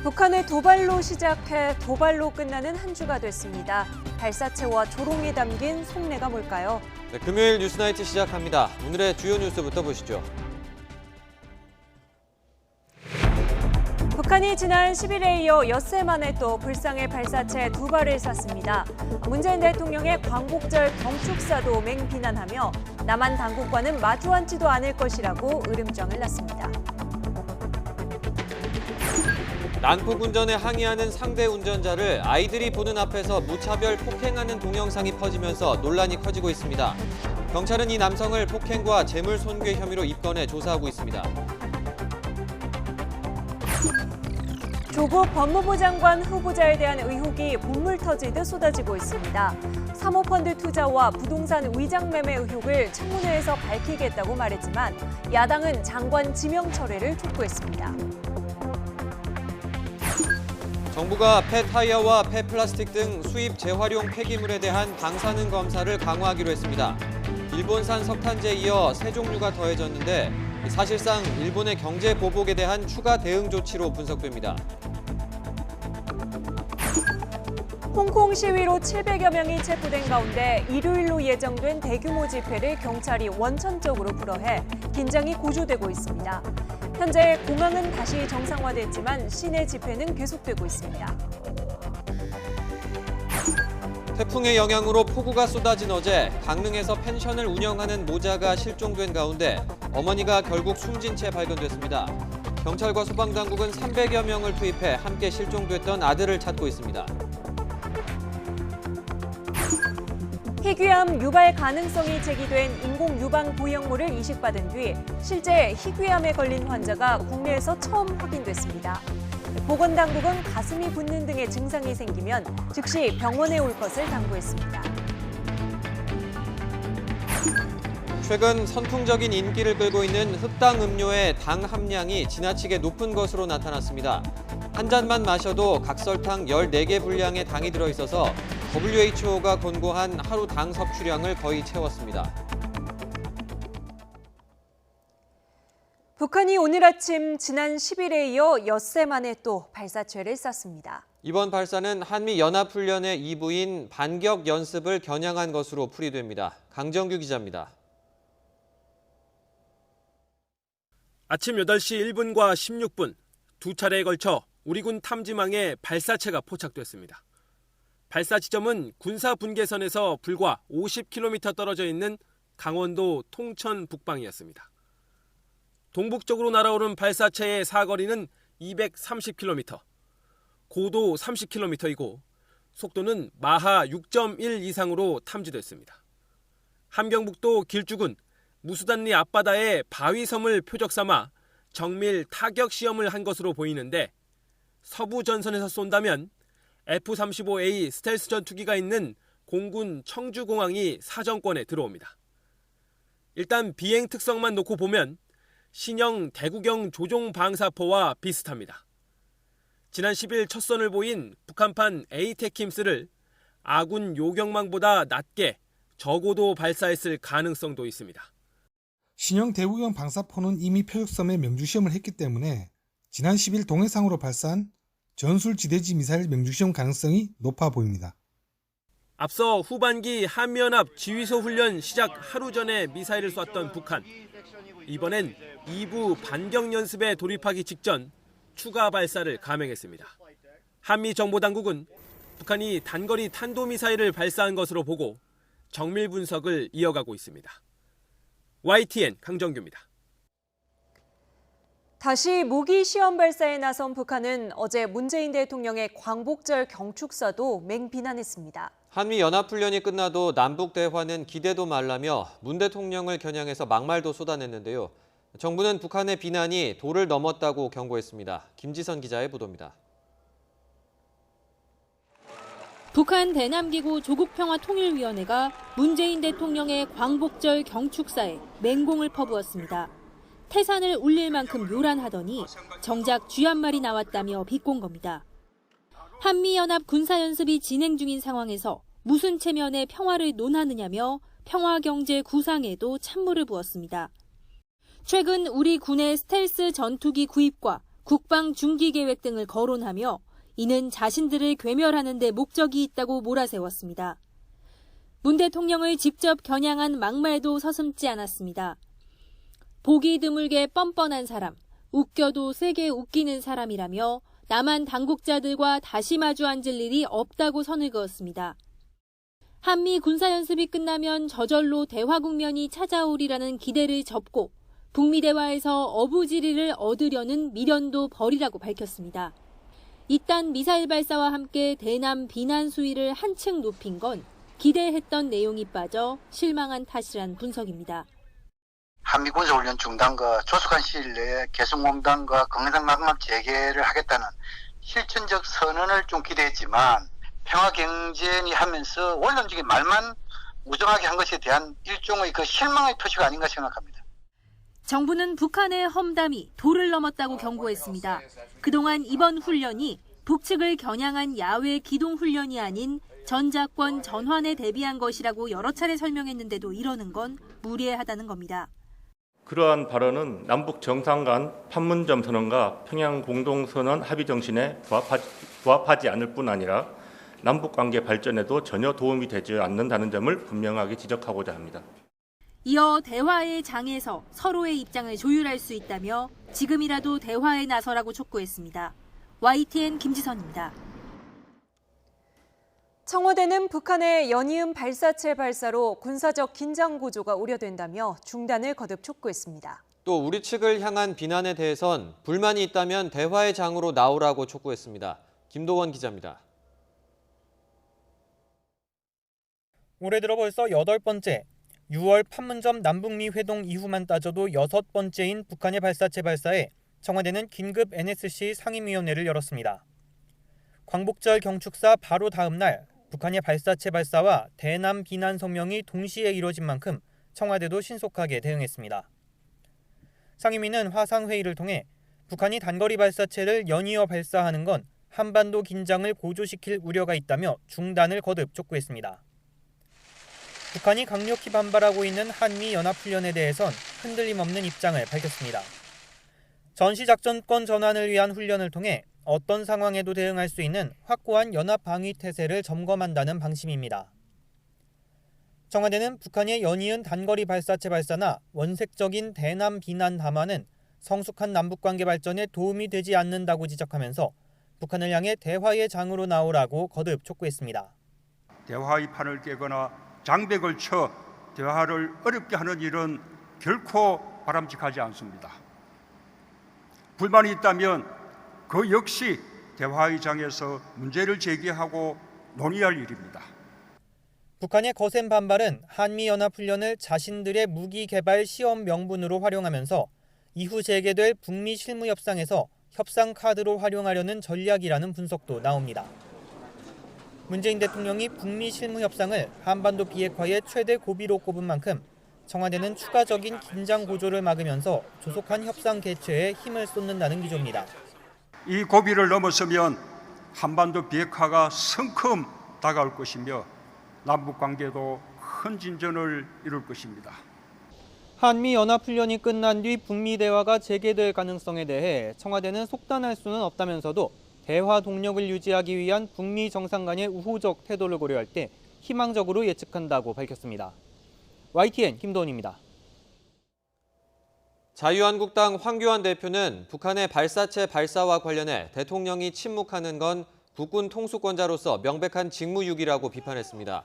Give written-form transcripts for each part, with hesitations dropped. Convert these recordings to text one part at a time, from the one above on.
북한의 도발로 시작해 도발로 끝나는 한 주가 됐습니다. 발사체와 조롱이 담긴 속내가 뭘까요? 네, 금요일 뉴스나이트 시작합니다. 오늘의 주요 뉴스부터 보시죠. 북한이 지난 10일에 이어 엿새 만에 또 불상의 발사체 2발을 쐈습니다. 문재인 대통령의 광복절 경축사도 맹비난하며 남한 당국과는 마주 앉지도 않을 것이라고 으름장을 놨습니다. 난폭 운전에 항의하는 상대 운전자를 아이들이 보는 앞에서 무차별 폭행하는 동영상이 퍼지면서 논란이 커지고 있습니다. 경찰은 이 남성을 폭행과 재물 손괴 혐의로 입건해 조사하고 있습니다. 조국 법무부 장관 후보자에 대한 의혹이 본물 터지듯 쏟아지고 있습니다. 사모펀드 투자와 부동산 위장 매매 의혹을 청문회에서 밝히겠다고 말했지만 야당은 장관 지명 철회를 촉구했습니다. 정부가 폐타이어와 폐플라스틱 등 수입 재활용 폐기물에 대한 방사능 검사를 강화하기로 했습니다. 일본산 석탄재에 이어 세 종류가 더해졌는데 사실상 일본의 경제 보복에 대한 추가 대응 조치로 분석됩니다. 홍콩 시위로 700여 명이 체포된 가운데 일요일로 예정된 대규모 집회를 경찰이 원천적으로 불허해 긴장이 고조되고 있습니다. 현재 공항은 다시 정상화됐지만 시내 집회는 계속되고 있습니다. 태풍의 영향으로 폭우가 쏟아진 어제 강릉에서 펜션을 운영하는 모자가 실종된 가운데 어머니가 결국 숨진 채 발견됐습니다. 경찰과 소방당국은 300여 명을 투입해 함께 실종됐던 아들을 찾고 있습니다. 희귀암 유발 가능성이 제기된 인공 유방 보형물을 이식받은 뒤 실제 희귀암에 걸린 환자가 국내에서 처음 확인됐습니다. 보건당국은 가슴이 붓는 등의 증상이 생기면 즉시 병원에 올 것을 당부했습니다. 최근 선풍적인 인기를 끌고 있는 흑당 음료의 당 함량이 지나치게 높은 것으로 나타났습니다. 한 잔만 마셔도 각설탕 14개 분량의 당이 들어있어서 WHO가 권고한 하루 당 섭취량을 거의 채웠습니다. 북한이 오늘 아침 지난 10일에 이어 엿새 만에 또 발사체를 쐈습니다. 이번 발사는 한미연합훈련의 일부인 반격 연습을 겨냥한 것으로 풀이됩니다. 강정규 기자입니다. 아침 8시 1분과 16분, 두 차례에 걸쳐 우리 군 탐지망에 발사체가 포착됐습니다. 발사 지점은 군사 분계선에서 불과 50km 떨어져 있는 강원도 통천 북방이었습니다. 동북쪽으로 날아오른 발사체의 사거리는 230km, 고도 30km이고 속도는 마하 6.1 이상으로 탐지됐습니다. 함경북도 길쭉은 무수단리 앞바다에 바위섬을 표적 삼아 정밀 타격 시험을 한 것으로 보이는데 서부 전선에서 쏜다면 F-35A 스텔스 전투기가 있는 공군 청주공항이 사정권에 들어옵니다. 일단 비행 특성만 놓고 보면 신형 대구경 조종 방사포와 비슷합니다. 지난 10일 첫 선을 보인 북한판 에이테킴스를 아군 요격망보다 낮게 저고도 발사했을 가능성도 있습니다. 신형 대구경 방사포는 이미 표적섬에 명주시험을 했기 때문에 지난 10일 동해상으로 발사한 전술지대지 미사일 명주시험 가능성이 높아 보입니다. 앞서 후반기 한미연합 지휘소 훈련 시작 하루 전에 미사일을 쐈던 북한. 이번엔 2부 반격 연습에 돌입하기 직전 추가 발사를 감행했습니다. 한미정보당국은 북한이 단거리 탄도미사일을 발사한 것으로 보고 정밀 분석을 이어가고 있습니다. YTN 강정규입니다. 다시 무기 시험 발사에 나선 북한은 어제 문재인 대통령의 광복절 경축사도 맹비난했습니다. 한미연합훈련이 끝나도 남북 대화는 기대도 말라며 문 대통령을 겨냥해서 막말도 쏟아냈는데요. 정부는 북한의 비난이 도를 넘었다고 경고했습니다. 김지선 기자의 보도입니다. 북한 대남기구 조국평화통일위원회가 문재인 대통령의 광복절 경축사에 맹공을 퍼부었습니다. 태산을 울릴 만큼 요란하더니 정작 쥐 한 마리 나왔다며 비꼰 겁니다. 한미연합 군사연습이 진행 중인 상황에서 무슨 체면에 평화를 논하느냐며 평화경제 구상에도 찬물을 부었습니다. 최근 우리 군의 스텔스 전투기 구입과 국방 중기 계획 등을 거론하며 이는 자신들을 괴멸하는 데 목적이 있다고 몰아세웠습니다. 문 대통령을 직접 겨냥한 막말도 서슴지 않았습니다. 보기 드물게 뻔뻔한 사람, 웃겨도 세게 웃기는 사람이라며 남한 당국자들과 다시 마주 앉을 일이 없다고 선을 그었습니다. 한미 군사연습이 끝나면 저절로 대화 국면이 찾아오리라는 기대를 접고 북미 대화에서 어부지리를 얻으려는 미련도 버리라고 밝혔습니다. 이딴 미사일 발사와 함께 대남 비난 수위를 한층 높인 건 기대했던 내용이 빠져 실망한 탓이란 분석입니다. 한미 군사훈련 중단과 조속한 시일 내에 개성공단과 강릉 낙막 재개를 하겠다는 실천적 선언을 좀 기대했지만 평화 경쟁이 하면서 원론적인 말만 무정하게 한 것에 대한 일종의 그 실망의 표시가 아닌가 생각합니다. 정부는 북한의 험담이 도를 넘었다고 경고했습니다. 그동안 이번 훈련이 북측을 겨냥한 야외 기동 훈련이 아닌 전작권 전환에 대비한 것이라고 여러 차례 설명했는데도 이러는 건 무리하다는 겁니다. 그러한 발언은 남북 정상 간 판문점 선언과 평양 공동선언 합의 정신에 부합하지 않을 뿐 아니라 남북관계 발전에도 전혀 도움이 되지 않는다는 점을 분명하게 지적하고자 합니다. 이어 대화의 장에서 서로의 입장을 조율할 수 있다며 지금이라도 대화에 나서라고 촉구했습니다. YTN 김지선입니다. 청와대는 북한의 연이은 발사체 발사로 군사적 긴장 고조가 우려된다며 중단을 거듭 촉구했습니다. 또 우리 측을 향한 비난에 대해선 불만이 있다면 대화의 장으로 나오라고 촉구했습니다. 김도원 기자입니다. 올해 들어 벌써 8번째, 6월 판문점 남북미 회동 이후만 따져도 6번째인 북한의 발사체 발사에 청와대는 긴급 NSC 상임위원회를 열었습니다. 광복절 경축사 바로 다음 날 북한의 발사체 발사와 대남 비난 성명이 동시에 이뤄진 만큼 청와대도 신속하게 대응했습니다. 상임위는 화상회의를 통해 북한이 단거리 발사체를 연이어 발사하는 건 한반도 긴장을 고조시킬 우려가 있다며 중단을 거듭 촉구했습니다. 북한이 강력히 반발하고 있는 한미연합훈련에 대해선 흔들림 없는 입장을 밝혔습니다. 전시작전권 전환을 위한 훈련을 통해 어떤 상황에도 대응할 수 있는 확고한 연합방위태세를 점검한다는 방침입니다. 청와대는 북한의 연이은 단거리 발사체 발사나 원색적인 대남 비난 담화는 성숙한 남북관계 발전에 도움이 되지 않는다고 지적하면서 북한을 향해 대화의 장으로 나오라고 거듭 촉구했습니다. 대화의 판을 깨거나 장벽을 쳐 대화를 어렵게 하는 일은 결코 바람직하지 않습니다. 불만이 있다면 그 역시 대화의 장에서 문제를 제기하고 논의할 일입니다. 북한의 거센 반발은 한미연합훈련을 자신들의 무기 개발 시험 명분으로 활용하면서 이후 재개될 북미 실무협상에서 협상 카드로 활용하려는 전략이라는 분석도 나옵니다. 문재인 대통령이 북미 실무협상을 한반도 비핵화의 최대 고비로 꼽은 만큼 청와대는 추가적인 긴장 고조를 막으면서 조속한 협상 개최에 힘을 쏟는다는 기조입니다. 이 고비를 넘어서면 한반도 비핵화가 성큼 다가올 것이며 남북관계도 큰 진전을 이룰 것입니다. 한미연합훈련이 끝난 뒤 북미 대화가 재개될 가능성에 대해 청와대는 속단할 수는 없다면서도 대화 동력을 유지하기 위한 북미 정상 간의 우호적 태도를 고려할 때 희망적으로 예측한다고 밝혔습니다. YTN 김도원입니다. 자유한국당 황교안 대표는 북한의 발사체 발사와 관련해 대통령이 침묵하는 건 국군 통수권자로서 명백한 직무유기라고 비판했습니다.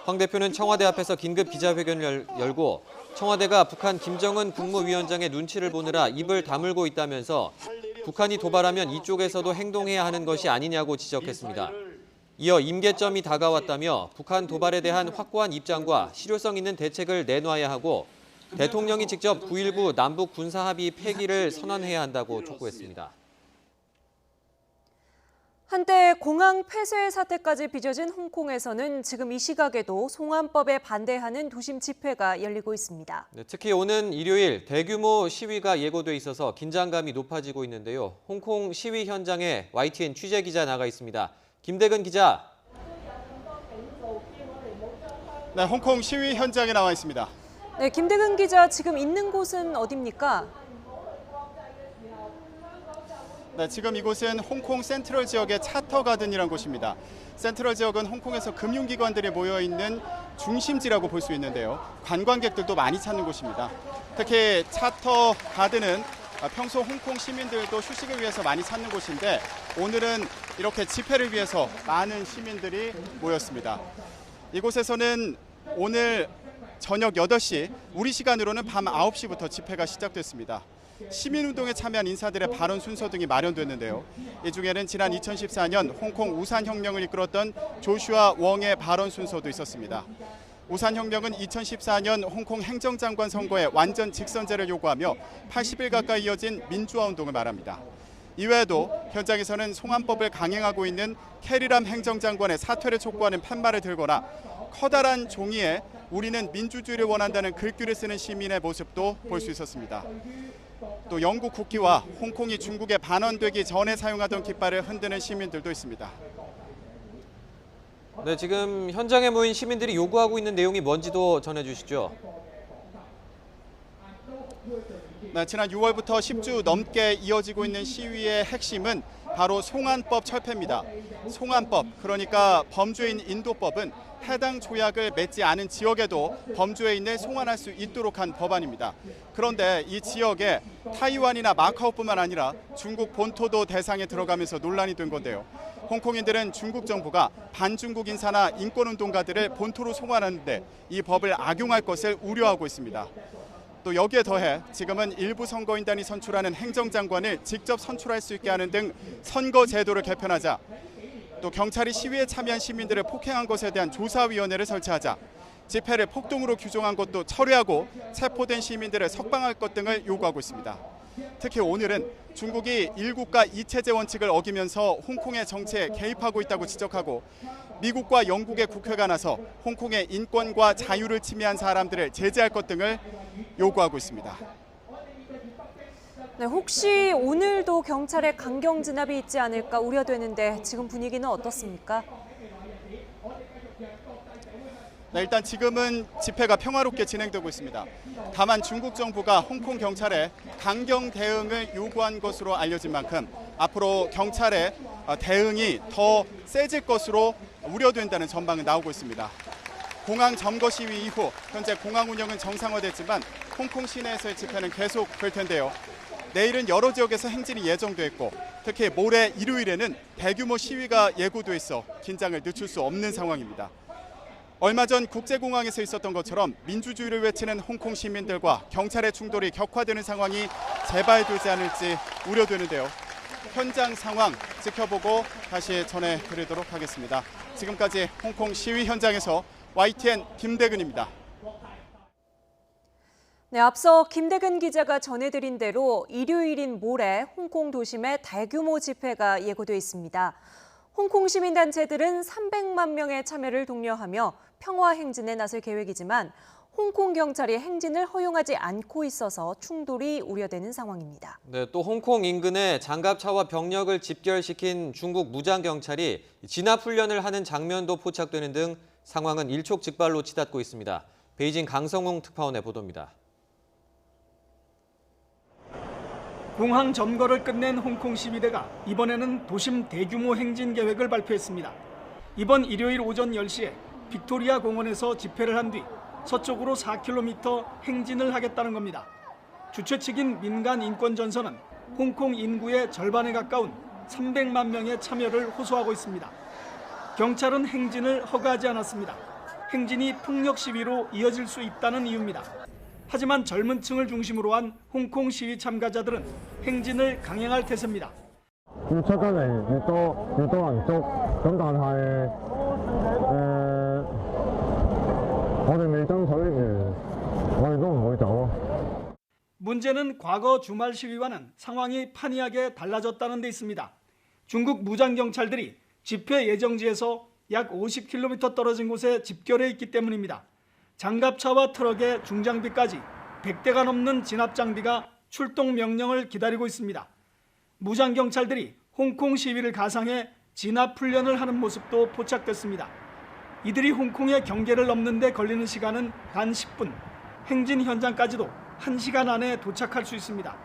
황 대표는 청와대 앞에서 긴급 기자회견을 열고 청와대가 북한 김정은 국무위원장의 눈치를 보느라 입을 다물고 있다면서 북한이 도발하면 이쪽에서도 행동해야 하는 것이 아니냐고 지적했습니다. 이어 임계점이 다가왔다며 북한 도발에 대한 확고한 입장과 실효성 있는 대책을 내놔야 하고 대통령이 직접 9.19 남북 군사합의 폐기를 선언해야 한다고 촉구했습니다. 한때 공항 폐쇄 사태까지 빚어진 홍콩에서는 지금 이 시각에도 송환법에 반대하는 도심 집회가 열리고 있습니다. 특히 오는 일요일 대규모 시위가 예고돼 있어서 긴장감이 높아지고 있는데요. 홍콩 시위 현장에 YTN 취재 기자 나가 있습니다. 김대근 기자. 네, 홍콩 시위 현장에 나와 있습니다. 네, 김대근 기자, 지금 있는 곳은 어디입니까? 네, 지금 이곳은 홍콩 센트럴 지역의 차터 가든이라는 곳입니다. 센트럴 지역은 홍콩에서 금융기관들이 모여있는 중심지라고 볼 수 있는데요. 관광객들도 많이 찾는 곳입니다. 특히 차터 가든은 평소 홍콩 시민들도 휴식을 위해서 많이 찾는 곳인데 오늘은 이렇게 집회를 위해서 많은 시민들이 모였습니다. 이곳에서는 오늘 저녁 8시, 우리 시간으로는 밤 9시부터 집회가 시작됐습니다. 시민운동에 참여한 인사들의 발언 순서 등이 마련됐는데요. 이 중에는 지난 2014년 홍콩 우산혁명을 이끌었던 조슈아 웡의 발언 순서도 있었습니다. 우산혁명은 2014년 홍콩 행정장관 선거에 완전 직선제를 요구하며 80일 가까이 이어진 민주화운동을 말합니다. 이외에도 현장에서는 송환법을 강행하고 있는 캐리람 행정장관의 사퇴를 촉구하는 팻말을 들거나 커다란 종이에 우리는 민주주의를 원한다는 글귀를 쓰는 시민의 모습도 볼 수 있었습니다. 또 영국 국기와 홍콩이 중국에 반환되기 전에 사용하던 깃발을 흔드는 시민들도 있습니다. 네, 지금 현장에 모인 시민들이 요구하고 있는 내용이 뭔지도 전해주시죠. 네, 지난 6월부터 10주 넘게 이어지고 있는 시위의 핵심은 바로 송환법 철폐입니다. 송환법, 그러니까 범주인 인도법은 해당 조약을 맺지 않은 지역에도 범주인을 송환할 수 있도록 한 법안입니다. 그런데 이 지역에 타이완이나 마카오뿐만 아니라 중국 본토도 대상에 들어가면서 논란이 된 건데요. 홍콩인들은 중국 정부가 반중국 인사나 인권운동가들을 본토로 송환하는데 이 법을 악용할 것을 우려하고 있습니다. 또 여기에 더해 지금은 일부 선거인단이 선출하는 행정장관을 직접 선출할 수 있게 하는 등 선거 제도를 개편하자, 또 경찰이 시위에 참여한 시민들을 폭행한 것에 대한 조사위원회를 설치하자, 집회를 폭동으로 규정한 것도 철회하고 체포된 시민들을 석방할 것 등을 요구하고 있습니다. 특히 오늘은 중국이 일국가 이체제 원칙을 어기면서 홍콩의 정치에 개입하고 있다고 지적하고 미국과 영국의 국회가 나서 홍콩의 인권과 자유를 침해한 사람들을 제재할 것 등을 요구하고 있습니다. 네, 혹시 오늘도 경찰의 강경 진압이 있지 않을까 우려되는데 지금 분위기는 어떻습니까? 네, 일단 지금은 집회가 평화롭게 진행되고 있습니다. 다만 중국 정부가 홍콩 경찰에 강경 대응을 요구한 것으로 알려진 만큼 앞으로 경찰의 대응이 더 세질 것으로 우려된다는 전망은 나오고 있습니다. 공항 점거 시위 이후 현재 공항 운영은 정상화됐지만 홍콩 시내에서의 집회는 계속 될 텐데요. 내일은 여러 지역에서 행진이 예정돼 있고 특히 모레 일요일에는 대규모 시위가 예고돼 있어 긴장을 늦출 수 없는 상황입니다. 얼마 전 국제공항에서 있었던 것처럼 민주주의를 외치는 홍콩 시민들과 경찰의 충돌이 격화되는 상황이 재발되지 않을지 우려되는데요. 현장 상황 지켜보고 다시 전해드리도록 하겠습니다. 지금까지 홍콩 시위 현장에서 YTN 김대근입니다. 네, 앞서 김대근 기자가 전해드린 대로 일요일인 모레 홍콩 도심에 대규모 집회가 예고돼 있습니다. 홍콩 시민단체들은 300만 명의 참여를 독려하며 평화 행진에 나설 계획이지만 홍콩 경찰이 행진을 허용하지 않고 있어서 충돌이 우려되는 상황입니다. 네, 또 홍콩 인근에 장갑차와 병력을 집결시킨 중국 무장경찰이 진압훈련을 하는 장면도 포착되는 등 상황은 일촉즉발로 치닫고 있습니다. 베이징 강성웅 특파원의 보도입니다. 공항 점거를 끝낸 홍콩 시위대가 이번에는 도심 대규모 행진 계획을 발표했습니다. 이번 일요일 오전 10시에 빅토리아 공원에서 집회를 한 뒤 서쪽으로 4km 행진을 하겠다는 겁니다. 주최 측인 민간 인권전선은 홍콩 인구의 절반에 가까운 300만 명의 참여를 호소하고 있습니다. 경찰은 행진을 허가하지 않았습니다. 행진이 폭력 시위로 이어질 수 있다는 이유입니다. 하지만 젊은 층을 중심으로 한 홍콩 시위 참가자들은 행진을 강행할 태세입니다. 문제는 과거 주말 시위와는 상황이 판이하게 달라졌다는 데 있습니다. 중국 무장경찰들이 집회 예정지에서 약 50km 떨어진 곳에 집결해 있기 때문입니다. 장갑차와 트럭의 중장비까지 100대가 넘는 진압장비가 출동 명령을 기다리고 있습니다. 무장경찰들이 홍콩 시위를 가상해 진압훈련을 하는 모습도 포착됐습니다. 이들이 홍콩의 경계를 넘는 데 걸리는 시간은 단 10분, 행진 현장까지도 1시간 안에 도착할 수 있습니다.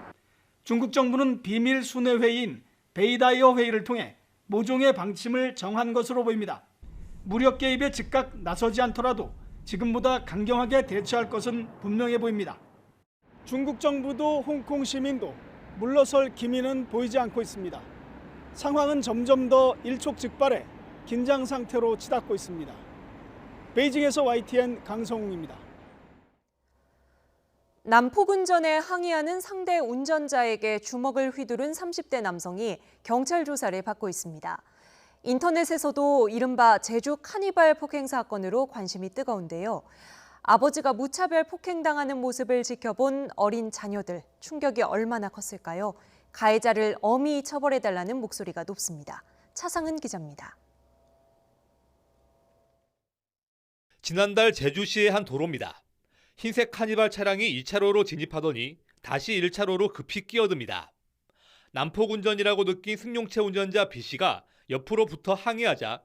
중국 정부는 비밀 순회 회의인 베이다이어 회의를 통해 모종의 방침을 정한 것으로 보입니다. 무력 개입에 즉각 나서지 않더라도 지금보다 강경하게 대처할 것은 분명해 보입니다. 중국 정부도 홍콩 시민도 물러설 기미는 보이지 않고 있습니다. 상황은 점점 더 일촉즉발해 긴장 상태로 치닫고 있습니다. 베이징에서 YTN 강성웅입니다. 난폭운전에 항의하는 상대 운전자에게 주먹을 휘두른 30대 남성이 경찰 조사를 받고 있습니다. 인터넷에서도 이른바 제주 카니발 폭행 사건으로 관심이 뜨거운데요. 아버지가 무차별 폭행당하는 모습을 지켜본 어린 자녀들, 충격이 얼마나 컸을까요? 가해자를 엄히 처벌해달라는 목소리가 높습니다. 차상은 기자입니다. 지난달 제주시의 한 도로입니다. 흰색 카니발 차량이 2차로로 진입하더니 다시 1차로로 급히 끼어듭니다. 난폭운전이라고 느낀 승용차 운전자 B씨가 옆으로 붙어 항의하자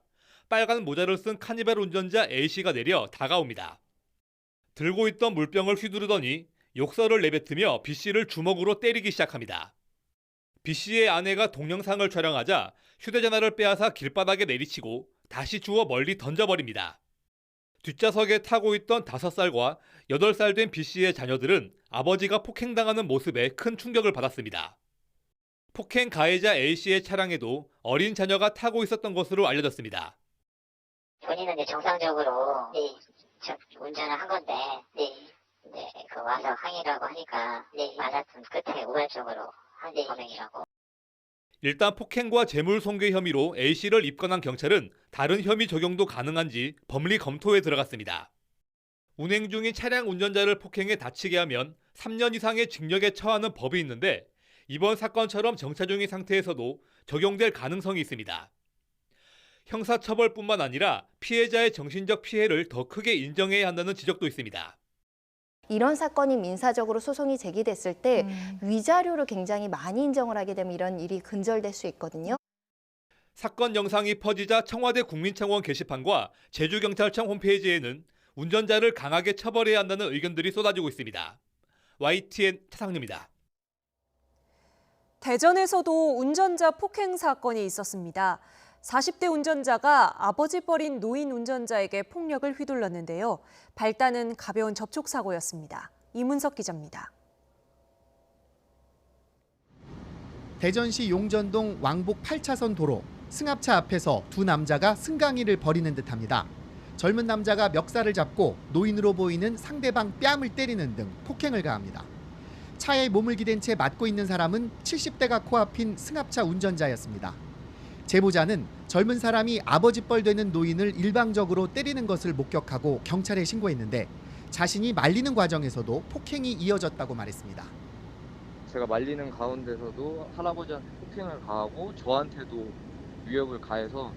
빨간 모자를 쓴 카니발 운전자 A씨가 내려 다가옵니다. 들고 있던 물병을 휘두르더니 욕설을 내뱉으며 B씨를 주먹으로 때리기 시작합니다. B씨의 아내가 동영상을 촬영하자 휴대전화를 빼앗아 길바닥에 내리치고 다시 주워 멀리 던져버립니다. 뒷좌석에 타고 있던 5살과 8살 된 B씨의 자녀들은 아버지가 폭행당하는 모습에 큰 충격을 받았습니다. 폭행 가해자 A씨의 차량에도 어린 자녀가 타고 있었던 것으로 알려졌습니다. 본인은 이제 정상적으로 운전을 한 건데 그 와서 항의라고 하니까 맞았던 끝에 우발적으로 한 범행이라고. 일단 폭행과 재물손괴 혐의로 A씨를 입건한 경찰은 다른 혐의 적용도 가능한지 법리 검토에 들어갔습니다. 운행 중인 차량 운전자를 폭행해 다치게 하면 3년 이상의 징역에 처하는 법이 있는데 이번 사건처럼 정차 중인 상태에서도 적용될 가능성이 있습니다. 형사처벌뿐만 아니라 피해자의 정신적 피해를 더 크게 인정해야 한다는 지적도 있습니다. 이런 사건이 민사적으로 소송이 제기됐을 때 위자료를 굉장히 많이 인정을 하게 되면 이런 일이 근절될 수 있거든요. 사건 영상이 퍼지자 청와대 국민청원 게시판과 제주경찰청 홈페이지에는 운전자를 강하게 처벌해야 한다는 의견들이 쏟아지고 있습니다. YTN 차상류입니다. 대전에서도 운전자 폭행 사건이 있었습니다. 40대 운전자가 아버지 버린 노인 운전자에게 폭력을 휘둘렀는데요. 발단은 가벼운 접촉사고였습니다. 이문석 기자입니다. 대전시 용전동 왕복 8차선 도로 승합차 앞에서 두 남자가 승강이를 벌이는 듯합니다. 젊은 남자가 멱살을 잡고 노인으로 보이는 상대방 뺨을 때리는 등 폭행을 가합니다. 차에 몸을 기댄 채 맞고 있는 사람은 70대가 코앞인 승합차 운전자였습니다. 제보자는 젊은 사람이 아버지뻘 되는 노인을 일방적으로 때리는 것을 목격하고 경찰에 신고했는데 자신이 말리는 과정에서도 폭행이 이어졌다고 말했습니다. 제가 말리는 가운데서도 할아버지한테 폭행을 가하고 저한테도 위협을 가해서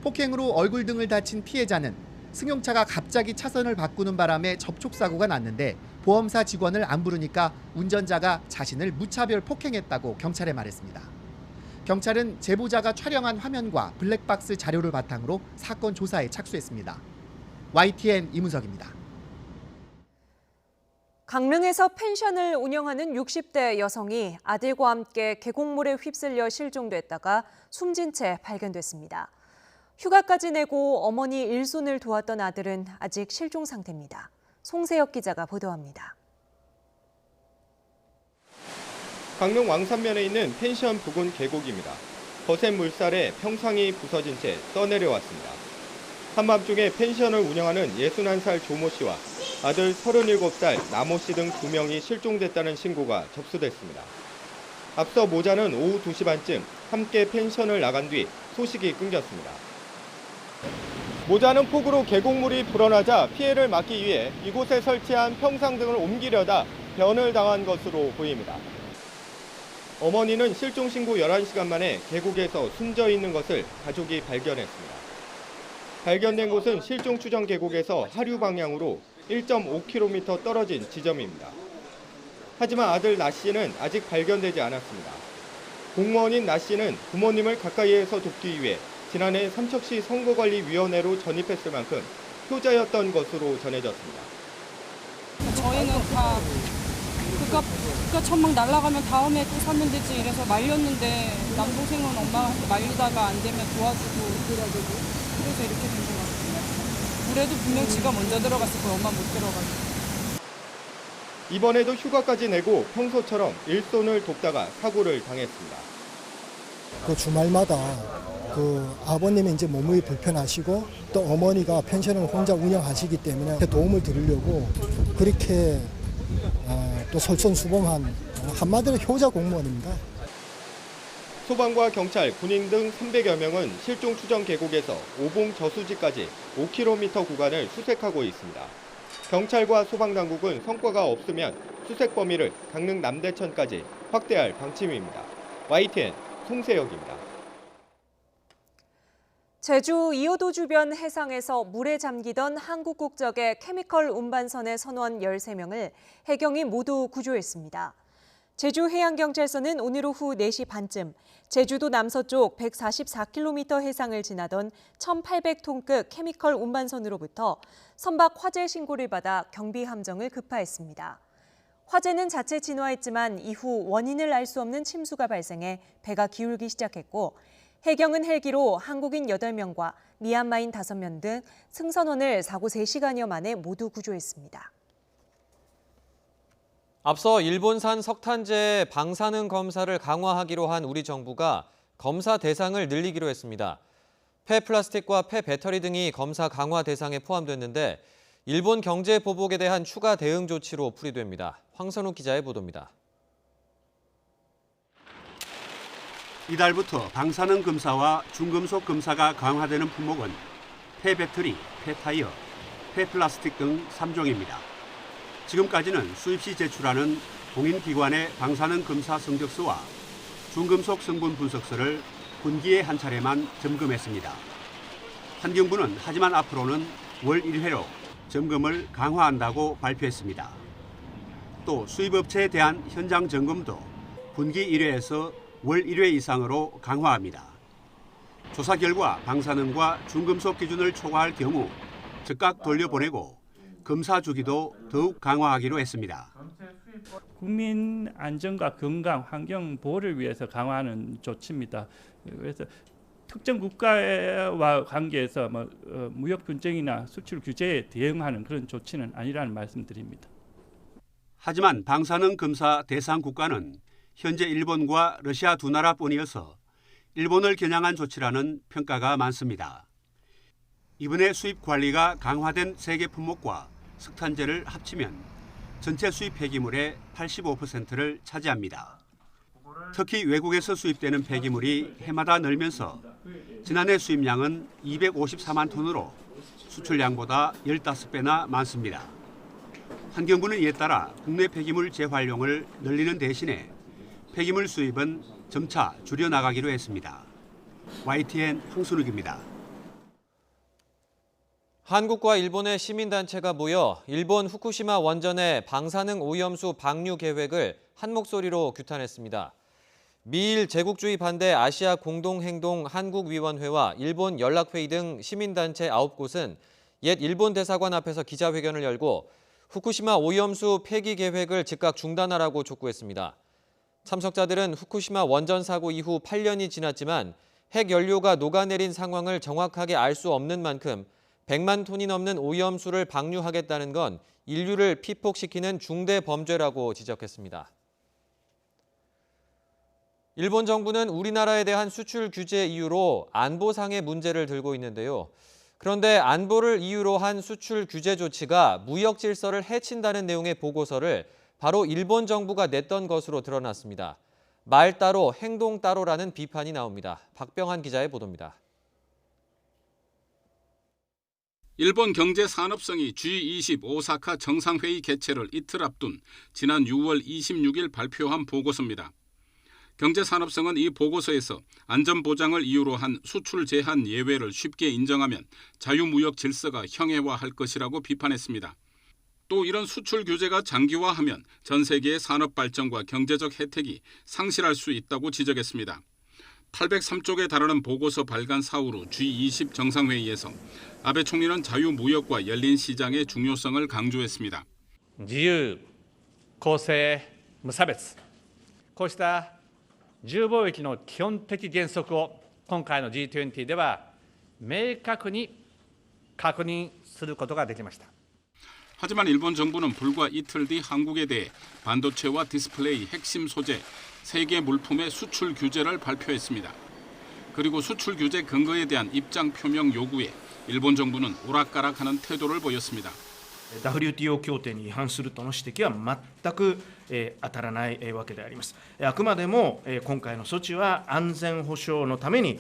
폭행으로 얼굴 등을 다친 피해자는 승용차가 갑자기 차선을 바꾸는 바람에 접촉사고가 났는데 보험사 직원을 안 부르니까 운전자가 자신을 무차별 폭행했다고 경찰에 말했습니다. 경찰은 제보자가 촬영한 화면과 블랙박스 자료를 바탕으로 사건 조사에 착수했습니다. YTN 이문석입니다. 강릉에서 펜션을 운영하는 60대 여성이 아들과 함께 계곡물에 휩쓸려 실종됐다가 숨진 채 발견됐습니다. 휴가까지 내고 어머니 일손을 도왔던 아들은 아직 실종 상태입니다. 송세혁 기자가 보도합니다. 강릉 왕산면에 있는 펜션 부근 계곡입니다. 거센 물살에 평상이 부서진 채 떠내려왔습니다. 한밤중에 펜션을 운영하는 61살 조모 씨와 아들 37살 나모 씨 등 2명이 실종됐다는 신고가 접수됐습니다. 앞서 모자는 오후 2시 반쯤 함께 펜션을 나간 뒤 소식이 끊겼습니다. 모자는 폭우로 계곡물이 불어나자 피해를 막기 위해 이곳에 설치한 평상 등을 옮기려다 변을 당한 것으로 보입니다. 어머니는 실종 신고 11시간 만에 계곡에서 숨져 있는 것을 가족이 발견했습니다. 발견된 곳은 실종 추정 계곡에서 하류 방향으로 1.5km 떨어진 지점입니다. 하지만 아들 나 씨는 아직 발견되지 않았습니다. 공무원인 나 씨는 부모님을 가까이에서 돕기 위해 지난해 삼척시 선거관리위원회로 전입했을 만큼 효자였던 것으로 전해졌습니다. 저희는 다 물가 천막 날아가면 다음에 또 사면 되지 이래서 말렸는데 남동생은 엄마한테 말리다가 안 되면 도와주고 그래서 이렇게 된 것 같아요. 물에도 분명 지가 먼저 들어갔을 거예요. 엄마 못 들어가고. 이번에도 휴가까지 내고 평소처럼 일손을 돕다가 사고를 당했습니다. 그 주말마다 그 아버님이 이제 몸이 불편하시고 또 어머니가 펜션을 혼자 운영하시기 때문에 도움을 드리려고 그렇게 또 솔선수범한 한마디로 효자 공무원입니다. 소방과 경찰, 군인 등 300여 명은 실종 추정 계곡에서 오봉 저수지까지 5km 구간을 수색하고 있습니다. 경찰과 소방당국은 성과가 없으면 수색 범위를 강릉 남대천까지 확대할 방침입니다. YTN 송세혁입니다. 제주 이호도 주변 해상에서 물에 잠기던 한국 국적의 케미컬 운반선의 선원 13명을 해경이 모두 구조했습니다. 제주해양경찰서는 오늘 오후 4시 반쯤 제주도 남서쪽 144km 해상을 지나던 1,800톤급 케미컬 운반선으로부터 선박 화재 신고를 받아 경비함정을 급파했습니다. 화재는 자체 진화했지만 이후 원인을 알 수 없는 침수가 발생해 배가 기울기 시작했고 해경은 헬기로 한국인 8명과 미얀마인 5명 등 승선원을 사고 3시간여 만에 모두 구조했습니다. 앞서 일본산 석탄재 방사능 검사를 강화하기로 한 우리 정부가 검사 대상을 늘리기로 했습니다. 폐플라스틱과 폐배터리 등이 검사 강화 대상에 포함됐는데 일본 경제 보복에 대한 추가 대응 조치로 풀이됩니다. 황선욱 기자의 보도입니다. 이달부터 방사능 검사와 중금속 검사가 강화되는 품목은 폐배터리, 폐타이어, 폐플라스틱 등 3종입니다. 지금까지는 수입 시 제출하는 공인기관의 방사능 검사 성적서와 중금속 성분 분석서를 분기에 한 차례만 점검했습니다. 환경부는 하지만 앞으로는 월 1회로 점검을 강화한다고 발표했습니다. 또 수입업체에 대한 현장 점검도 분기 1회에서 월 1회 이상으로 강화합니다. 조사 결과 방사능과 중금속 기준을 초과할 경우 즉각 돌려보내고 검사 주기도 더욱 강화하기로 했습니다. 국민 안전과 건강, 환경 보호를 위해서 강화하는 조치입니다. 그래서 특정 국가와 관계에서 무역 분쟁이나 수출 규제에 대응하는 그런 조치는 아니라는 말씀드립니다. 하지만 방사능 검사 대상 국가는 현재 일본과 러시아 두 나라뿐이어서 일본을 겨냥한 조치라는 평가가 많습니다. 이번에 수입 관리가 강화된 세계 품목과 석탄재를 합치면 전체 수입 폐기물의 85%를 차지합니다. 특히 외국에서 수입되는 폐기물이 해마다 늘면서 지난해 수입량은 254만 톤으로 수출량보다 15배나 많습니다. 환경부는 이에 따라 국내 폐기물 재활용을 늘리는 대신에 폐기물 수입은 점차 줄여나가기로 했습니다. YTN 황순욱입니다. 한국과 일본의 시민단체가 모여 일본 후쿠시마 원전의 방사능 오염수 방류 계획을 한 목소리로 규탄했습니다. 미일 제국주의 반대 아시아 공동행동 한국위원회와 일본 연락회의 등 시민단체 9곳은 옛 일본 대사관 앞에서 기자회견을 열고 후쿠시마 오염수 폐기 계획을 즉각 중단하라고 촉구했습니다. 참석자들은 후쿠시마 원전 사고 이후 8년이 지났지만 핵 연료가 녹아내린 상황을 정확하게 알 수 없는 만큼 100만 톤이 넘는 오염수를 방류하겠다는 건 인류를 피폭시키는 중대 범죄라고 지적했습니다. 일본 정부는 우리나라에 대한 수출 규제 이유로 안보상의 문제를 들고 있는데요. 그런데 안보를 이유로 한 수출 규제 조치가 무역 질서를 해친다는 내용의 보고서를 바로 일본 정부가 냈던 것으로 드러났습니다. 말 따로 행동 따로라는 비판이 나옵니다. 박병한 기자의 보도입니다. 일본 경제산업성이 G20 오사카 정상회의 개최를 이틀 앞둔 지난 6월 26일 발표한 보고서입니다. 경제산업성은 이 보고서에서 안전보장을 이유로 한 수출 제한 예외를 쉽게 인정하면 자유무역 질서가 형해화할 것이라고 비판했습니다. 또 이런 수출 규제가 장기화하면 전 세계의 산업 발전과 경제적 혜택이 상실할 수 있다고 지적했습니다. 803쪽에 달하는 보고서 발간 사후 G20 정상회의에서 아베 총리는 자유무역과 열린 시장의 중요성을 강조했습니다. 自由、公正、無差別、こうした自由貿易の基本的原則を今回の G20 では明確に確認することができました。 하지만 일본 정부는 불과 이틀 뒤 한국에 대해 반도체와 디스플레이 핵심 소재 3개 물품의 수출 규제를 발표했습니다. 그리고 수출 규제 근거에 대한 입장 표명 요구에 일본 정부는 오락가락하는 태도를 보였습니다. WTO 協定に違反するとの指摘は全く当たらないわけであります。あくまでも今回の措置は安全保障のために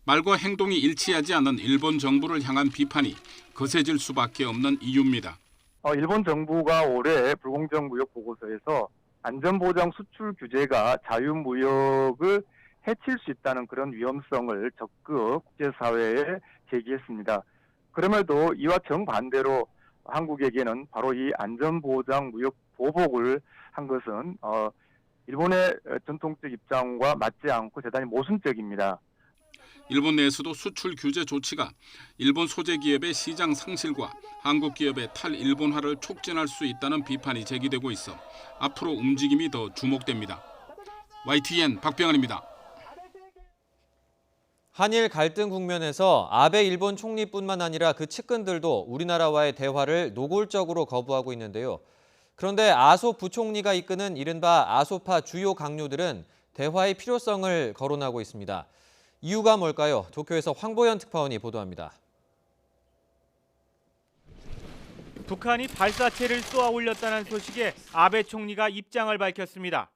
말과 행동이 일치하지 않는 일본 정부를 향한 비판이 거세질 수밖에 없는 이유입니다. 일본 정부가 올해 불공정 무역 보고서에서 안전보장 수출 규제가 자유무역을 해칠 수 있다는 그런 위험성을 적극 국제사회에 제기했습니다. 그럼에도 이와 정반대로 한국에게는 바로 이 안전보장 무역 보복을 한 것은 일본의 전통적 입장과 맞지 않고 대단히 모순적입니다. 일본 내에서도 수출 규제 조치가 일본 소재 기업의 시장 상실과 한국 기업의 탈일본화를 촉진할 수 있다는 비판이 제기되고 있어 앞으로 움직임이 더 주목됩니다. YTN 박병환입니다. 한일 갈등 국면에서 아베 일본 총리뿐만 아니라 그 측근들도 우리나라와의 대화를 노골적으로 거부하고 있는데요. 그런데 아소 부총리가 이끄는 이른바 아소파 주요 강요들은 대화의 필요성을 거론하고 있습니다. 이유가 뭘까요? 도쿄에서 황보연 특파원이 보도합니다. 북한이 발사체를 쏘아 올렸다는 소식에 아베 총리가 입장을 밝혔습니다.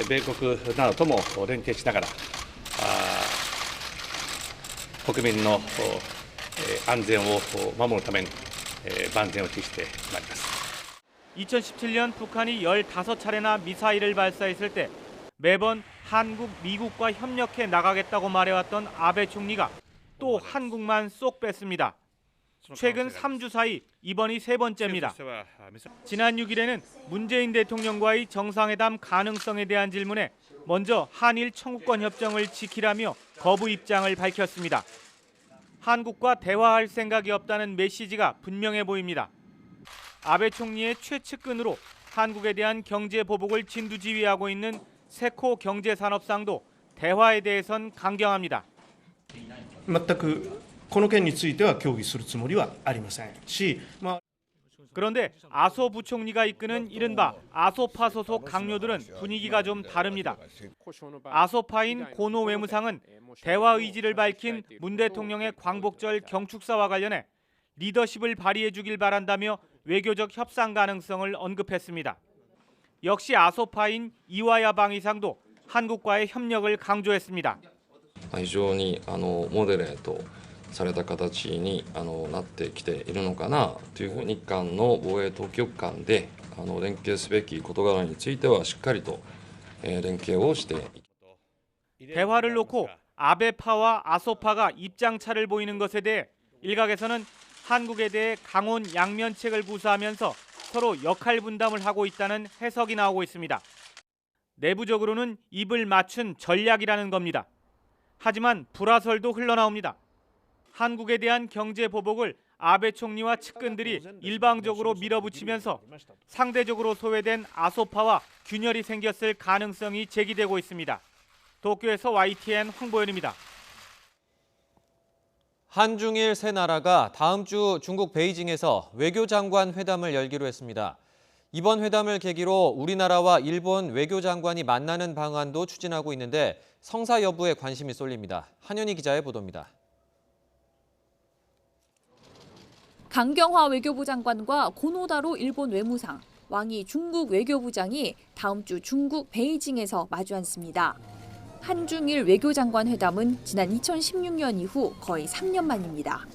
米国などとも連携しながら国民の安全を守るために万全を期してまいります。 2017년 북한이 15차례나 미사일을 발사했을 때 매번 한국, 미국과 협력해 나가겠다고 말해왔던 아베 총리가 또 한국만 쏙 뺐습니다. 최근 3주 사이 이번이 세 번째입니다. 지난 6일에는 문재인 대통령과의 정상회담 가능성에 대한 질문에 먼저 한일 청구권 협정을 지키라며 거부 입장을 밝혔습니다. 한국과 대화할 생각이 없다는 메시지가 분명해 보입니다. 아베 총리의 최측근으로 한국에 대한 경제 보복을 진두지휘하고 있는 세코 경제산업상도 대화에 대해선 강경합니다. 全くこの件については協議するつもりはありませんし、 그런데 아소 부총리가 이끄는 이른바 아소파 소속 강요들은 분위기가 좀 다릅니다. 아소파인 고노 외무상은 대화 의지를 밝힌 문 대통령의 광복절 경축사와 관련해 리더십을 발휘해 주길 바란다며 외교적 협상 가능성을 언급했습니다. 역시 아소파인 이와야 방위상도 한국과의 협력을 강조했습니다. 非常にモデレートされた形になってきているのかなというふうに日韓の防衛当局間で連携すべき事柄についてはしっかりと連携をして。 대화를 놓고 아베파와 아소파가 입장차를 보이는 것에 대해 일각에서는 한국에 대해 강원 양면책을 구사하면서 서로 역할 분담을 하고 있다는 해석이 나오고 있습니다. 내부적으로는 입을 맞춘 전략이라는 겁니다. 하지만 불화설도 흘러나옵니다. 한국에 대한 경제 보복을 아베 총리와 측근들이 일방적으로 밀어붙이면서 상대적으로 소외된 아소파와 균열이 생겼을 가능성이 제기되고 있습니다. 도쿄에서 YTN 황보연입니다. 한중일 세 나라가 다음 주 중국 베이징에서 외교장관 회담을 열기로 했습니다. 이번 회담을 계기로 우리나라와 일본 외교장관이 만나는 방안도 추진하고 있는데 성사 여부에 관심이 쏠립니다. 한현희 기자의 보도입니다. 강경화 외교부 장관과 고노다로 일본 외무상, 왕이 중국 외교부장이 다음 주 중국 베이징에서 마주 앉습니다. 한중일 외교장관 회담은 지난 2016년 이후 거의 3년 만입니다.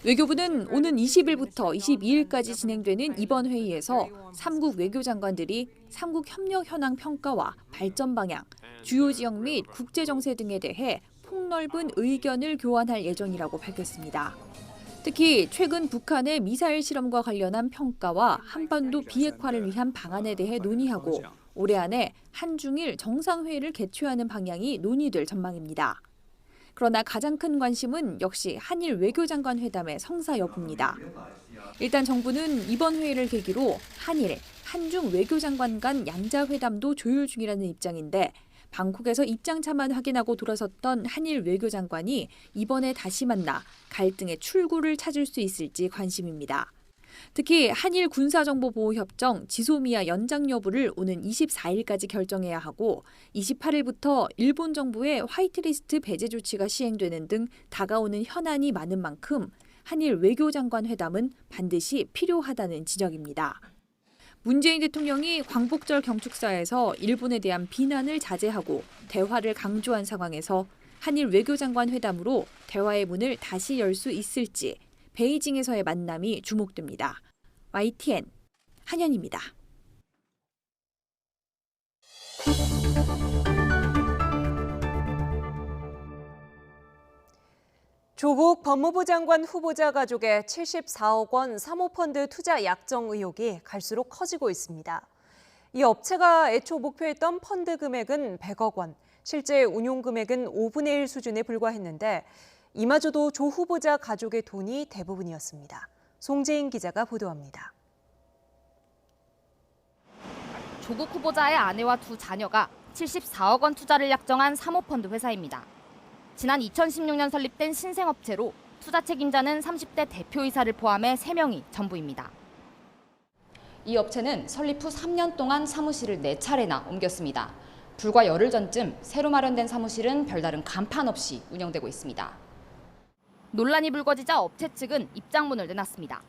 외교부는 오는 20일부터 22일까지 진행되는 이번 회의에서 3국 외교장관들이 3국 협력 현황 평가와 발전 방향, 주요 지역 및 국제 정세 등에 대해 폭넓은 의견을 교환할 예정이라고 밝혔습니다. 특히 최근 북한의 미사일 실험과 관련한 평가와 한반도 비핵화를 위한 방안에 대해 논의하고 올해 안에 한중일 정상회의를 개최하는 방향이 논의될 전망입니다. 그러나 가장 큰 관심은 역시 한일 외교장관 회담의 성사 여부입니다. 일단 정부는 이번 회의를 계기로 한일, 한중 외교장관 간 양자회담도 조율 중이라는 입장인데 방콕에서 입장차만 확인하고 돌아섰던 한일 외교장관이 이번에 다시 만나 갈등의 출구를 찾을 수 있을지 관심입니다. 특히 한일 군사정보보호협정 지소미아 연장 여부를 오는 24일까지 결정해야 하고 28일부터 일본 정부의 화이트리스트 배제 조치가 시행되는 등 다가오는 현안이 많은 만큼 한일 외교장관 회담은 반드시 필요하다는 지적입니다. 문재인 대통령이 광복절 경축사에서 일본에 대한 비난을 자제하고 대화를 강조한 상황에서 한일 외교장관 회담으로 대화의 문을 다시 열 수 있을지 베이징에서의 만남이 주목됩니다. YTN 한현입니다. 조국 법무부 장관 후보자 가족의 74억 원 사모펀드 투자 약정 의혹이 갈수록 커지고 있습니다. 이 업체가 애초 목표했던 펀드 금액은 100억 원, 실제 운용 금액은 5분의 1 수준에 불과했는데 이마저도 조 후보자 가족의 돈이 대부분이었습니다. 송재인 기자가 보도합니다. 조국 후보자의 아내와 두 자녀가 74억 원 투자를 약정한 사모펀드 회사입니다. 지난 2016년 설립된 신생업체로 투자 책임자는 30대 대표이사를 포함해 3명이 전부입니다. 이 업체는 설립 후 3년 동안 사무실을 4차례나 옮겼습니다. 불과 열흘 전쯤 새로 마련된 사무실은 별다른 간판 없이 운영되고 있습니다. 논란이 불거지자 업체 측은 입장문을 내놨습니다.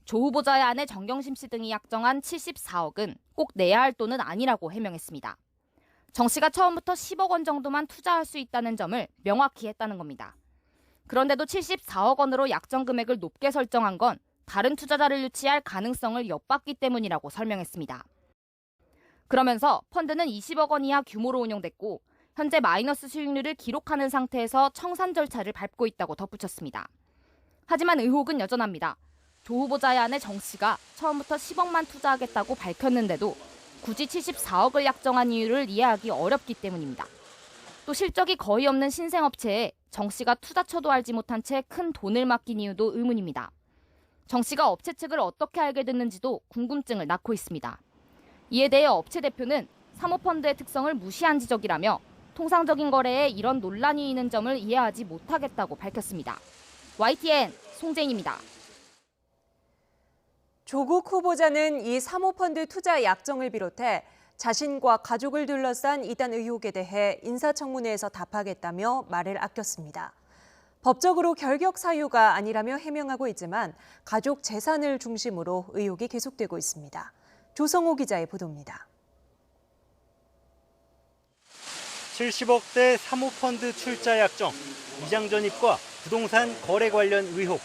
조 후보자의 아내 정경심 씨 등이 약정한 74억은 꼭 내야 할 돈은 아니라고 해명했습니다. 정 씨가 처음부터 10억 원 정도만 투자할 수 있다는 점을 명확히 했다는 겁니다. 그런데도 74억 원으로 약정 금액을 높게 설정한 건 다른 투자자를 유치할 가능성을 엿봤기 때문이라고 설명했습니다. 그러면서 펀드는 20억 원 이하 규모로 운영됐고 현재 마이너스 수익률을 기록하는 상태에서 청산 절차를 밟고 있다고 덧붙였습니다. 하지만 의혹은 여전합니다. 조 후보자의 아내 정 씨가 처음부터 10억만 투자하겠다고 밝혔는데도 굳이 74억을 약정한 이유를 이해하기 어렵기 때문입니다. 또 실적이 거의 없는 신생업체에 정 씨가 투자처도 알지 못한 채 큰 돈을 맡긴 이유도 의문입니다. 정 씨가 업체 측을 어떻게 알게 됐는지도 궁금증을 낳고 있습니다. 이에 대해 업체 대표는 사모펀드의 특성을 무시한 지적이라며 통상적인 거래에 이런 논란이 있는 점을 이해하지 못하겠다고 밝혔습니다. YTN 송재인입니다. 조국 후보자는 이 사모펀드 투자 약정을 비롯해 자신과 가족을 둘러싼 이단 의혹에 대해 인사청문회에서 답하겠다며 말을 아꼈습니다. 법적으로 결격 사유가 아니라며 해명하고 있지만 가족 재산을 중심으로 의혹이 계속되고 있습니다. 조성호 기자의 보도입니다. 70억대 사모펀드 출자 약정, 위장 전입과 부동산 거래 관련 의혹.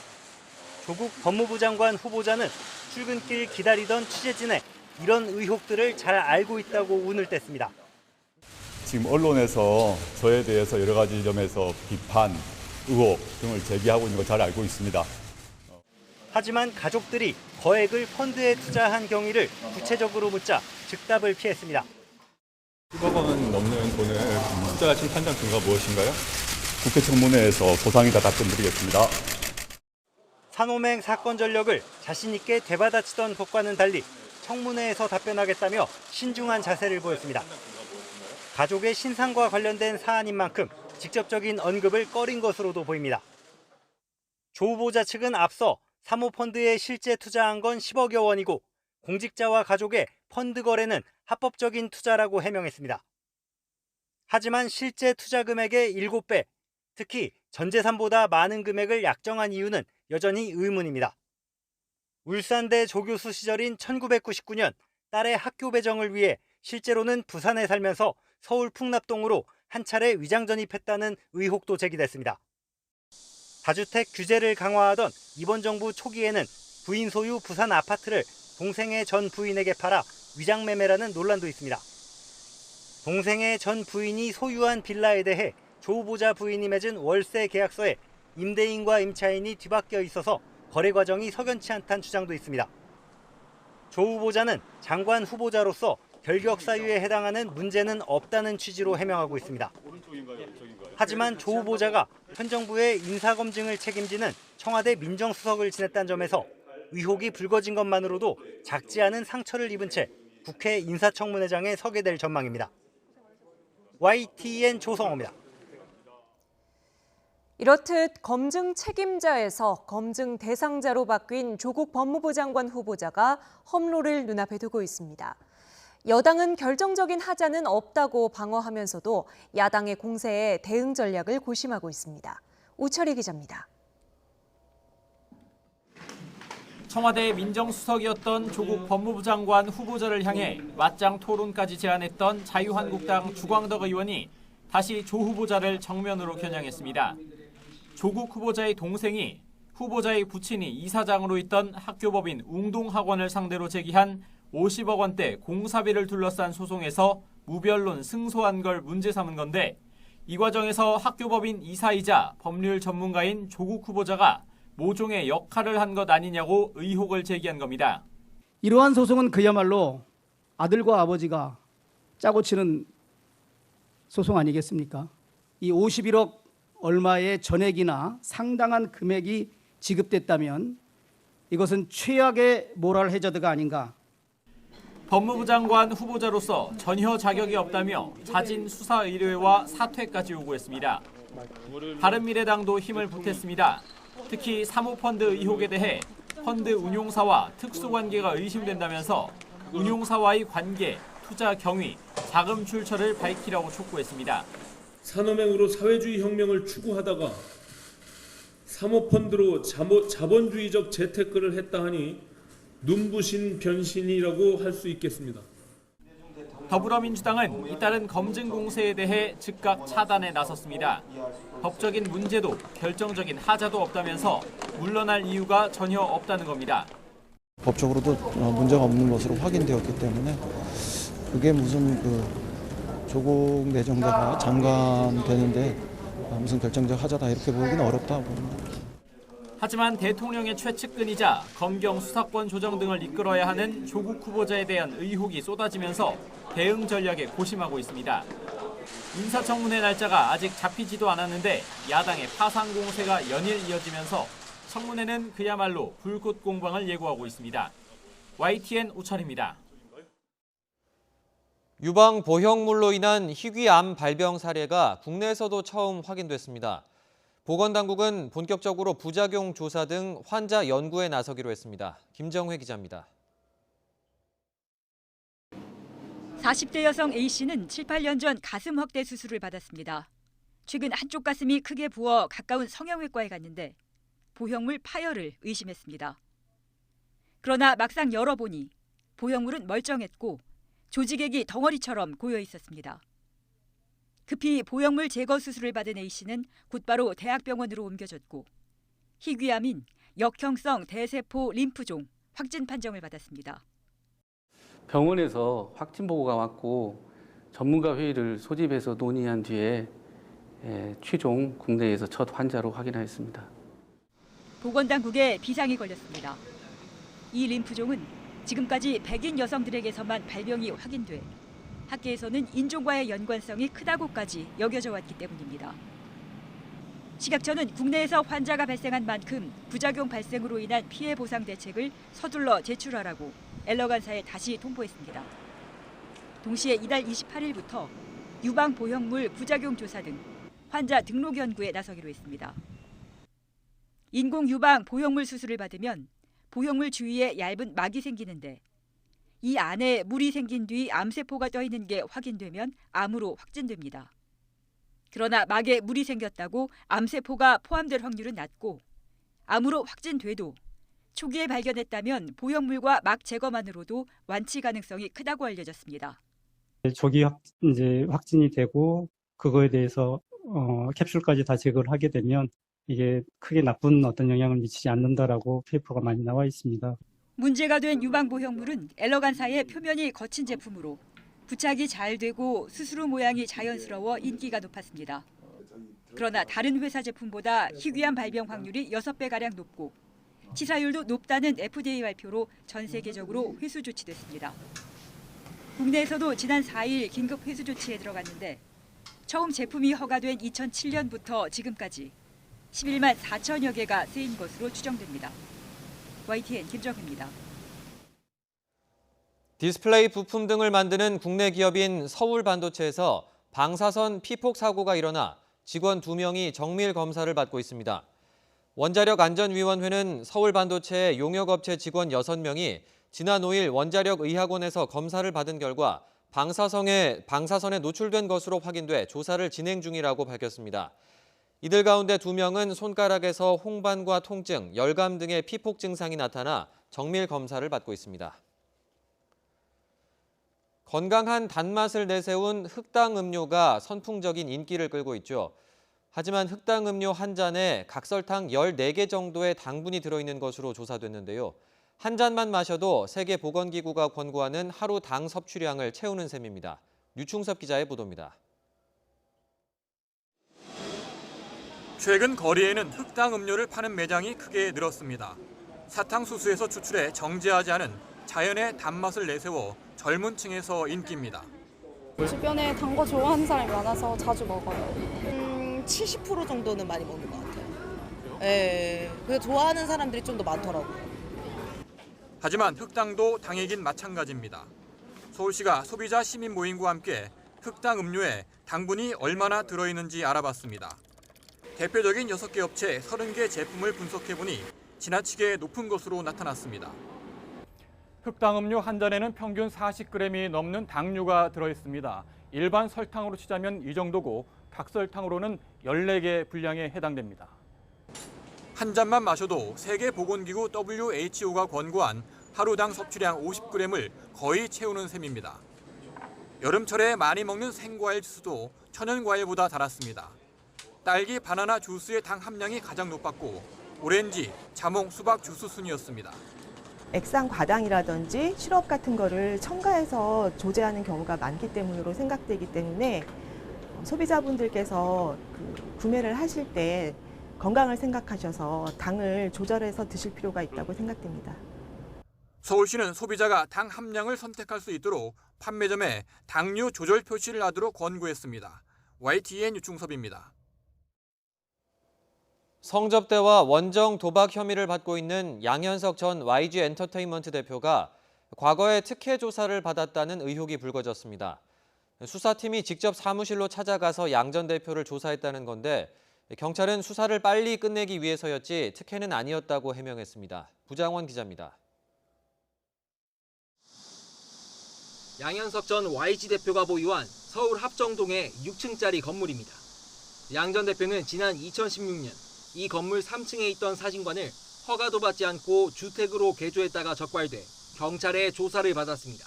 조국 법무부 장관 후보자는 출근길 기다리던 취재진에 이런 의혹들을 잘 알고 있다고 운을 뗐습니다. 지금 언론에서 저에 대해서 여러 가지 점에서 비판, 의혹 등을 제기하고 있는 걸 잘 알고 있습니다. 하지만 가족들이 거액을 펀드에 투자한 경위를 구체적으로 묻자 즉답을 피했습니다. 10억 원 넘는 돈을 투자하신 판단 근거가 무엇인가요? 국회 청문회에서 소상히다 답변드리겠습니다. 산호맹 사건 전력을 자신 있게 되받아치던 것과는 달리 청문회에서 답변하겠다며 신중한 자세를 보였습니다. 가족의 신상과 관련된 사안인 만큼 직접적인 언급을 꺼린 것으로도 보입니다. 조 후보자 측은 앞서 사모펀드에 실제 투자한 건 10억여 원이고 공직자와 가족의 펀드 거래는 합법적인 투자라고 해명했습니다. 하지만 실제 투자 금액의 7배, 특히 전 재산보다 많은 금액을 약정한 이유는 여전히 의문입니다. 울산대 조교수 시절인 1999년 딸의 학교 배정을 위해 실제로는 부산에 살면서 서울 풍납동으로 한 차례 위장 전입했다는 의혹도 제기됐습니다. 다주택 규제를 강화하던 이번 정부 초기에는 부인 소유 부산 아파트를 동생의 전 부인에게 팔아 위장 매매라는 논란도 있습니다. 동생의 전 부인이 소유한 빌라에 대해 조 후보자 부인이 맺은 월세 계약서에 임대인과 임차인이 뒤바뀌어 있어서 거래 과정이 석연치 않다는 주장도 있습니다. 조 후보자는 장관 후보자로서 결격 사유에 해당하는 문제는 없다는 취지로 해명하고 있습니다. 하지만 조 후보자가 현 정부의 인사검증을 책임지는 청와대 민정수석을 지냈다는 점에서 의혹이 불거진 것만으로도 작지 않은 상처를 입은 채 국회 인사청문회장에 서게 될 전망입니다. YTN 조성호입니다. 이렇듯 검증 책임자에서 검증 대상자로 바뀐 조국 법무부 장관 후보자가 험로를 눈앞에 두고 있습니다. 여당은 결정적인 하자는 없다고 방어하면서도 야당의 공세에 대응 전략을 고심하고 있습니다. 우철희 기자입니다. 청와대 민정수석이었던 조국 법무부 장관 후보자를 향해 맞짱 토론까지 제안했던 자유한국당 주광덕 의원이 다시 조 후보자를 정면으로 겨냥했습니다. 조국 후보자의 동생이 후보자의 부친이 이사장으로 있던 학교법인 웅동학원을 상대로 제기한 50억 원대 공사비를 둘러싼 소송에서 무변론 승소한 걸 문제 삼은 건데 이 과정에서 학교법인 이사이자 법률 전문가인 조국 후보자가 모종의 역할을 한 것 아니냐고 의혹을 제기한 겁니다. 이러한 소송은 그야말로 아들과 아버지가 짜고 치는 소송 아니겠습니까? 이 51억 얼마의 전액이나 상당한 금액이 지급됐다면 이것은 최악의 모랄 해저드가 아닌가. 법무부 장관 후보자로서 전혀 자격이 없다며 자진 수사 의뢰와 사퇴까지 요구했습니다. 바른미래당도 힘을 보탰습니다. 특히 사모펀드 의혹에 대해 펀드 운용사와 특수관계가 의심된다면서 운용사와의 관계, 투자 경위, 자금 출처를 밝히라고 촉구했습니다. 산업행으로 사회주의 혁명을 추구하다가 사모펀드로 자본주의적 재테크를 했다 하니 눈부신 변신이라고 할 수 있겠습니다. 더불어민주당은 잇따른 검증 공세에 대해 즉각 차단에 나섰습니다. 법적인 문제도 결정적인 하자도 없다면서 물러날 이유가 전혀 없다는 겁니다. 법적으로도 문제가 없는 것으로 확인되었기 때문에 그게 무슨 조국 내정자가 장관 되는데 무슨 결정적 하자다 이렇게 보기는 어렵다 봅니다. 하지만 대통령의 최측근이자 검경 수사권 조정 등을 이끌어야 하는 조국 후보자에 대한 의혹이 쏟아지면서 대응 전략에 고심하고 있습니다. 인사청문회 날짜가 아직 잡히지도 않았는데 야당의 파상 공세가 연일 이어지면서 청문회는 그야말로 불꽃 공방을 예고하고 있습니다. YTN 우철입니다. 유방 보형물로 인한 희귀암 발병 사례가 국내에서도 처음 확인됐습니다. 보건당국은 본격적으로 부작용 조사 등 환자 연구에 나서기로 했습니다. 김정회 기자입니다. 40대 여성 A씨는 7, 8년 전 가슴 확대 수술을 받았습니다. 최근 한쪽 가슴이 크게 부어 가까운 성형외과에 갔는데 보형물 파열을 의심했습니다. 그러나 막상 열어보니 보형물은 멀쩡했고 조직액이 덩어리처럼 고여 있었습니다. 급히 보형물 제거 수술을 받은 A씨는 곧바로 대학병원으로 옮겨졌고 희귀암인 역형성 대세포 림프종 확진 판정을 받았습니다. 병원에서 확진 보고가 왔고 전문가 회의를 소집해서 논의한 뒤에 최종 국내에서 첫 환자로 확인하였습니다. 보건당국에 비상이 걸렸습니다. 이 림프종은 지금까지 백인 여성들에게서만 발병이 확인돼 학계에서는 인종과의 연관성이 크다고까지 여겨져 왔기 때문입니다. 식약처는 국내에서 환자가 발생한 만큼 부작용 발생으로 인한 피해 보상 대책을 서둘러 제출하라고 엘러간사에 다시 통보했습니다. 동시에 이달 28일부터 유방 보형물 부작용 조사 등 환자 등록 연구에 나서기로 했습니다. 인공 유방 보형물 수술을 받으면 보형물 주위에 얇은 막이 생기는데 이 안에 물이 생긴 뒤 암세포가 떠 있는 게 확인되면 암으로 확진됩니다. 그러나 막에 물이 생겼다고 암세포가 포함될 확률은 낮고 암으로 확진돼도 초기에 발견했다면 보형물과 막 제거만으로도 완치 가능성이 크다고 알려졌습니다. 조기 확진이 되고 그거에 대해서 캡슐까지 다 제거를 하게 되면 이게 크게 나쁜 어떤 영향을 미치지 않는다라고 페이퍼가 많이 나와 있습니다. 문제가 된 유방 보형물은 엘러간사의 표면이 거친 제품으로 부착이 잘 되고 수술 후 모양이 자연스러워 인기가 높았습니다. 그러나 다른 회사 제품보다 희귀암 발병 확률이 6배가량 높고 치사율도 높다는 FDA 발표로 전 세계적으로 회수 조치됐습니다. 국내에서도 지난 4일 긴급 회수 조치에 들어갔는데 처음 제품이 허가된 2007년부터 지금까지 11만 4천여 개가 쓰인 것으로 추정됩니다. YTN 김정희입니다. 디스플레이 부품 등을 만드는 국내 기업인 서울반도체에서 방사선 피폭 사고가 일어나 직원 2명이 정밀 검사를 받고 있습니다. 원자력안전위원회는 서울반도체 용역업체 직원 6명이 지난 5일 원자력의학원에서 검사를 받은 결과 방사선에 노출된 것으로 확인돼 조사를 진행 중이라고 밝혔습니다. 이들 가운데 2명은 손가락에서 홍반과 통증, 열감 등의 피폭 증상이 나타나 정밀 검사를 받고 있습니다. 건강한 단맛을 내세운 흑당 음료가 선풍적인 인기를 끌고 있죠. 하지만 흑당 음료 한 잔에 각설탕 14개 정도의 당분이 들어있는 것으로 조사됐는데요. 한 잔만 마셔도 세계보건기구가 권고하는 하루 당 섭취량을 채우는 셈입니다. 류충섭 기자의 보도입니다. 최근 거리에는 흑당 음료를 파는 매장이 크게 늘었습니다. 사탕수수에서 추출해 정제하지 않은 자연의 단맛을 내세워 젊은 층에서 인기입니다. 주변에 단 거 좋아하는 사람이 많아서 자주 먹어요. 70% 정도는 많이 먹는 것 같아요. 예, 그래서 좋아하는 사람들이 좀 더 많더라고요. 하지만 흑당도 당이긴 마찬가지입니다. 서울시가 소비자 시민 모임과 함께 흑당 음료에 당분이 얼마나 들어있는지 알아봤습니다. 대표적인 6개 업체 30개 제품을 분석해보니 지나치게 높은 것으로 나타났습니다. 흑당 음료 한 잔에는 평균 40g이 넘는 당류가 들어있습니다. 일반 설탕으로 치자면 이 정도고 각설탕으로는 14개 분량에 해당됩니다. 한 잔만 마셔도 세계보건기구 WHO가 권고한 하루당 섭취량 50g을 거의 채우는 셈입니다. 여름철에 많이 먹는 생과일 주스도 천연과일보다 달았습니다. 딸기, 바나나 주스의 당 함량이 가장 높았고 오렌지, 자몽, 수박 주스 순이었습니다. 액상 과당이라든지 시럽 같은 거를 첨가해서 조제하는 경우가 많기 때문으로 생각되기 때문에 소비자분들께서 구매를 하실 때 건강을 생각하셔서 당을 조절해서 드실 필요가 있다고 생각됩니다. 서울시는 소비자가 당 함량을 선택할 수 있도록 판매점에 당류 조절 표시를 하도록 권고했습니다. YTN 유충섭입니다. 성접대와 원정 도박 혐의를 받고 있는 양현석 전 YG 엔터테인먼트 대표가 과거에 특혜 조사를 받았다는 의혹이 불거졌습니다. 수사팀이 직접 사무실로 찾아가서 양 전 대표를 조사했다는 건데 경찰은 수사를 빨리 끝내기 위해서였지 특혜는 아니었다고 해명했습니다. 부장원 기자입니다. 양현석 전 YG 대표가 보유한 서울 합정동의 6층짜리 건물입니다. 양 전 대표는 지난 2016년 이 건물 3층에 있던 사진관을 허가도 받지 않고 주택으로 개조했다가 적발돼 경찰의 조사를 받았습니다.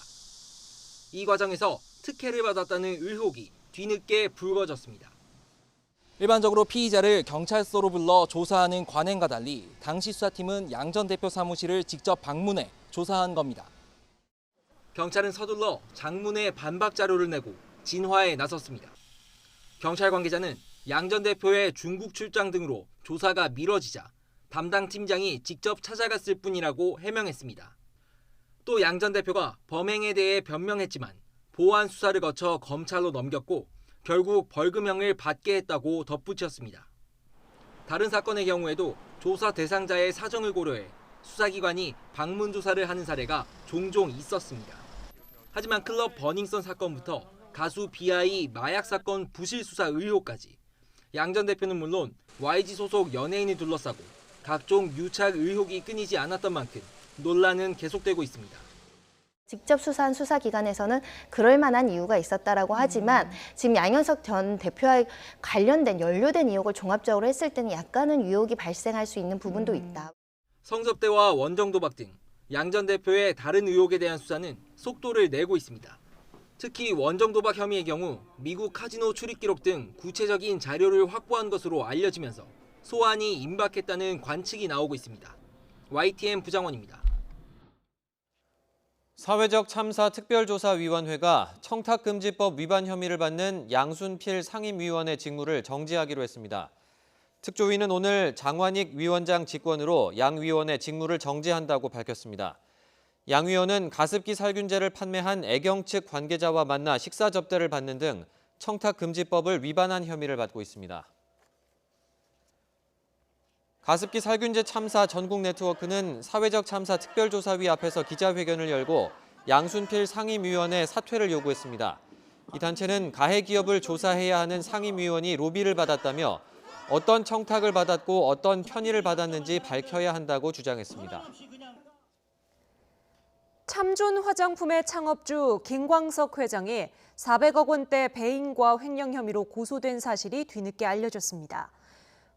이 과정에서 특혜를 받았다는 의혹이 뒤늦게 불거졌습니다. 일반적으로 피의자를 경찰서로 불러 조사하는 관행과 달리 당시 수사팀은 양 전 대표 사무실을 직접 방문해 조사한 겁니다. 경찰은 서둘러 장문의 반박 자료를 내고 진화에 나섰습니다. 경찰 관계자는 양 전 대표의 중국 출장 등으로 조사가 미뤄지자 담당 팀장이 직접 찾아갔을 뿐이라고 해명했습니다. 또 양 전 대표가 범행에 대해 변명했지만 보안 수사를 거쳐 검찰로 넘겼고 결국 벌금형을 받게 했다고 덧붙였습니다. 다른 사건의 경우에도 조사 대상자의 사정을 고려해 수사기관이 방문 조사를 하는 사례가 종종 있었습니다. 하지만 클럽 버닝썬 사건부터 가수 비아이 마약 사건 부실 수사 의혹까지 양 전 대표는 물론 YG 소속 연예인을 둘러싸고 각종 유착 의혹이 끊이지 않았던 만큼 논란은 계속되고 있습니다. 직접 수사한 수사기관에서는 그럴 만한 이유가 있었다라고 하지만 지금 양현석 전 대표와 관련된 연루된 의혹을 종합적으로 했을 때는 약간은 의혹이 발생할 수 있는 부분도 있다. 성접대와 원정 도박 등 양 전 대표의 다른 의혹에 대한 수사는 속도를 내고 있습니다. 특히 원정 도박 혐의의 경우 미국 카지노 출입 기록 등 구체적인 자료를 확보한 것으로 알려지면서 소환이 임박했다는 관측이 나오고 있습니다. YTN 부장원입니다. 사회적 참사 특별조사위원회가 청탁금지법 위반 혐의를 받는 양순필 상임위원의 직무를 정지하기로 했습니다. 특조위는 오늘 장완익 위원장 직권으로 양 위원의 직무를 정지한다고 밝혔습니다. 양 위원은 가습기 살균제를 판매한 애경 측 관계자와 만나 식사 접대를 받는 등 청탁금지법을 위반한 혐의를 받고 있습니다. 가습기 살균제 참사 전국 네트워크는 사회적 참사 특별조사위 앞에서 기자회견을 열고 양순필 상임위원의 사퇴를 요구했습니다. 이 단체는 가해 기업을 조사해야 하는 상임위원이 로비를 받았다며 어떤 청탁을 받았고 어떤 편의를 받았는지 밝혀야 한다고 주장했습니다. 참존 화장품의 창업주 김광석 회장이 400억 원대 배임과 횡령 혐의로 고소된 사실이 뒤늦게 알려졌습니다.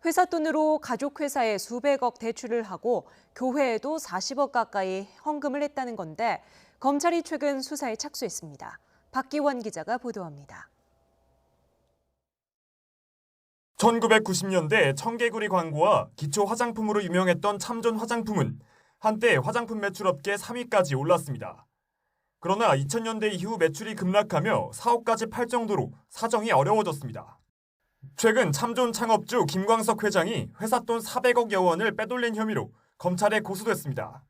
회사 돈으로 가족 회사에 수백억 대출을 하고 교회에도 40억 가까이 헌금을 했다는 건데 검찰이 최근 수사에 착수했습니다. 박기원 기자가 보도합니다. 1990년대 청개구리 광고와 기초 화장품으로 유명했던 참존 화장품은 한때 화장품 매출업계 3위까지 올랐습니다. 그러나 2000년대 이후 매출이 급락하며 사업까지 팔 정도로 사정이 어려워졌습니다. 최근 참존 창업주 김광석 회장이 회사 돈 400억여 원을 빼돌린 혐의로 검찰에 고소됐습니다.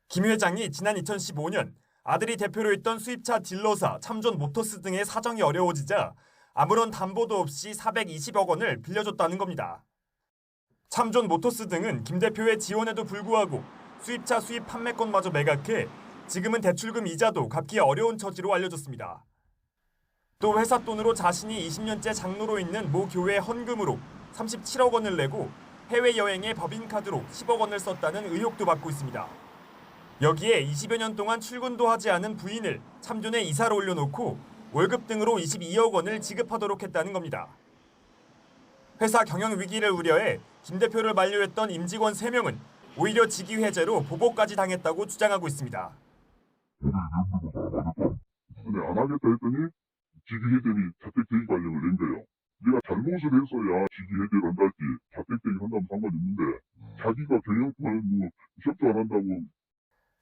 김 회장이 지난 2015년 아들이 대표로 있던 수입차 딜러사 참존 모터스 등의 사정이 어려워지자 아무런 담보도 없이 420억 원을 빌려줬다는 겁니다. 참존 모터스 등은 김 대표의 지원에도 불구하고 수입차 수입 판매권마저 매각해 지금은 대출금 이자도 갚기 어려운 처지로 알려졌습니다. 또 회사 돈으로 자신이 20년째 장로로 있는 모 교회 헌금으로 37억 원을 내고 해외여행에 법인카드로 10억 원을 썼다는 의혹도 받고 있습니다. 여기에 20여 년 동안 출근도 하지 않은 부인을 참존에 이사로 올려놓고 월급 등으로 22억 원을 지급하도록 했다는 겁니다. 회사 경영 위기를 우려해 김 대표를 만류했던 임직원 3명은 오히려 직위 해제로 보복까지 당했다고 주장하고 있습니다. 안 하겠다 했더니 직위해제니 자택대기 관련을 낸 거예요. 내가 잘못을 해서야 직위해제를 한달지 자택대기 한다면 상관없는데 자기가 경영권 협조 안 한다고.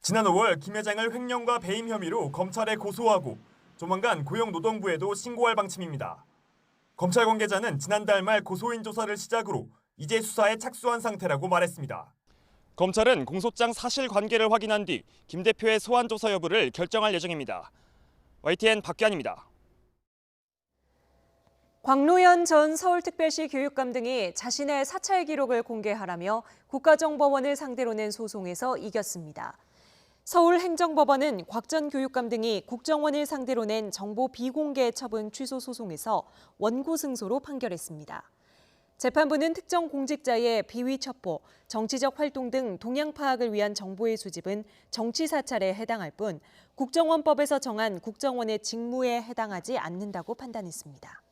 지난 5월 김 회장을 횡령과 배임 혐의로 검찰에 고소하고 조만간 고용노동부에도 신고할 방침입니다. 검찰 관계자는 지난달 말 고소인 조사를 시작으로 이제 수사에 착수한 상태라고 말했습니다. 검찰은 공소장 사실관계를 확인한 뒤 김 대표의 소환 조사 여부를 결정할 예정입니다. YTN 박기환입니다. 광노현 전 서울특별시 교육감 등이 자신의 사찰 기록을 공개하라며 국가정보원을 상대로 낸 소송에서 이겼습니다. 서울행정법원은 곽 전 교육감 등이 국정원을 상대로 낸 정보 비공개 처분 취소 소송에서 원고 승소로 판결했습니다. 재판부는 특정 공직자의 비위 첩보, 정치적 활동 등 동향 파악을 위한 정보의 수집은 정치 사찰에 해당할 뿐 국정원법에서 정한 국정원의 직무에 해당하지 않는다고 판단했습니다.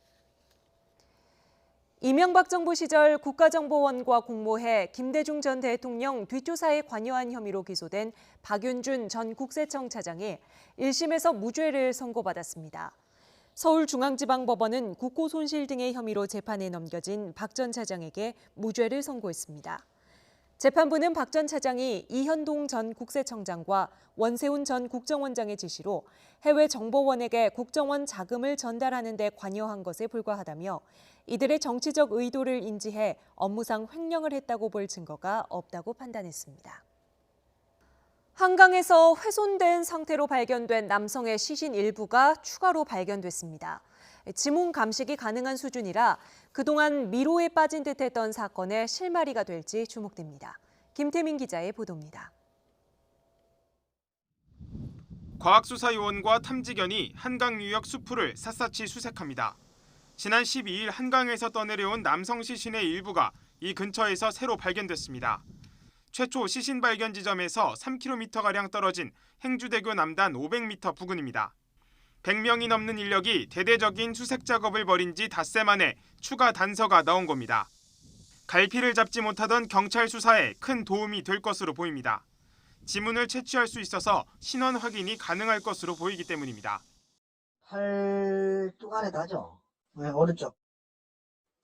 이명박 정부 시절 국가정보원과 공모해 김대중 전 대통령 뒷조사에 관여한 혐의로 기소된 박윤준 전 국세청 차장이 1심에서 무죄를 선고받았습니다. 서울중앙지방법원은 국고손실 등의 혐의로 재판에 넘겨진 박 전 차장에게 무죄를 선고했습니다. 재판부는 박 전 차장이 이현동 전 국세청장과 원세훈 전 국정원장의 지시로 해외 정보원에게 국정원 자금을 전달하는 데 관여한 것에 불과하다며 이들의 정치적 의도를 인지해 업무상 횡령을 했다고 볼 증거가 없다고 판단했습니다. 한강에서 훼손된 상태로 발견된 남성의 시신 일부가 추가로 발견됐습니다. 지문 감식이 가능한 수준이라 그동안 미로에 빠진 듯했던 사건의 실마리가 될지 주목됩니다. 김태민 기자의 보도입니다. 과학수사요원과 탐지견이 한강 유역 수풀을 샅샅이 수색합니다. 지난 12일 한강에서 떠내려온 남성 시신의 일부가 이 근처에서 새로 발견됐습니다. 최초 시신 발견 지점에서 3km가량 떨어진 행주대교 남단 500m 부근입니다. 100명이 넘는 인력이 대대적인 수색 작업을 벌인 지 닷새 만에 추가 단서가 나온 겁니다. 갈피를 잡지 못하던 경찰 수사에 큰 도움이 될 것으로 보입니다. 지문을 채취할 수 있어서 신원 확인이 가능할 것으로 보이기 때문입니다. 팔뚝 안에 다죠. 네, 오른쪽.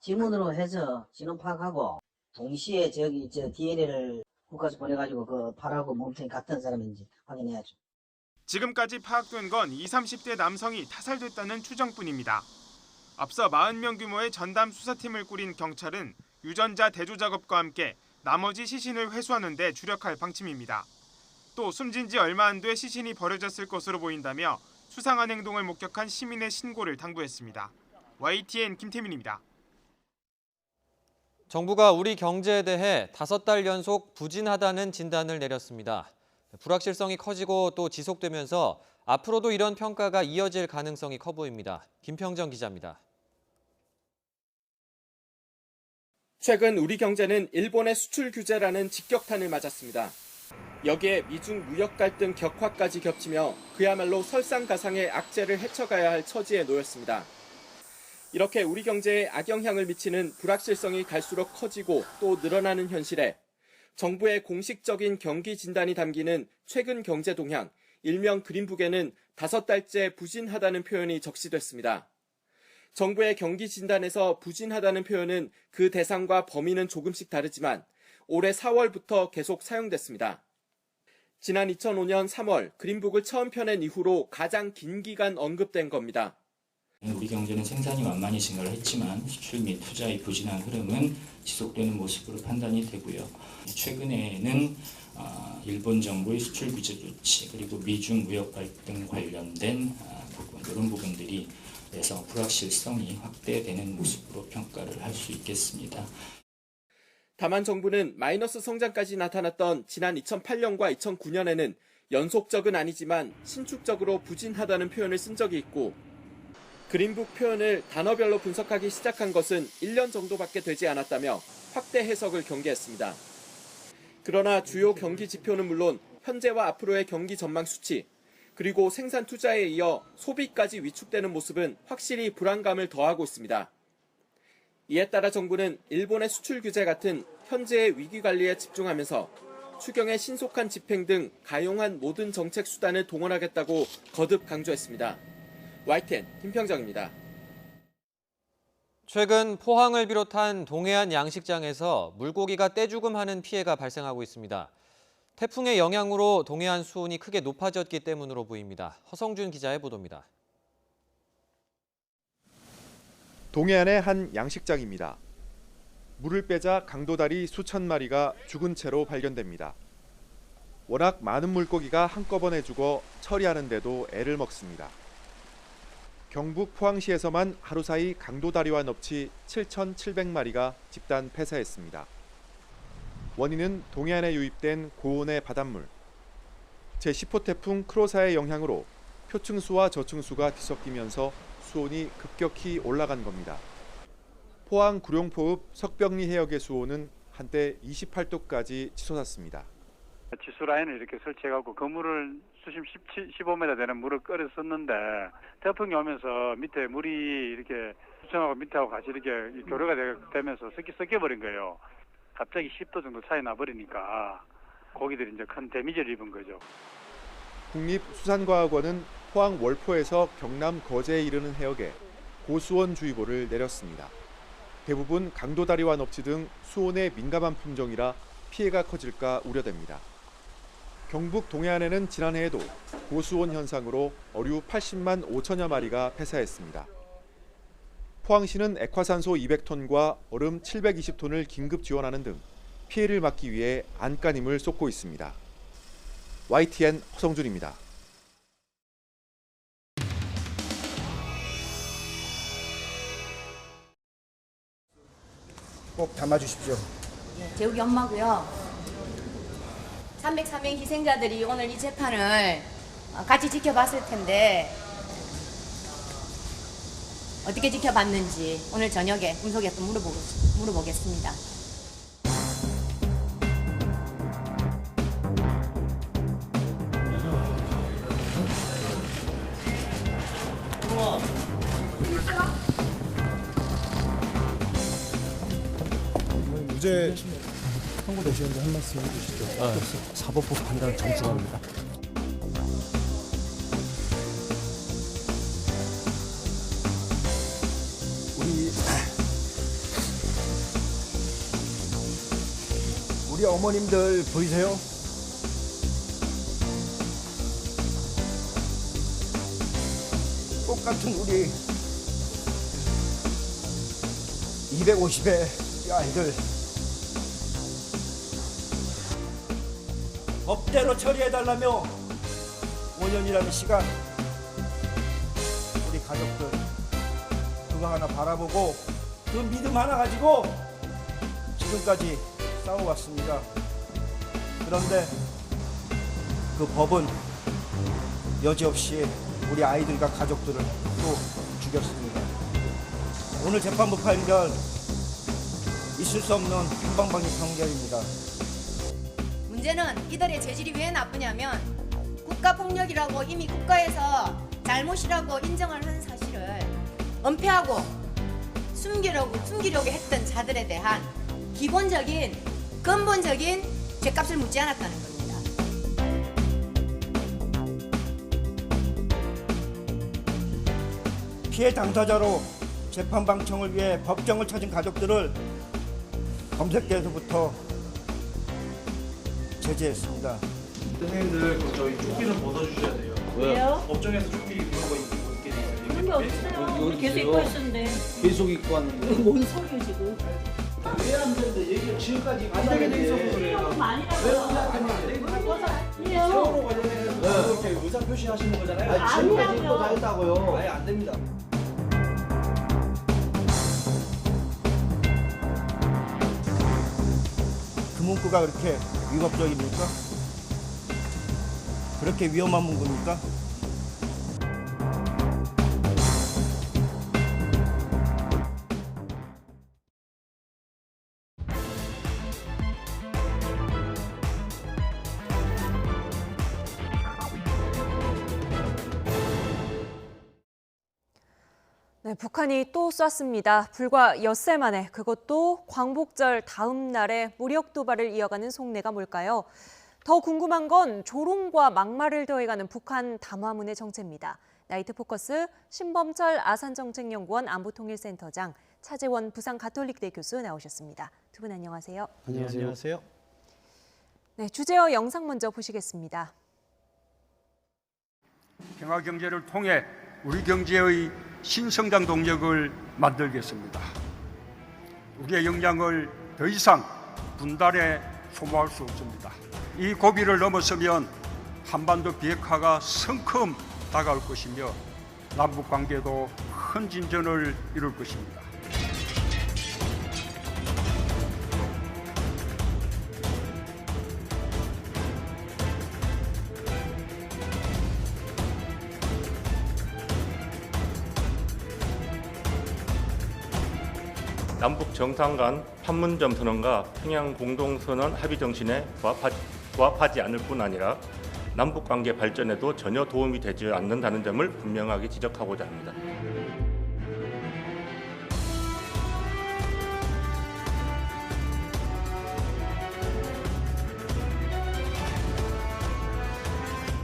지문으로 해서 진원 파악하고 동시에 DNA를 국가에서 보내가지고 그 팔하고 몸통이 같은 사람인지 확인해야죠. 지금까지 파악된 건 20, 30대 남성이 타살됐다는 추정뿐입니다. 앞서 40명 규모의 전담 수사팀을 꾸린 경찰은 유전자 대조 작업과 함께 나머지 시신을 회수하는 데 주력할 방침입니다. 또 숨진 지 얼마 안 돼 시신이 버려졌을 것으로 보인다며 수상한 행동을 목격한 시민의 신고를 당부했습니다. YTN 김태민입니다. 정부가 우리 경제에 대해 5달 연속 부진하다는 진단을 내렸습니다. 불확실성이 커지고 또 지속되면서 앞으로도 이런 평가가 이어질 가능성이 커 보입니다. 김평정 기자입니다. 최근 우리 경제는 일본의 수출 규제라는 직격탄을 맞았습니다. 여기에 미중 무역 갈등 격화까지 겹치며 그야말로 설상가상의 악재를 헤쳐가야 할 처지에 놓였습니다. 이렇게 우리 경제에 악영향을 미치는 불확실성이 갈수록 커지고 또 늘어나는 현실에 정부의 공식적인 경기 진단이 담기는 최근 경제 동향, 일명 그린북에는 5달째 부진하다는 표현이 적시됐습니다. 정부의 경기 진단에서 부진하다는 표현은 그 대상과 범위는 조금씩 다르지만 올해 4월부터 계속 사용됐습니다. 지난 2005년 3월 그린북을 처음 펴낸 이후로 가장 긴 기간 언급된 겁니다. 우리 경제는 생산이 완만히 증가를 했지만 수출 및 투자의 부진한 흐름은 지속되는 모습으로 판단이 되고요. 최근에는 일본 정부의 수출 규제 조치 그리고 미중 무역 갈등 관련된 부분 이런 부분들이 그래서 불확실성이 확대되는 모습으로 평가를 할 수 있겠습니다. 다만 정부는 마이너스 성장까지 나타났던 지난 2008년과 2009년에는 연속적은 아니지만 신축적으로 부진하다는 표현을 쓴 적이 있고 그린북 표현을 단어별로 분석하기 시작한 것은 1년 정도밖에 되지 않았다며 확대 해석을 경계했습니다. 그러나 주요 경기 지표는 물론 현재와 앞으로의 경기 전망 수치, 그리고 생산 투자에 이어 소비까지 위축되는 모습은 확실히 불안감을 더하고 있습니다. 이에 따라 정부는 일본의 수출 규제 같은 현재의 위기 관리에 집중하면서 추경의 신속한 집행 등 가용한 모든 정책 수단을 동원하겠다고 거듭 강조했습니다. YTN 김평정입니다. 최근 포항을 비롯한 동해안 양식장에서 물고기가 떼죽음하는 피해가 발생하고 있습니다. 태풍의 영향으로 동해안 수온이 크게 높아졌기 때문으로 보입니다. 허성준 기자의 보도입니다. 동해안의 한 양식장입니다. 물을 빼자 강도다리 수천 마리가 죽은 채로 발견됩니다. 워낙 많은 물고기가 한꺼번에 죽어 처리하는데도 애를 먹습니다. 경북 포항시에서만 하루 사이 강도다리와 넙치 7,700마리가 집단 폐사했습니다. 원인은 동해안에 유입된 고온의 바닷물. 제10호 태풍 크로사의 영향으로 표층수와 저층수가 뒤섞이면서 수온이 급격히 올라간 겁니다. 포항 구룡포읍 석병리 해역의 수온은 한때 28도까지 치솟았습니다. 지수 라인을 이렇게 설치해갖고 그 물을 수심 15m 되는 물을 끓여 썼는데 태풍이 오면서 밑에 물이 이렇게 수층하고 밑에하고 같이 이렇게 교류가 되면서 섞여버린 거예요. 갑자기 10도 정도 차이 나버리니까 고기들이 이제 큰 데미지를 입은 거죠. 국립수산과학원은 포항 월포에서 경남 거제에 이르는 해역에 고수온주의보를 내렸습니다. 대부분 강도다리와 넙치 등 수온에 민감한 품종이라 피해가 커질까 우려됩니다. 경북 동해안에는 지난해에도 고수온 현상으로 어류 80만 5천여 마리가 폐사했습니다. 포항시는 액화산소 200톤과 얼음 720톤을 긴급 지원하는 등 피해를 막기 위해 안간힘을 쏟고 있습니다. YTN 허성준입니다. 꼭 담아주십시오. 네, 재욱이 엄마고요. 303명 희생자들이 오늘 이 재판을 같이 지켜봤을 텐데 어떻게 지켜봤는지 오늘 저녁에 분석에 또 물어보겠습니다. 무죄 선고되시는데 한 말씀 해주시죠. 사법부 판단을 존중합니다. 우리 어머님들 보이세요? 똑같은 우리 250의 아이들 법대로 처리해달라며 5년이라는 시간 우리 가족들 그거 하나 바라보고 그 믿음 하나 가지고 지금까지 싸워왔습니다. 그런데 그 법은 여지없이 우리 아이들과 가족들을 또 죽였습니다. 오늘 재판부 판결 있을 수 없는 한방방의 판결입니다. 문제는 이들의 재질이 왜 나쁘냐면 국가폭력이라고 이미 국가에서 잘못이라고 인정을 한 사실을 은폐하고 숨기려고 했던 자들에 대한 기본적인 근본적인 죗값을 묻지 않았다는 겁니다. 피해 당사자로 재판 방청을 위해 법정을 찾은 가족들을 검색대에서부터 제재했습니다. 선생님들 저희 조끼는 벗어주셔야 돼요. 왜요? 법정에서 조끼 입는 거 입게 돼 있어요. 그런 게 없어요. 우리 계속 입고 있었는데. 계속 입고 왔는데. 뭔 소리야 지금? 왜 안 되는데 얘기 지금까지 안 되게 돼 있어서 그래요. 왜 우리한테는 안 돼? 세월호 관련해서 이렇게 의사 표시하시는 거잖아요. 아니 지금까지 입고 다녔다고요. 아예 안 됩니다. 그 문구가 그렇게 위법적입니까? 그렇게 위험한 문구입니까? 네, 북한이 또 쐈습니다. 불과 엿새 만에 그것도 광복절 다음 날에 무력 도발을 이어가는 속내가 뭘까요? 더 궁금한 건 조롱과 막말을 더해가는 북한 담화문의 정체입니다. 나이트 포커스 신범철 아산정책연구원 안보통일센터장, 차재원 부산가톨릭대 교수 나오셨습니다. 두 분 안녕하세요. 안녕하세요. 네, 주제와 영상 먼저 보시겠습니다. 평화 경제를 통해 우리 경제의 신성장 동력을 만들겠습니다. 우리의 역량을 더 이상 분단에 소모할 수 없습니다. 이 고비를 넘어서면 한반도 비핵화가 성큼 다가올 것이며 남북 관계도 큰 진전을 이룰 것입니다. 남북 정상 간 판문점 선언과 평양 공동선언 합의 정신에 부합하지 않을 뿐 아니라 남북 관계 발전에도 전혀 도움이 되지 않는다는 점을 분명하게 지적하고자 합니다.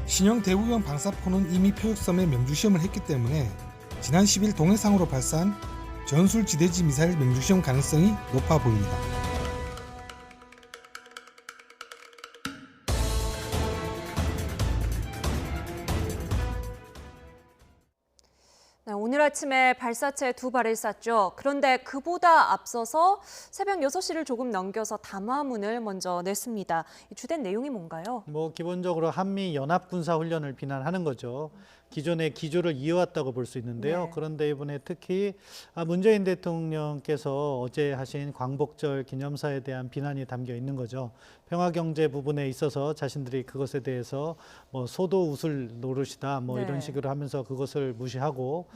신형 대구경 방사포는 이미 표적섬에 명주시험을 했기 때문에 지난 10일 동해상으로 발사한 전술 지대지 미사일 명주시험 가능성이 높아 보입니다. 네, 오늘 아침에 발사체 2발을 쐈죠. 그런데 그보다 앞서서 새벽 6시를 조금 넘겨서 담화문을 먼저 냈습니다. 주된 내용이 뭔가요? 기본적으로 한미 연합 군사 훈련을 비난하는 거죠. 기존의 기조를 이어왔다고 볼 수 있는데요. 네. 그런데 이번에 특히 문재인 대통령께서 어제 하신 광복절 기념사에 대한 비난이 담겨 있는 거죠. 평화경제 부분에 있어서 자신들이 그것에 대해서 소도 웃을 노릇이다 네. 이런 식으로 하면서 그것을 무시하고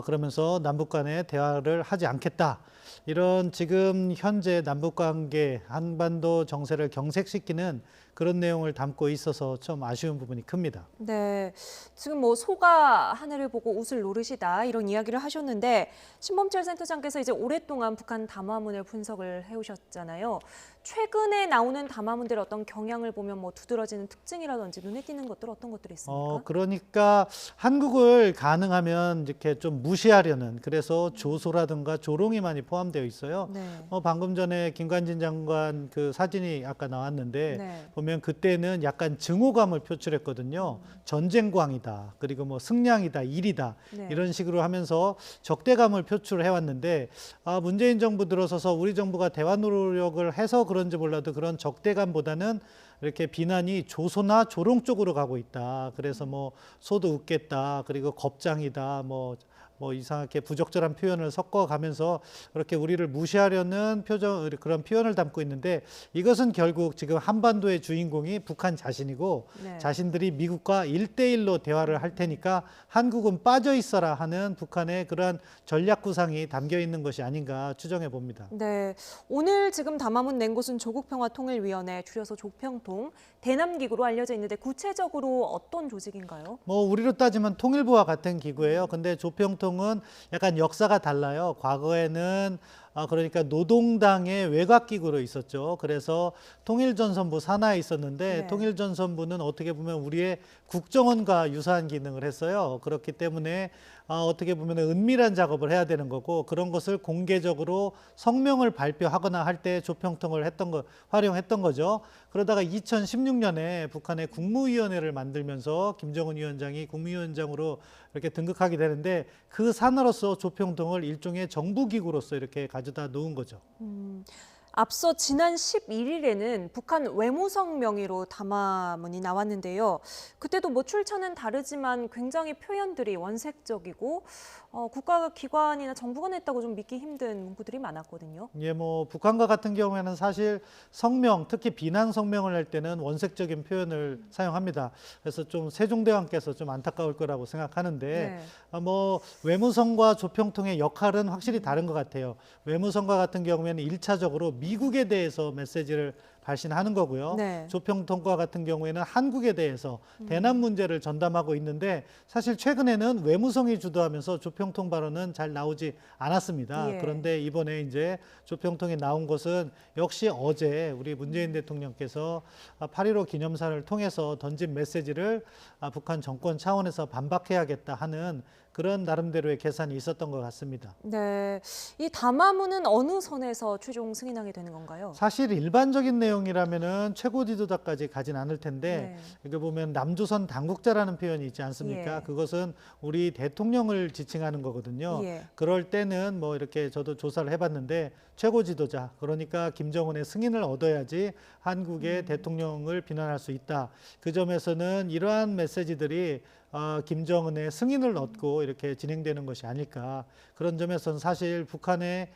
그러면서 남북 간에 대화를 하지 않겠다. 이런 지금 현재 남북 관계 한반도 정세를 경색시키는 그런 내용을 담고 있어서 좀 아쉬운 부분이 큽니다. 네, 지금 소가 하늘을 보고 웃을 노릇이다 이런 이야기를 하셨는데 신범철 센터장께서 이제 오랫동안 북한 담화문을 분석을 해오셨잖아요. 최근에 나오는 담화문들 어떤 경향을 보면 두드러지는 특징이라든지 눈에 띄는 것들 어떤 것들이 있습니까? 그러니까 한국을 가능하면 이렇게 좀 무시하려는 그래서 조소라든가 조롱이 많이 포함되어 있어요. 네. 방금 전에 김관진 장관 그 사진이 아까 나왔는데 네. 보면 그때는 약간 증오감을 표출했거든요. 전쟁광이다. 그리고 승량이다. 일이다. 네. 이런 식으로 하면서 적대감을 표출해 왔는데 문재인 정부 들어서서 우리 정부가 대화 노력을 해서 그런지 몰라도 그런 적대감보다는 이렇게 비난이 조소나 조롱 쪽으로 가고 있다. 그래서 뭐 소도 웃겠다. 그리고 겁장이다. 뭐 이상하게 부적절한 표현을 섞어가면서 그렇게 우리를 무시하려는 그런 표현을 담고 있는데, 이것은 결국 지금 한반도의 주인공이 북한 자신이고 네. 자신들이 미국과 1대1로 대화를 할 테니까 한국은 빠져 있어라 하는 북한의 그러한 전략 구상이 담겨 있는 것이 아닌가 추정해 봅니다. 네, 오늘 지금 담화문 낸 곳은 조국평화통일위원회, 줄여서 조평통, 대남기구로 알려져 있는데 구체적으로 어떤 조직인가요? 뭐 우리로 따지면 통일부와 같은 기구예요. 근데 조평통은 약간 역사가 달라요. 과거에는 그러니까 노동당의 외곽기구로 있었죠. 그래서 통일전선부 산하에 있었는데 네. 통일전선부는 어떻게 보면 우리의 국정원과 유사한 기능을 했어요. 그렇기 때문에 어떻게 보면 은밀한 작업을 해야 되는 거고, 그런 것을 공개적으로 성명을 발표하거나 할 때 조평통을 활용했던 거죠. 그러다가 2016년에 북한의 국무위원회를 만들면서 김정은 위원장이 국무위원장으로 이렇게 등극하게 되는데, 그 산하로서 조평통을 일종의 정부기구로서 이렇게 가져다 놓은 거죠. 앞서 지난 11일에는 북한 외무성 명의로 담화문이 나왔는데요. 그때도 뭐 출처는 다르지만 굉장히 표현들이 원색적이고 국가기관이나 정부가 냈다고 좀 믿기 힘든 문구들이 많았거든요. 예, 뭐 북한과 같은 경우에는 사실 성명, 특히 비난 성명을 낼 때는 원색적인 표현을 사용합니다. 그래서 좀 세종대왕께서 좀 안타까울 거라고 생각하는데, 뭐 외무성과 조평통의 역할은 확실히 다른 것 같아요. 외무성과 같은 경우에는 1차적으로 미국에 대해서 메시지를 발신하는 거고요. 네. 조평통과 같은 경우에는 한국에 대해서 대남 문제를 전담하고 있는데, 사실 최근에는 외무성이 주도하면서 조평통 발언은 잘 나오지 않았습니다. 예. 그런데 이번에 이제 조평통에 나온 것은 역시 어제 우리 문재인 대통령께서 8.15 기념사를 통해서 던진 메시지를 북한 정권 차원에서 반박해야겠다 하는 그런 나름대로의 계산이 있었던 것 같습니다. 네, 이 담화문은 어느 선에서 최종 승인하게 되는 건가요? 사실 일반적인 내용이라면은 최고 지도자까지 가진 않을 텐데, 이거 보면 남조선 당국자라는 표현이 있지 않습니까? 예. 그것은 우리 대통령을 지칭하는 거거든요. 예. 그럴 때는 뭐 이렇게 저도 조사를 해봤는데, 최고 지도자, 그러니까 김정은의 승인을 얻어야지 한국의 대통령을 비난할 수 있다. 그 점에서는 이러한 메시지들이 김정은의 승인을 얻고 이렇게 진행되는 것이 아닐까. 그런 점에서는 사실 북한의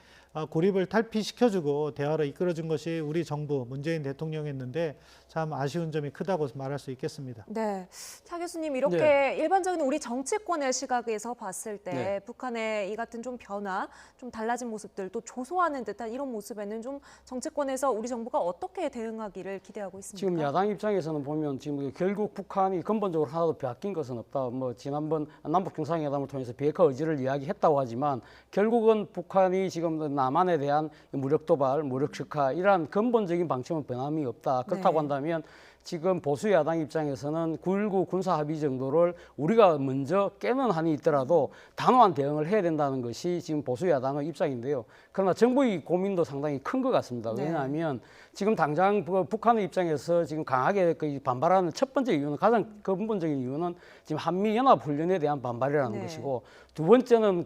고립을 탈피시켜주고 대화로 이끌어준 것이 우리 정부 문재인 대통령이었는데, 참 아쉬운 점이 크다고 말할 수 있겠습니다. 네, 차 교수님, 이렇게 일반적인 우리 정치권의 시각에서 봤을 때 북한의 이 같은 좀 변화, 좀 달라진 모습들, 또 조소하는 듯한 이런 모습에는 좀 정치권에서 우리 정부가 어떻게 대응하기를 기대하고 있습니까? 지금 야당 입장에서는 보면 지금 결국 북한이 근본적으로 하나도 바뀐 것은 없다. 뭐 지난번 남북 정상회담을 통해서 비핵화 의지를 이야기했다고 하지만, 결국은 북한이 지금 남한에 대한 무력 도발, 무력 흑화 이러한 근본적인 방침은 변함이 없다. 그렇다고 한다면 지금 보수 야당 입장에서는 9.19 군사 합의 정도를 우리가 먼저 깨는 한이 있더라도 단호한 대응을 해야 된다는 것이 지금 보수 야당의 입장인데요. 그러나 정부의 고민도 상당히 큰 것 같습니다. 왜냐하면 지금 당장 북한의 입장에서 지금 강하게 반발하는 첫 번째 이유는, 가장 근본적인 이유는 지금 한미연합훈련에 대한 반발이라는 것이고, 두 번째는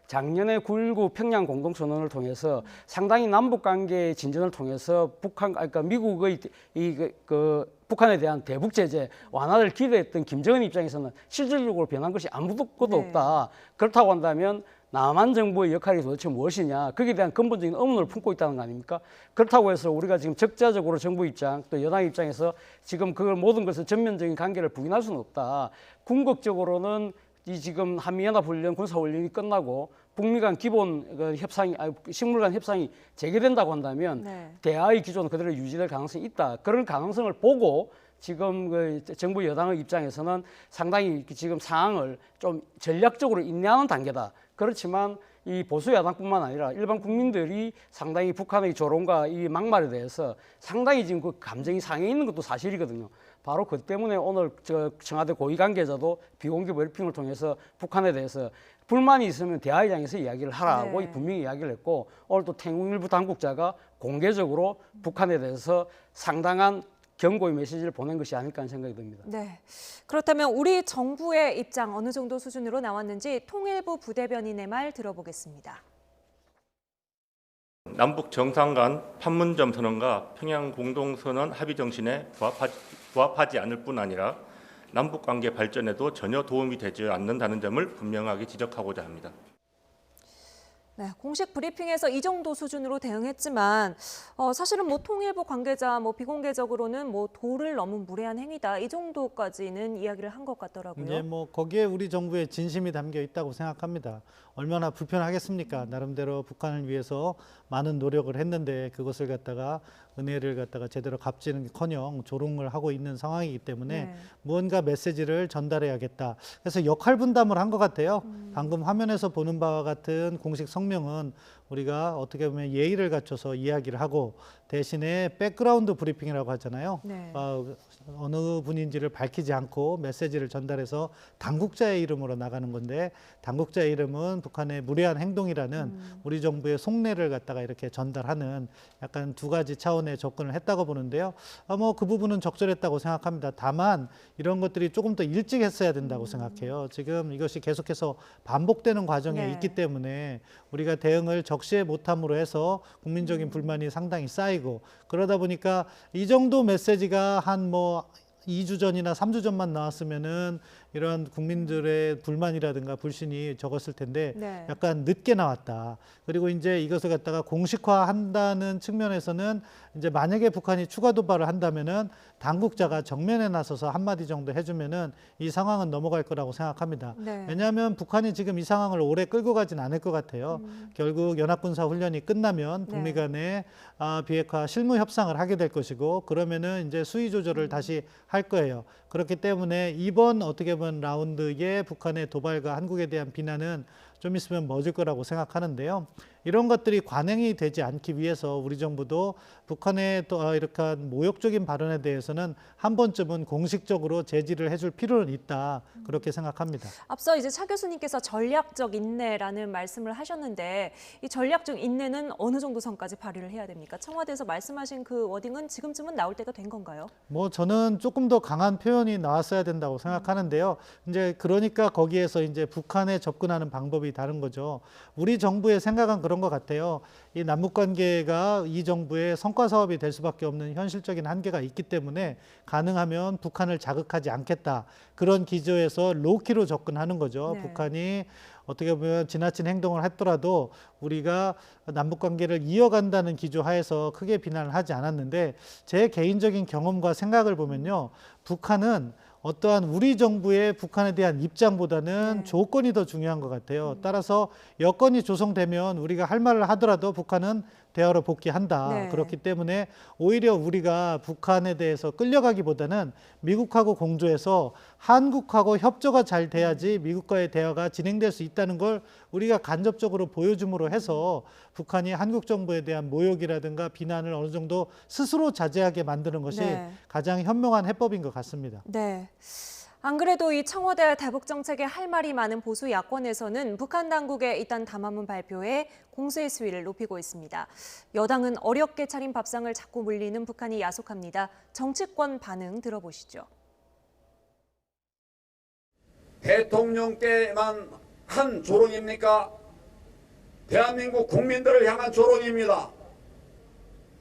작년에 9.19 평양 공동선언을 통해서 상당히 남북관계 진전을 통해서 그러니까 미국의 북한에 대한 대북 제재 완화를 기대했던 김정은 입장에서는 실질적으로 변한 것이 아무것도 없다. 그렇다고 한다면 남한 정부의 역할이 도대체 무엇이냐, 거기에 대한 근본적인 의문을 품고 있다는 거 아닙니까? 그렇다고 해서 우리가 지금 적자적으로 정부 입장, 또 여당 입장에서 지금 그 모든 것을 전면적인 관계를 부인할 수는 없다. 궁극적으로는 이 지금 한미연합훈련, 군사훈련이 끝나고 북미 간 기본 식물 간 협상이 재개된다고 한다면 대화의 기조는 그대로 유지될 가능성이 있다. 그런 가능성을 보고 지금 정부 여당의 입장에서는 상당히 지금 상황을 좀 전략적으로 인내하는 단계다. 그렇지만 이 보수 야당뿐만 아니라 일반 국민들이 상당히 북한의 조롱과 이 막말에 대해서 상당히 지금 그 감정이 상해 있는 것도 사실이거든요. 바로 그 때문에 오늘 청와대 고위 관계자도 비공개 브리핑을 통해서 북한에 대해서 불만이 있으면 대화의장에서 이야기를 하라고 분명히 이야기를 했고, 오늘 또 통일부 당국자가 공개적으로 북한에 대해서 상당한 경고의 메시지를 보낸 것이 아닐까 하는 생각이 듭니다. 네, 그렇다면 우리 정부의 입장 어느 정도 수준으로 나왔는지 통일부 부대변인의 말 들어보겠습니다. 남북 정상 간 판문점 선언과 평양 공동선언 합의 정신에 부합하지 않을 뿐 아니라 남북 관계 발전에도 전혀 도움이 되지 않는다는 점을 분명하게 지적하고자 합니다. 네, 공식 브리핑에서 이 정도 수준으로 대응했지만 사실은 뭐 통일부 관계자 비공개적으로는 도를 넘은 무례한 행위다 이 정도까지는 이야기를 한 것 같더라고요. 이제 거기에 우리 정부의 진심이 담겨 있다고 생각합니다. 얼마나 불편하겠습니까? 나름대로 북한을 위해서 많은 노력을 했는데 그것을 갖다가 은혜를 갖다가 제대로 갚지는커녕 조롱을 하고 있는 상황이기 때문에 무언가 메시지를 전달해야겠다. 그래서 역할 분담을 한 것 같아요. 방금 화면에서 보는 바와 같은 공식 성명은 우리가 어떻게 보면 예의를 갖춰서 이야기를 하고 대신에 백그라운드 브리핑이라고 하잖아요. 네. 어느 분인지를 밝히지 않고 메시지를 전달해서 당국자의 이름으로 나가는 건데 당국자의 이름은 북한의 무례한 행동이라는 우리 정부의 속내를 갖다가 이렇게 전달하는 약간 두 가지 차원의 접근을 했다고 보는데요. 그 부분은 적절했다고 생각합니다. 다만 이런 것들이 조금 더 일찍 했어야 된다고 생각해요. 지금 이것이 계속해서 반복되는 과정에 있기 때문에 우리가 대응을 적시에 못함으로 해서 국민적인 불만이 상당히 쌓이고 그러다 보니까 이 정도 메시지가 한 2주 전이나 3주 전만 나왔으면은 이런 국민들의 불만이라든가 불신이 적었을 텐데 약간 늦게 나왔다. 그리고 이제 이것을 갖다가 공식화한다는 측면에서는 이제 만약에 북한이 추가 도발을 한다면은 당국자가 정면에 나서서 한마디 정도 해주면은 이 상황은 넘어갈 거라고 생각합니다. 왜냐하면 북한이 지금 이 상황을 오래 끌고 가진 않을 것 같아요. 결국 연합군사 훈련이 끝나면 북미 간의 비핵화 실무 협상을 하게 될 것이고 그러면은 이제 수위 조절을 다시 할 거예요. 그렇기 때문에 이번 어떻게 보면 라운드의 북한의 도발과 한국에 대한 비난은 좀 있으면 멎을 거라고 생각하는데요. 이런 것들이 관행이 되지 않기 위해서 우리 정부도 북한의 또 이렇게 모욕적인 발언에 대해서는 한 번쯤은 공식적으로 제지를 해줄 필요는 있다. 그렇게 생각합니다. 앞서 이제 차 교수님께서 전략적 인내라는 말씀을 하셨는데 이 전략적 인내는 어느 정도 선까지 발휘를 해야 됩니까? 청와대에서 말씀하신 그 워딩은 지금쯤은 나올 때가 된 건가요? 저는 조금 더 강한 표현이 나왔어야 된다고 생각하는데요. 이제 그러니까 거기에서 이제 북한에 접근하는 방법이 다른 거죠. 우리 정부의 생각은 그런 것 같아요. 이 남북 관계가 이 정부의 성과 사업이 될 수밖에 없는 현실적인 한계가 있기 때문에 가능하면 북한을 자극하지 않겠다. 그런 기조에서 로키로 접근하는 거죠. 북한이 어떻게 보면 지나친 행동을 했더라도 우리가 남북 관계를 이어간다는 기조 하에서 크게 비난을 하지 않았는데 제 개인적인 경험과 생각을 보면요. 북한은 어떠한 우리 정부의 북한에 대한 입장보다는 조건이 더 중요한 것 같아요. 따라서 여건이 조성되면 우리가 할 말을 하더라도 북한은 대화로 복귀한다. 그렇기 때문에 오히려 우리가 북한에 대해서 끌려가기보다는 미국하고 공조해서 한국하고 협조가 잘 돼야지 미국과의 대화가 진행될 수 있다는 걸 우리가 간접적으로 보여줌으로 해서 북한이 한국 정부에 대한 모욕이라든가 비난을 어느 정도 스스로 자제하게 만드는 것이 가장 현명한 해법인 것 같습니다. 네. 안 그래도 이 청와대 대북 정책에 할 말이 많은 보수 야권에서는 북한 당국의 이딴 담화문 발표에 공세의 수위를 높이고 있습니다. 여당은 어렵게 차린 밥상을 자꾸 물리는 북한이 야속합니다. 정치권 반응 들어보시죠. 대통령께만 한 조롱입니까? 대한민국 국민들을 향한 조롱입니다.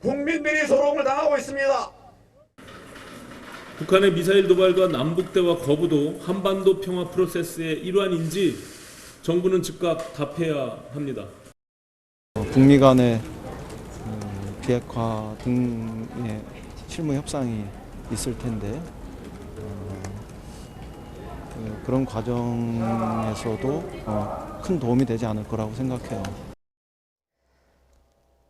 국민들이 조롱을 당하고 있습니다. 북한의 미사일 도발과 남북 대화 거부도 한반도 평화 프로세스의 일환인지 정부는 즉각 답해야 합니다. 북미 간의 비핵화 등의 실무 협상이 있을 텐데 그런 과정에서도 큰 도움이 되지 않을 거라고 생각해요.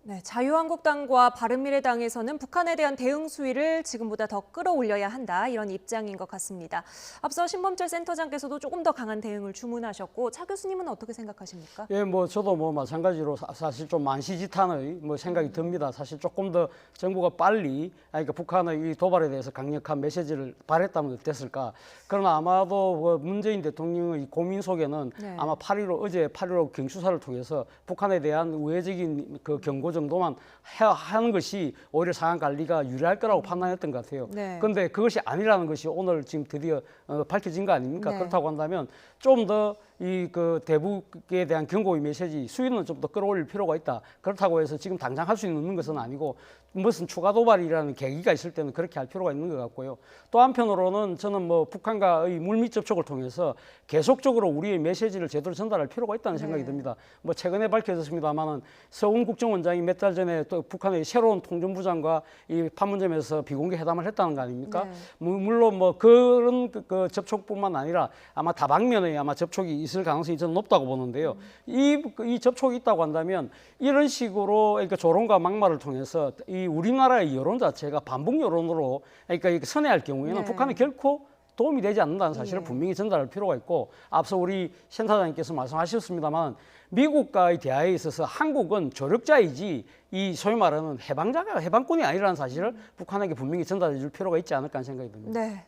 네, 자유한국당과 바른미래당에서는 북한에 대한 대응 수위를 지금보다 더 끌어올려야 한다 이런 입장인 것 같습니다. 앞서 신범철 센터장께서도 조금 더 강한 대응을 주문하셨고 차 교수님은 어떻게 생각하십니까? 예, 저도 마찬가지로 사실 좀 만시지탄의 생각이 듭니다. 사실 조금 더 정부가 빨리 그러니까 북한의 이 도발에 대해서 강력한 메시지를 발했다면 어땠을까? 그러나 아마도 문재인 대통령의 고민 속에는 아마 어제 8.15 경추사를 통해서 북한에 대한 우회적인 그 경고 정도만 하는 것이 오히려 상황 관리가 유리할 거라고 판단했던 것 같아요. 그런데 그것이 아니라는 것이 오늘 지금 드디어 밝혀진 거 아닙니까? 그렇다고 한다면 좀 더 이 그 대북에 대한 경고의 메시지 수위는 좀 더 끌어올릴 필요가 있다. 그렇다고 해서 지금 당장 할 수 있는 것은 아니고 무슨 추가 도발이라는 계기가 있을 때는 그렇게 할 필요가 있는 것 같고요. 또 한편으로는 저는 뭐 북한과의 물밑 접촉을 통해서 계속적으로 우리의 메시지를 제대로 전달할 필요가 있다는 생각이 듭니다. 뭐 최근에 밝혀졌습니다만은 서훈 국정원장이 몇 달 전에 또 북한의 새로운 통전부장과 이 판문점에서 비공개 회담을 했다는 거 아닙니까? 물론 뭐 그런 그 접촉뿐만 아니라 아마 다방면의 아마 접촉이 있을 가능성이 저는 높다고 보는데요. 이 접촉이 있다고 한다면 이런 식으로 그러니까 조롱과 막말을 통해서 이 우리나라의 여론 자체가 반북 여론으로 그러니까 선회할 경우에는 북한이 결코 도움이 되지 않는다는 사실을 분명히 전달할 필요가 있고 앞서 우리 센터장님께서 말씀하셨습니다만 미국과의 대화에 있어서 한국은 조력자이지 이 소위 말하는 해방군이 아니라는 사실을 북한에게 분명히 전달해 줄 필요가 있지 않을까 하는 생각이 듭니다. 네.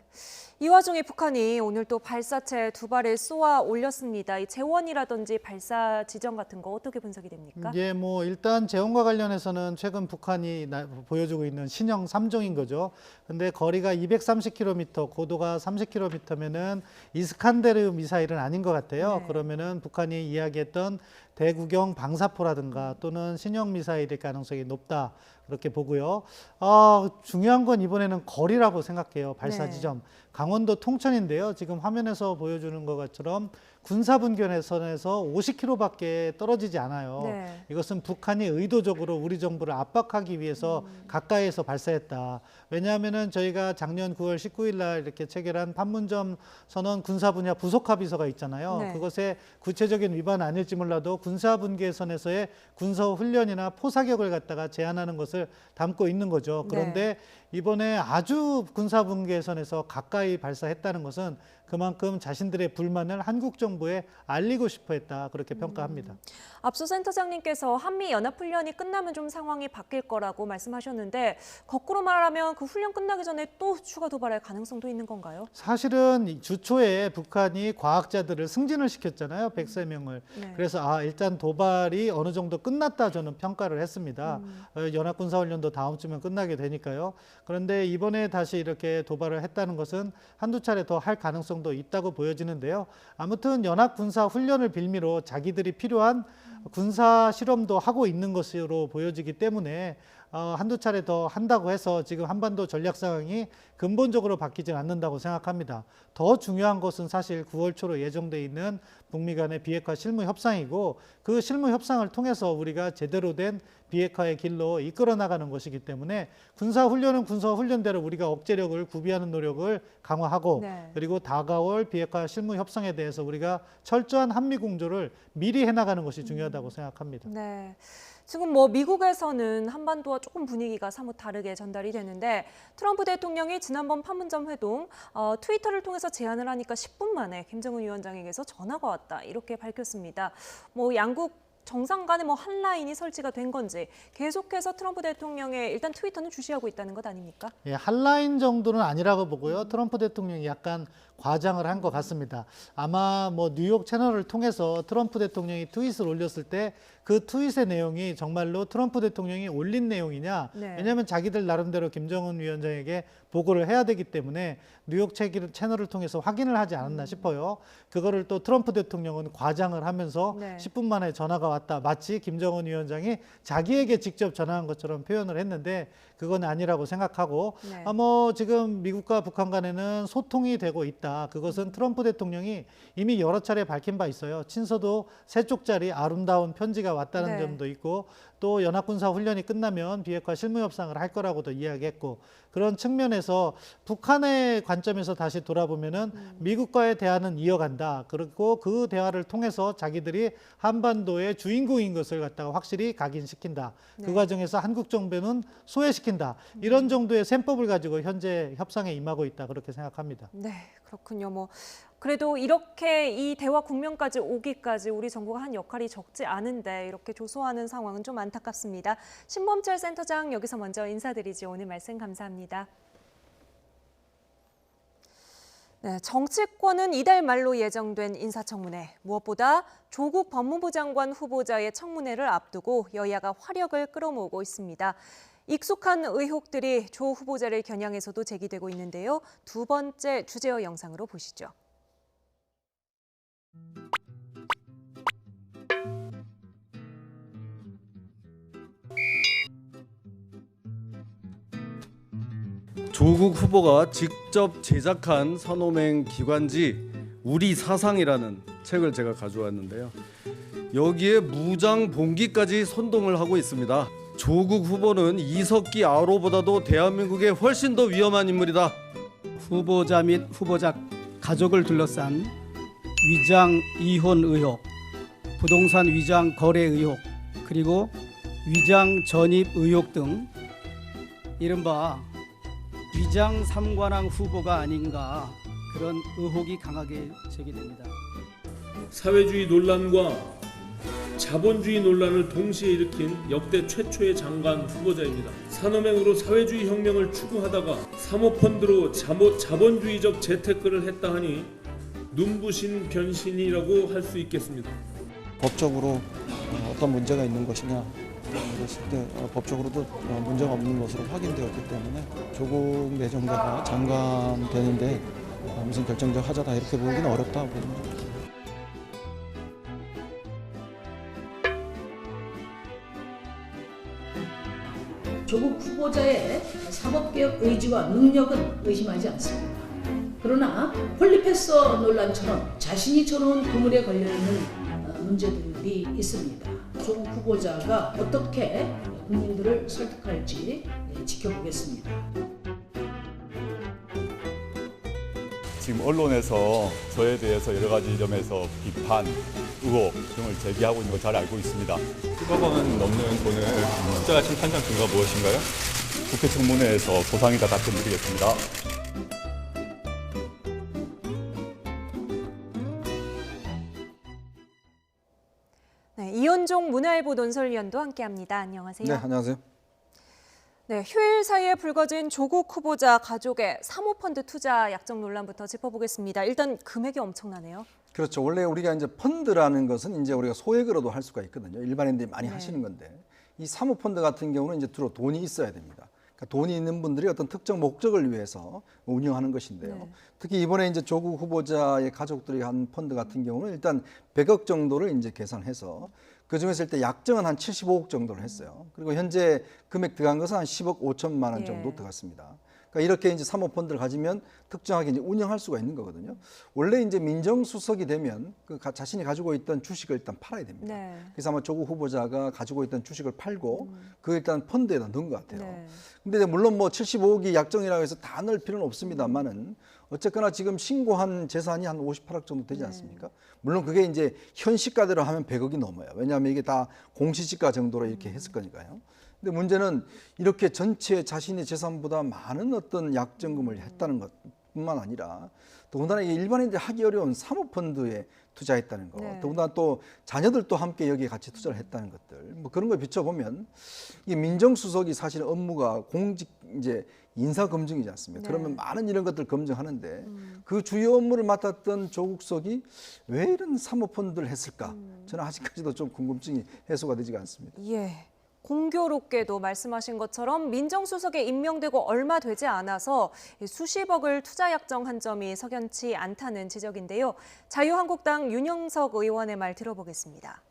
이 와중에 북한이 오늘 또 발사체 2발을 쏘아 올렸습니다. 이 재원이라든지 발사 지점 같은 거 어떻게 분석이 됩니까? 예, 뭐 일단 재원과 관련해서는 최근 북한이 보여주고 있는 신형 3종인 거죠. 근데 거리가 230km, 고도가 30km면은 이스칸데르 미사일은 아닌 것 같아요. 그러면은 북한이 이야기했던 대구경 방사포라든가 또는 신형 미사일일 가능성이 높다. 그렇게 보고요. 중요한 건 이번에는 거리라고 생각해요. 발사 지점. 강원도 통천인데요. 지금 화면에서 보여주는 것처럼 군사분계선에서 50km밖에 떨어지지 않아요. 이것은 북한이 의도적으로 우리 정부를 압박하기 위해서 가까이에서 발사했다. 왜냐하면은 저희가 작년 9월 19일 날 이렇게 체결한 판문점 선언 군사분야 부속합의서가 있잖아요. 그것에 구체적인 위반 아닐지 몰라도 군사분계선에서의 군사훈련이나 포사격을 갖다가 제한하는 것을 담고 있는 거죠. 그런데 이번에 아주 군사분계선에서 가까이 발사했다는 것은 그만큼 자신들의 불만을 한국 정부에 알리고 싶어 했다. 그렇게 평가합니다. 앞서 센터장님께서 한미연합훈련이 끝나면 좀 상황이 바뀔 거라고 말씀하셨는데 거꾸로 말하면 그 훈련 끝나기 전에 또 추가 도발할 가능성도 있는 건가요? 사실은 주초에 북한이 과학자들을 승진을 시켰잖아요. 103명을. 그래서 일단 도발이 어느 정도 끝났다 저는 평가를 했습니다. 연합군사훈련도 다음 주면 끝나게 되니까요. 그런데 이번에 다시 이렇게 도발을 했다는 것은 한두 차례 더 할 가능성도 있다고 보여지는데요. 아무튼 연합군사훈련을 빌미로 자기들이 필요한 군사 실험도 하고 있는 것으로 보여지기 때문에 한두 차례 더 한다고 해서 지금 한반도 전략 상황이 근본적으로 바뀌지는 않는다고 생각합니다. 더 중요한 것은 사실 9월 초로 예정돼 있는 북미 간의 비핵화 실무 협상이고 그 실무 협상을 통해서 우리가 제대로 된 비핵화의 길로 이끌어 나가는 것이기 때문에 군사훈련은 군사훈련대로 우리가 억제력을 구비하는 노력을 강화하고 그리고 다가올 비핵화 실무 협상에 대해서 우리가 철저한 한미 공조를 미리 해나가는 것이 중요하다고 생각합니다. 지금 뭐 미국에서는 한반도와 조금 분위기가 사뭇 다르게 전달이 되는데 트럼프 대통령이 지난번 판문점 회동 트위터를 통해서 제안을 하니까 10분 만에 김정은 위원장에게서 전화가 왔다 이렇게 밝혔습니다. 뭐 양국 정상 간에 뭐 한 라인이 설치가 된 건지 계속해서 트럼프 대통령의 일단 트위터는 주시하고 있다는 것 아닙니까? 예, 한 라인 정도는 아니라고 보고요. 트럼프 대통령이 약간 과장을 한 것 같습니다. 아마 뭐 뉴욕 채널을 통해서 트럼프 대통령이 트윗을 올렸을 때 그 트윗의 내용이 정말로 트럼프 대통령이 올린 내용이냐. 왜냐하면 자기들 나름대로 김정은 위원장에게 보고를 해야 되기 때문에 뉴욕 채널을 통해서 확인을 하지 않았나 싶어요. 그거를 또 트럼프 대통령은 과장을 하면서 10분 만에 전화가 왔다. 마치 김정은 위원장이 자기에게 직접 전화한 것처럼 표현을 했는데 그건 아니라고 생각하고 뭐 지금 미국과 북한 간에는 소통이 되고 있다. 그것은 트럼프 대통령이 이미 여러 차례 밝힌 바 있어요. 친서도 3쪽짜리 아름다운 편지가 왔다는 점도 있고 또 연합군사훈련이 끝나면 비핵화 실무협상을 할 거라고도 이야기했고 그런 측면에서 북한의 관점에서 다시 돌아보면은 미국과의 대화는 이어간다. 그리고 그 대화를 통해서 자기들이 한반도의 주인공인 것을 갖다가 확실히 각인시킨다. 그 과정에서 한국 정부는 소외시킨다. 이런 정도의 셈법을 가지고 현재 협상에 임하고 있다. 그렇게 생각합니다. 네, 그렇군요. 뭐 그래도 이렇게 이 대화 국면까지 오기까지 우리 정부가 한 역할이 적지 않은데 이렇게 조소하는 상황은 좀 안타깝습니다. 신범철 센터장 여기서 먼저 인사드리죠. 오늘 말씀 감사합니다. 네, 정치권은 이달 말로 예정된 인사청문회. 무엇보다 조국 법무부 장관 후보자의 청문회를 앞두고 여야가 화력을 끌어모으고 있습니다. 익숙한 의혹들이 조 후보자를 겨냥해서도 제기되고 있는데요. 두 번째 주제어 영상으로 보시죠. 조국 후보가 직접 제작한 산호맹 기관지 우리 사상이라는 책을 제가 가져왔는데요. 여기에 무장 봉기까지 선동을 하고 있습니다. 조국 후보는 이석기 아로보다도 대한민국에 훨씬 더 위험한 인물이다. 후보자 및 후보자 가족을 둘러싼 위장 이혼 의혹, 부동산 위장 거래 의혹, 그리고 위장 전입 의혹 등 이른바 위장 삼관왕 후보가 아닌가 그런 의혹이 강하게 제기됩니다. 사회주의 논란과 자본주의 논란을 동시에 일으킨 역대 최초의 장관 후보자입니다. 산호맹으로 사회주의 혁명을 추구하다가 사모펀드로 자본주의적 재테크를 했다 하니 눈부신 변신이라고 할 수 있겠습니다. 법적으로 어떤 문제가 있는 것이냐 그랬을 때 법적으로도 문제가 없는 것으로 확인되었기 때문에 조국 내정자가 장관 되는데 무슨 결정적 하자다 이렇게 보기는 어렵다고 봅니다. 조국 후보자의 사법개혁 의지와 능력은 의심하지 않습니다. 그러나 폴리페서 논란처럼 자신이 쳐놓은 그물에 걸려있는 문제들이 있습니다. 조국 후보자가 어떻게 국민들을 설득할지 지켜보겠습니다. 지금 언론에서 저에 대해서 여러 가지 점에서 비판, 의혹 등을 제기하고 있는 걸 잘 알고 있습니다. 10억 원 넘는 돈을 투자하신 판단 근거가 무엇인가요? 국회 청문회에서 고상이다 답변드리겠습니다. 네, 이현종 문화일보 논설위원도 함께합니다. 안녕하세요. 네, 안녕하세요. 네, 휴일 사이에 불거진 조국 후보자 가족의 사모펀드 투자 약정 논란부터 짚어보겠습니다. 일단 금액이 엄청나네요. 그렇죠. 원래 우리가 이제 펀드라는 것은 이제 우리가 소액으로도 할 수가 있거든요. 일반인들이 많이 하시는 건데 이 사모펀드 같은 경우는 이제 주로 돈이 있어야 됩니다. 그러니까 돈이 있는 분들이 어떤 특정 목적을 위해서 운영하는 것인데요. 특히 이번에 이제 조국 후보자의 가족들이 한 펀드 같은 경우는 일단 100억 정도를 이제 계산해서 그 중에서 일단 약정은 한 75억 정도를 했어요. 그리고 현재 금액 들어간 것은 한 10억 5천만 원 정도 들어갔습니다. 그러니까 이렇게 이제 사모펀드를 가지면 특정하게 이제 운영할 수가 있는 거거든요. 원래 이제 민정수석이 되면 그 자신이 가지고 있던 주식을 일단 팔아야 됩니다. 그래서 아마 조국 후보자가 가지고 있던 주식을 팔고 그 일단 펀드에다 넣은 것 같아요. 근데 물론 뭐 75억이 약정이라고 해서 다 넣을 필요는 없습니다만은 어쨌거나 지금 신고한 재산이 한 58억 정도 되지 않습니까? 물론 그게 이제 현 시가대로 하면 100억이 넘어요. 왜냐하면 이게 다 공시지가 정도로 이렇게 했을 거니까요. 근데 문제는 이렇게 전체 자신의 재산보다 많은 어떤 약정금을 했다는 것뿐만 아니라 더군다나 일반인들이 하기 어려운 사모펀드에 투자했다는 거, 더군다나 또 자녀들도 함께 여기에 같이 투자를 했다는 것들, 뭐 그런 걸 비춰보면 이 민정수석이 사실 업무가 공직 이제 인사 검증이지 않습니까? 그러면 많은 이런 것들 검증하는데 그 주요 업무를 맡았던 조국석이 왜 이런 사모펀드를 했을까? 저는 아직까지도 좀 궁금증이 해소가 되지가 않습니다. 예. 공교롭게도 말씀하신 것처럼 민정수석에 임명되고 얼마 되지 않아서 수십억을 투자 약정한 점이 석연치 않다는 지적인데요. 자유한국당 윤영석 의원의 말 들어보겠습니다.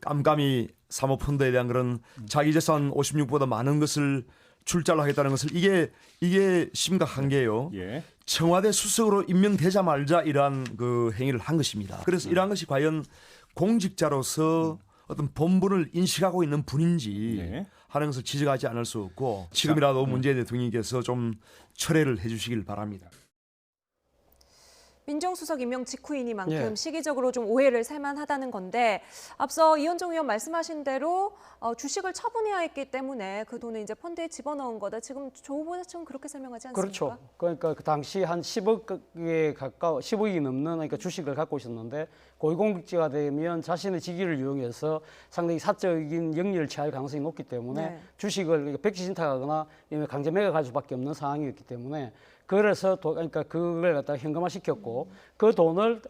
깜깜이 사모펀드에 대한 그런 자기 재산 56보다 많은 것을 출자를 하겠다는 것을 이게 심각한 게요. 청와대 수석으로 임명되자 말자 이러한 그 행위를 한 것입니다. 그래서 이러한 것이 과연 공직자로서 어떤 본분을 인식하고 있는 분인지 하는 것을 지적하지 않을 수 없고 지금이라도 문재인 대통령께서 좀 철회를 해주시길 바랍니다. 민정수석 임명 직후이니만큼 시기적으로 좀 오해를 살만하다는 건데 앞서 이현종 의원 말씀하신 대로 주식을 처분해야 했기 때문에 그 돈을 이제 펀드에 집어넣은 거다. 지금 조 후보자 측은 그렇게 설명하지 않습니까? 그렇죠. 그러니까 그 당시 한 10억에 가까워 10억이 넘는 그러니까 주식을 갖고 있었는데 고위공직자가 되면 자신의 직위를 이용해서 상당히 사적인 영리를 취할 가능성이 높기 때문에 주식을 백지신탁하거나 강제 매각할 수밖에 없는 상황이었기 때문에 그래서 그러니까 그걸 갖다가 현금화 시켰고 그 돈을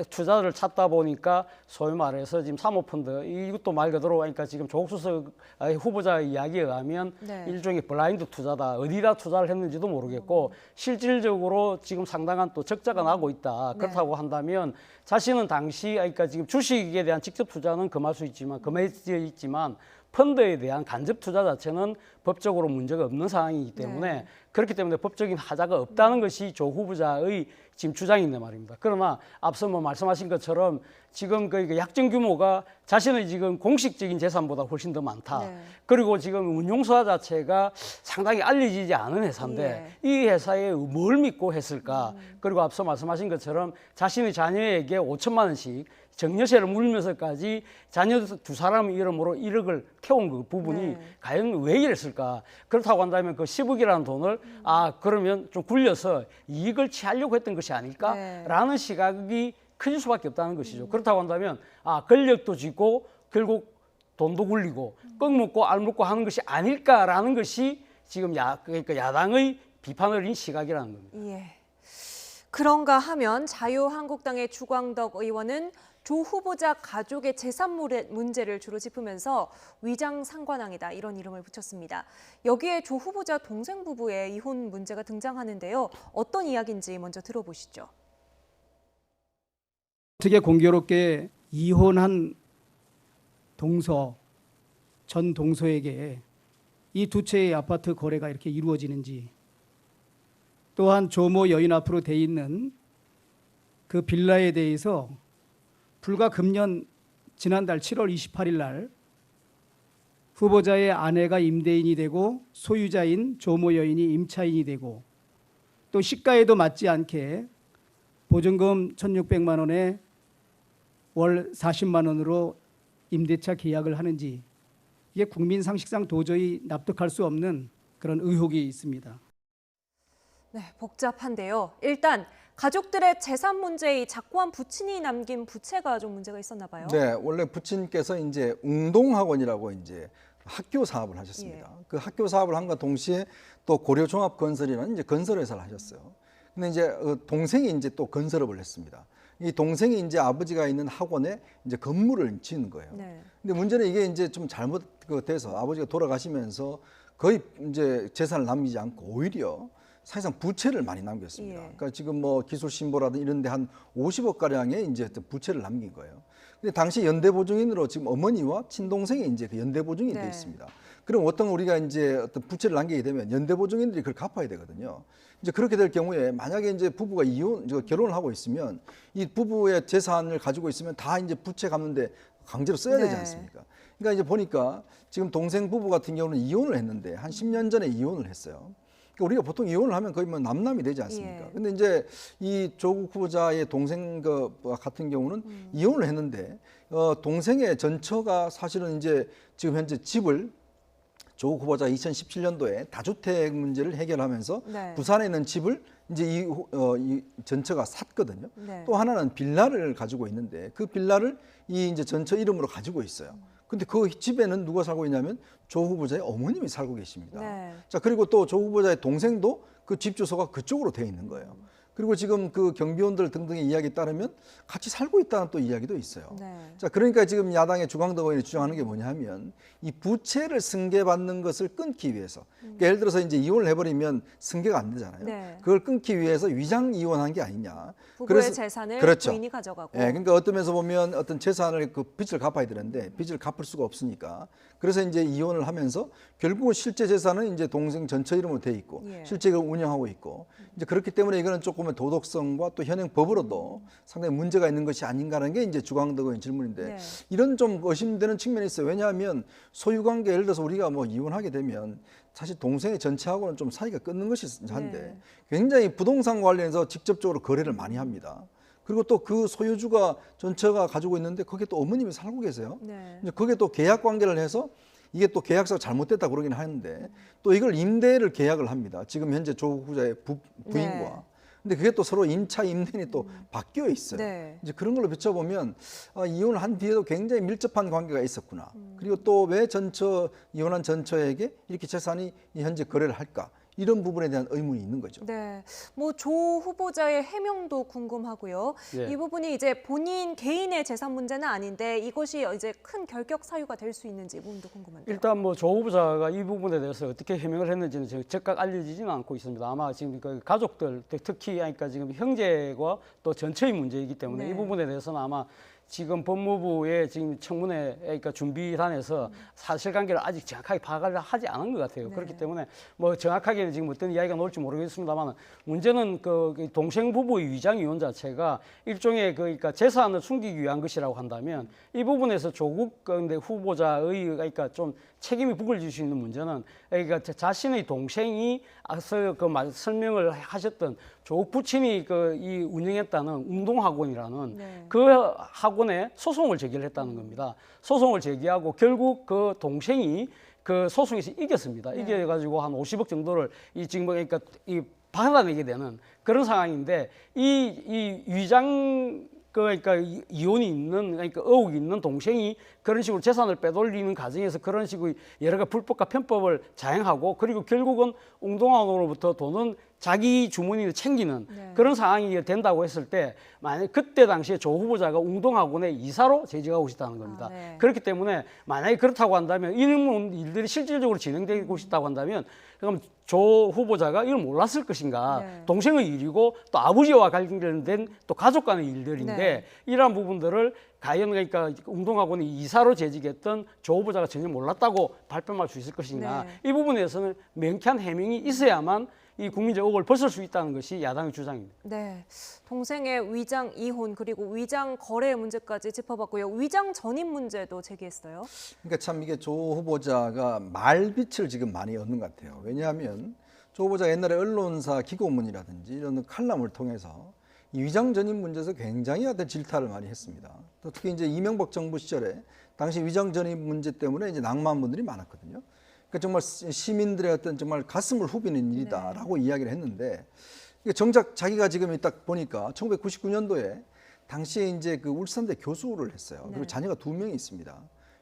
투자를 찾다 보니까 소위 말해서 지금 사모펀드 이것도 말 그대로 그러니까 지금 조국 수석 후보자의 이야기에 의하면 일종의 블라인드 투자다. 어디다 투자를 했는지도 모르겠고 실질적으로 지금 상당한 또 적자가 나고 있다. 그렇다고 한다면 자신은 당시 그러니까 지금 주식에 대한 직접 투자는 금할 수 있지만 금해져 있지만 펀드에 대한 간접 투자 자체는 법적으로 문제가 없는 상황이기 때문에 그렇기 때문에 법적인 하자가 없다는 것이 조 후보자의 지금 주장인데 말입니다. 그러나 앞서 뭐 말씀하신 것처럼 지금 그 약정 규모가 자신의 지금 공식적인 재산보다 훨씬 더 많다. 그리고 지금 운용사 자체가 상당히 알려지지 않은 회사인데 이 회사에 뭘 믿고 했을까? 그리고 앞서 말씀하신 것처럼 자신의 자녀에게 5천만 원씩 정여세를 물면서까지 자녀 두 사람 이름으로 1억을 태운 그 부분이 과연 왜 이랬을까? 그렇다고 한다면 그 10억이라는 돈을 그러면 좀 굴려서 이익을 취하려고 했던 것이 아닐까라는 시각이 커질 수밖에 없다는 것이죠. 그렇다고 한다면 권력도 쥐고 결국 돈도 굴리고 꺽 먹고 알 먹고 하는 것이 아닐까라는 것이 지금 그러니까 야당의 비판 어린 시각이라는 겁니다. 예. 그런가 하면 자유한국당의 주광덕 의원은 조 후보자 가족의 재산 문제를 주로 짚으면서 위장 상관왕이다 이런 이름을 붙였습니다. 여기에 조 후보자 동생 부부의 이혼 문제가 등장하는데요. 어떤 이야기인지 먼저 들어보시죠. 어떻게 공교롭게 이혼한 동서, 전 동서에게 이 두 채의 아파트 거래가 이렇게 이루어지는지, 또한 조모 여인 앞으로 돼 있는 그 빌라에 대해서 불과 금년 지난달 7월 28일 날 후보자의 아내가 임대인이 되고 소유자인 조모 여인이 임차인이 되고 또 시가에도 맞지 않게 보증금 1,600만 원에 월 40만 원으로 임대차 계약을 하는지, 이게 국민 상식상 도저히 납득할 수 없는 그런 의혹이 있습니다. 네, 복잡한데요. 일단 가족들의 재산 문제의 작고한 부친이 남긴 부채가 좀 문제가 있었나 봐요. 네, 원래 부친께서 이제 웅동학원이라고 이제 학교 사업을 하셨습니다. 그 학교 사업을 한과 동시에 또 고려종합건설이라는 이제 건설회사를 하셨어요. 근데 이제 동생이 이제 또 건설업을 했습니다. 이 동생이 이제 아버지가 있는 학원에 이제 건물을 짓는 거예요. 근데 문제는 이게 이제 좀 잘못돼서 아버지가 돌아가시면서 거의 이제 재산을 남기지 않고 오히려 사실상 부채를 많이 남겼습니다. 그러니까 지금 뭐 기술신보라든 이런 데 한 50억 가량의 이제 부채를 남긴 거예요. 근데 당시 연대보증인으로 지금 어머니와 친동생이 이제 그 연대보증인이 돼 있습니다. 그럼 어떤 우리가 이제 어떤 부채를 남기게 되면 연대보증인들이 그걸 갚아야 되거든요. 이제 그렇게 될 경우에 만약에 이제 부부가 결혼을 하고 있으면 이 부부의 재산을 가지고 있으면 다 이제 부채 갚는데 강제로 써야 되지 않습니까? 그러니까 이제 보니까 지금 동생 부부 같은 경우는 이혼을 했는데 한 10년 전에 이혼을 했어요. 그러니까 우리가 보통 이혼을 하면 거의 뭐 남남이 되지 않습니까? 근데 이제 이 조국 후보자의 동생 같은 경우는 이혼을 했는데 동생의 전처가 사실은 이제 지금 현재 집을 조국 후보자 2017년도에 다주택 문제를 해결하면서 부산에 있는 집을 이제 이 전처가 샀거든요. 또 하나는 빌라를 가지고 있는데 그 빌라를 이 이제 전처 이름으로 가지고 있어요. 근데 그 집에는 누가 살고 있냐면 조 후보자의 어머님이 살고 계십니다. 자, 그리고 또 조 후보자의 동생도 그 집 주소가 그쪽으로 돼 있는 거예요. 그리고 지금 그 경비원들 등등의 이야기에 따르면 같이 살고 있다는 또 이야기도 있어요. 자, 그러니까 지금 야당의 주광덕 의원이 주장하는 게 뭐냐 하면 이 부채를 승계받는 것을 끊기 위해서, 그러니까 예를 들어서 이제 이혼을 해버리면 승계가 안 되잖아요. 그걸 끊기 위해서 위장 이혼한 게 아니냐. 부부의 재산을 부인이 가져가고. 그러니까 어떤 면에서 보면 어떤 재산을 그 빚을 갚아야 되는데 빚을 갚을 수가 없으니까 그래서 이제 이혼을 하면서 결국은 실제 재산은 이제 동생 전처 이름으로 돼 있고 실제 그 운영하고 있고 이제 그렇기 때문에 이거는 조금의 도덕성과 또 현행 법으로도 상당히 문제가 있는 것이 아닌가라는 게 이제 주광덕 의원 질문인데 이런 좀 의심되는 측면이 있어요. 왜냐하면 소유관계 예를 들어서 우리가 뭐 이혼하게 되면 사실 동생의 전처하고는 좀 사이가 끊는 것이 한데 굉장히 부동산 관련해서 직접적으로 거래를 많이 합니다. 그리고 또 그 소유주가 전처가 가지고 있는데 거기에 또 어머님이 살고 계세요. 이제 거기에 또 계약 관계를 해서 이게 또 계약서가 잘못됐다 그러긴 하는데 또 이걸 임대를 계약을 합니다. 지금 현재 조 후보자의 부인과. 근데 그게 또 서로 임차 임대인이 또 바뀌어 있어요. 이제 그런 걸로 비춰보면 이혼을 한 뒤에도 굉장히 밀접한 관계가 있었구나. 그리고 또 왜 이혼한 전처에게 이렇게 재산이 현재 거래를 할까? 이런 부분에 대한 의문이 있는 거죠. 네, 뭐 조 후보자의 해명도 궁금하고요. 이 부분이 이제 본인 개인의 재산 문제는 아닌데 이것이 이제 큰 결격 사유가 될 수 있는지 부분도 궁금한데요. 일단 뭐 조 후보자가 이 부분에 대해서 어떻게 해명을 했는지는 즉각 알려지지는 않고 있습니다. 아마 지금 그 가족들 특히 그러니까 지금 형제와 또 전처의 문제이기 때문에 이 부분에 대해서는 아마 지금 법무부의 지금 청문회 그러니까 준비단에서 사실관계를 아직 정확하게 파악을 하지 않은 것 같아요. 네. 그렇기 때문에 뭐 정확하게 지금 어떤 이야기가 나올지 모르겠습니다만 문제는 그 동생 부부의 위장이혼 자체가 일종의 그러니까 재산을 숨기기 위한 것이라고 한다면 이 부분에서 조국 근데 후보자의 그러니까 좀 책임이 부글질 수 있는 문제는 그러니까 자신의 동생이 앞서 그 설명을 하셨던 조국 부친이 이 운영했다는 운동학원이라는 네. 그 학원에 소송을 제기를 했다는 겁니다. 소송을 제기하고 결국 그 동생이 그 소송에서 이겼습니다. 네. 이겨가지고 한 50억 정도를 지금 그러니까 받아내게 되는 그런 상황인데 이 위장 그러니까 이혼이 있는 그러니까 의혹이 있는 동생이 그런 식으로 재산을 빼돌리는 과정에서 그런 식의 여러 가지 불법과 편법을 자행하고 그리고 결국은 웅동학원으로부터 돈은 자기 주머니에 챙기는 네. 그런 상황이 된다고 했을 때 만약 그때 당시에 조 후보자가 웅동학원의 이사로 재직하고 있다는 겁니다. 네. 그렇기 때문에 만약에 그렇다고 한다면 이런 일들이 실질적으로 진행되고 있다고 한다면 그럼 조 후보자가 이걸 몰랐을 것인가? 네. 동생의 일이고 또 아버지와 관련된 또 가족 간의 일들인데 네. 이러한 부분들을 과연 그러니까 운동학원의 이사로 재직했던 조 후보자가 전혀 몰랐다고 발뺌할 수 있을 것인가? 네. 이 부분에서는 명쾌한 해명이 있어야만 이 국민적 의혹을 벗을 수 있다는 것이 야당의 주장입니다. 네, 동생의 위장 이혼 그리고 위장 거래 문제까지 짚어봤고요. 위장 전입 문제도 제기했어요. 그러니까 참 이게 조 후보자가 말빛을 지금 많이 얻는 것 같아요. 왜냐하면 조 후보자가 옛날에 언론사 기고문이라든지 이런 칼럼을 통해서 이 위장 전입 문제에서 굉장히 어떤 질타를 많이 했습니다. 또 특히 이제 이명박 정부 시절에 당시 위장 전입 문제 때문에 이제 낙마한 분들이 많았거든요. 그러니까 정말 시민들의 어떤 정말 가슴을 후비는 일이다라고 이야기를 했는데 정작 자기가 지금 딱 보니까 1999년도에 당시에 이제 그 울산대 교수를 했어요. 그리고 네. 자녀가 2명이 있습니다.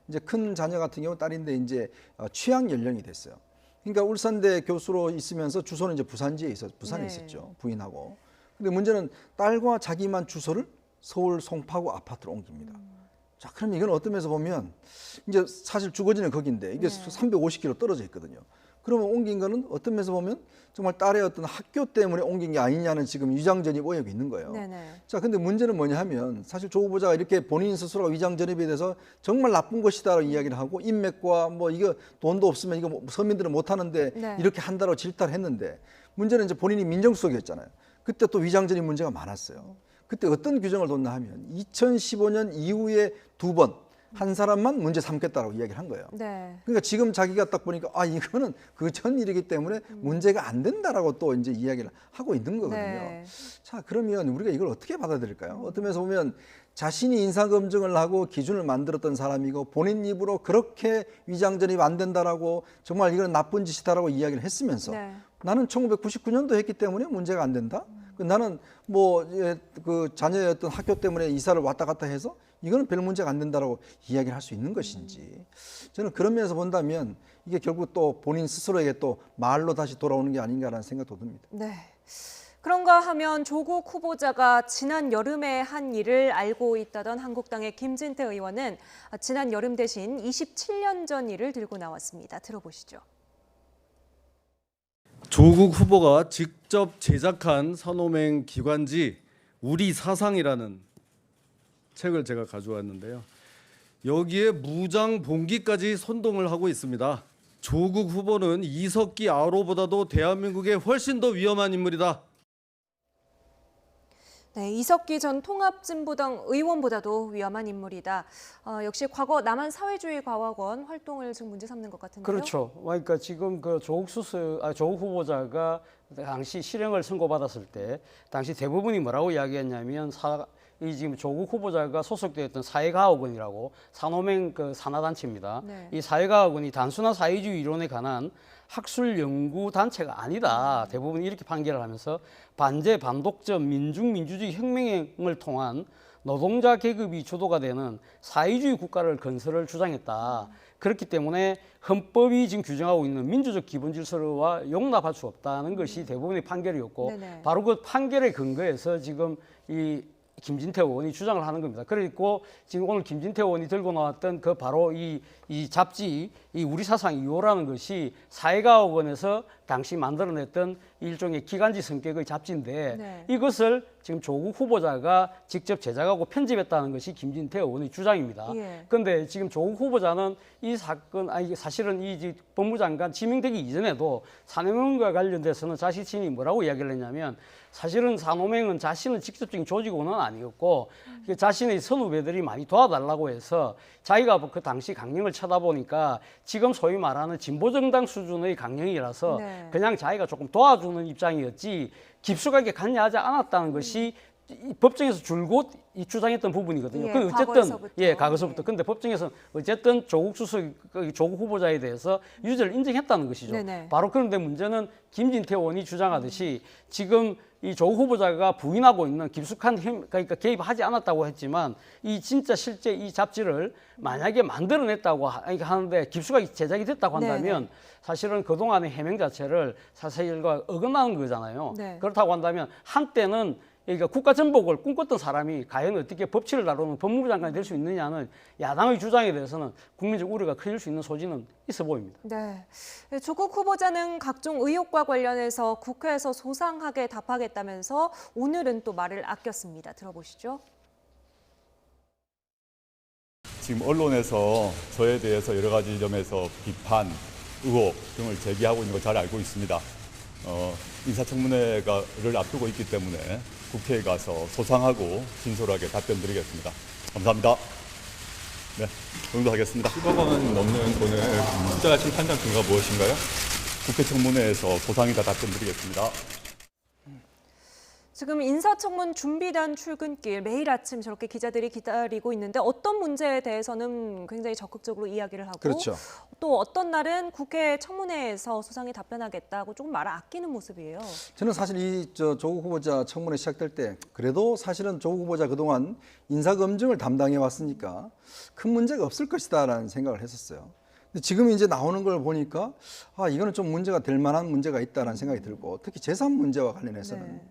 이제 큰 자녀 같은 경우 딸인데 이제 취학 연령이 됐어요. 그러니까 울산대 교수로 있으면서 주소는 이제 부산에 네. 있었죠. 부인하고. 근데 문제는 딸과 자기만 주소를 서울 송파구 아파트로 옮깁니다. 자, 그럼 이건 어떤 면에서 보면 이제 사실 주거지는 거긴데 이게 350km 떨어져 있거든요. 그러면 옮긴 거는 어떤 면에서 보면 정말 딸의 어떤 학교 때문에 옮긴 게 아니냐는 지금 위장 전입 의혹이 있는 거예요. 네네. 자, 근데 문제는 뭐냐 하면 사실 조 후보자가 이렇게 본인 스스로가 위장 전입에 대해서 정말 나쁜 것이다라고 이야기를 하고 인맥과 뭐 이거 돈도 없으면 이거 뭐 서민들은 못 하는데 네. 이렇게 한다고 질타를 했는데 문제는 이제 본인이 민정수석이었잖아요. 그때 또 위장 전입 문제가 많았어요. 그때 어떤 규정을 뒀나 하면 2015년 이후에 2번 한 사람만 문제 삼겠다라고 이야기를 한 거예요. 네. 그러니까 지금 자기가 딱 보니까 이거는 그 전 일이기 때문에 문제가 안 된다라고 또 이제 이야기를 하고 있는 거거든요. 네. 자, 그러면 우리가 이걸 어떻게 받아들일까요? 어떤 면에서 보면 자신이 인사검증을 하고 기준을 만들었던 사람이고 본인 입으로 그렇게 위장 전입 안 된다라고 정말 이건 나쁜 짓이다라고 이야기를 했으면서 네. 나는 1999년도 했기 때문에 문제가 안 된다. 나는 뭐 그 자녀의 어떤 학교 때문에 이사를 왔다 갔다 해서 이거는 별 문제가 안 된다라고 이야기를 할 수 있는 것인지 저는 그런 면에서 본다면 이게 결국 또 본인 스스로에게 또 말로 다시 돌아오는 게 아닌가라는 생각도 듭니다. 네. 그런가 하면 조국 후보자가 지난 여름에 한 일을 알고 있다던 한국당의 김진태 의원은 지난 여름 대신 27년 전 일을 들고 나왔습니다. 들어보시죠. 조국 후보가 직접 제작한 산호맹 기관지 우리 사상이라는 책을 제가 가져왔는데요. 여기에 무장 봉기까지 선동을 하고 있습니다. 조국 후보는 이석기 아로보다도 대한민국에 훨씬 더 위험한 인물이다. 네, 이석기 전 통합진보당 의원보다도 위험한 인물이다. 역시 과거 남한사회주의과학원 활동을 지금 문제 삼는 것 같은데요. 그렇죠. 그러니까 지금 그 조국 후보자가 당시 실형을 선고받았을 때 당시 대부분이 뭐라고 이야기했냐면 이 지금 조국 후보자가 소속되었던 사회과학원이라고 산호맹 그 산하단체입니다. 네. 이 사회과학원이 단순한 사회주의 이론에 관한 학술 연구 단체가 아니다. 대부분 이렇게 판결을 하면서 반제, 반독점, 민중민주주의 혁명을 통한 노동자 계급이 주도가 되는 사회주의 국가를 건설을 주장했다. 그렇기 때문에 헌법이 지금 규정하고 있는 민주적 기본 질서와 용납할 수 없다는 것이 대부분의 판결이었고 네네. 바로 그 판결에 근거해서 지금 이 김진태 의원이 주장을 하는 겁니다. 그리고 지금 오늘 김진태 의원이 들고 나왔던 그 바로 이 잡지, 이 우리 사상 2호라는 것이 사회과학원에서 당시 만들어냈던 일종의 기간지 성격의 잡지인데 네. 이것을 지금 조국 후보자가 직접 제작하고 편집했다는 것이 김진태 의원의 주장입니다. 그런데 예. 지금 조국 후보자는 이 사건, 사실은 이 법무장관 지명되기 이전에도 산호맹과 관련돼서는 자신이 뭐라고 이야기를 했냐면 사실은 산호맹은 자신은 직접적인 조직원은 아니었고 자신의 선후배들이 많이 도와달라고 해서 자기가 그 당시 강령을 쳐다보니까 지금 소위 말하는 진보정당 수준의 강령이라서 네. 그냥 자기가 조금 도와주는 입장이었지 깊숙하게 관여하지 않았다는 것이 이 법정에서 줄곧 이 주장했던 부분이거든요. 예, 그 어쨌든 과거에서부터. 과거서부터. 근데 법정에서 어쨌든 조국 후보자에 대해서 유죄를 인정했다는 것이죠. 네네. 바로 그런데 문제는 김진태 의원이 주장하듯이 지금 이 조국 후보자가 부인하고 있는 깊숙한 그러니까 개입하지 않았다고 했지만 이 진짜 실제 이 잡지를 만약에 만들어냈다고 하는데 깊숙하게 제작이 됐다고 한다면 네네. 사실은 그동안의 해명 자체를 사실과 어긋나는 거잖아요. 네. 그렇다고 한다면 한때는 그러니까 국가 전복을 꿈꿨던 사람이 과연 어떻게 법치를 다루는 법무부 장관이 될 수 있느냐는 야당의 주장에 대해서는 국민적 우려가 커질 수 있는 소지는 있어 보입니다. 네. 조국 후보자는 각종 의혹과 관련해서 국회에서 소상하게 답하겠다면서 오늘은 또 말을 아꼈습니다. 들어보시죠. 지금 언론에서 저에 대해서 여러 가지 점에서 비판, 의혹 등을 제기하고 있는 걸 잘 알고 있습니다. 인사청문회를 앞두고 있기 때문에 국회에 가서 소상하고 진솔하게 답변드리겠습니다. 감사합니다. 네, 응도하겠습니다. 10억 원 넘는 돈을 투자가 친 판단 근거가 무엇인가요? 국회 청문회에서 소상히 다 답변드리겠습니다. 지금 인사청문 준비단 출근길 매일 아침 저렇게 기자들이 기다리고 있는데 어떤 문제에 대해서는 굉장히 적극적으로 이야기를 하고 그렇죠. 또 어떤 날은 국회 청문회에서 소상히 답변하겠다고 조금 말을 아끼는 모습이에요. 저는 사실 이 조국 후보자 청문회 시작될 때 그래도 사실은 조국 후보자 그동안 인사검증을 담당해 왔으니까 큰 문제가 없을 것이다라는 생각을 했었어요. 근데 지금 이제 나오는 걸 보니까 이거는 좀 문제가 될 만한 문제가 있다라는 생각이 들고 특히 재산 문제와 관련해서는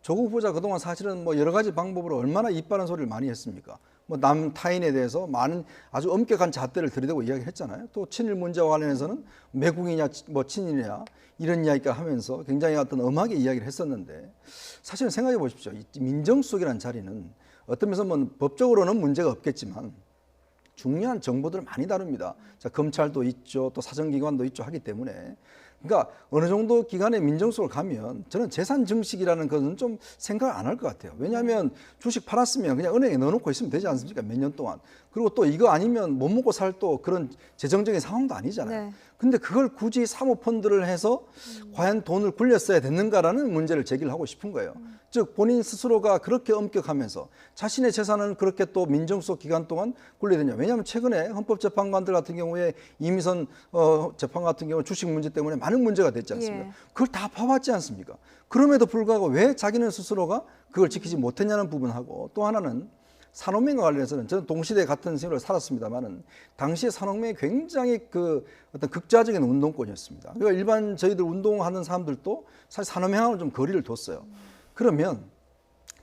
조국 후보자 그동안 사실은 뭐 여러 가지 방법으로 얼마나 이빠른 소리를 많이 했습니까? 뭐 남 타인에 대해서 많은 아주 엄격한 잣대를 들이대고 이야기했잖아요. 또 친일 문제와 관련해서는 매국이냐 뭐 친일이냐 이런 이야기가 하면서 굉장히 어떤 엄하게 이야기를 했었는데 사실은 생각해 보십시오. 이 민정수석이라는 자리는 어떤 면에서 뭐 법적으로는 문제가 없겠지만 중요한 정보들을 많이 다룹니다. 자, 검찰도 있죠, 또 사정기관도 있죠 하기 때문에 그러니까 어느 정도 기간에 민정수석을 가면 저는 재산 증식이라는 것은 좀 생각을 안 할 것 같아요. 왜냐하면 주식 팔았으면 그냥 은행에 넣어놓고 있으면 되지 않습니까? 몇 년 동안. 그리고 또 이거 아니면 못 먹고 살 또 그런 재정적인 상황도 아니잖아요. 네. 근데 그걸 굳이 사모펀드를 해서 과연 돈을 굴렸어야 됐는가라는 문제를 제기를 하고 싶은 거예요. 즉 본인 스스로가 그렇게 엄격하면서 자신의 재산을 그렇게 또 민정수석 기간 동안 굴려야 되냐. 왜냐하면 최근에 헌법재판관들 같은 경우에 이미선 재판 같은 경우 주식 문제 때문에 많은 문제가 됐지 않습니까? 그걸 다 봐왔지 않습니까? 그럼에도 불구하고 왜 자기는 스스로가 그걸 지키지 못했냐는 부분하고 또 하나는 산업맹과 관련해서는 저는 동시대 같은 생활을 살았습니다만은 당시에 산업맹이 굉장히 그 어떤 극좌적인 운동권이었습니다. 그러니까 일반 저희들 운동하는 사람들도 사실 산업맹하고는 좀 거리를 뒀어요. 그러면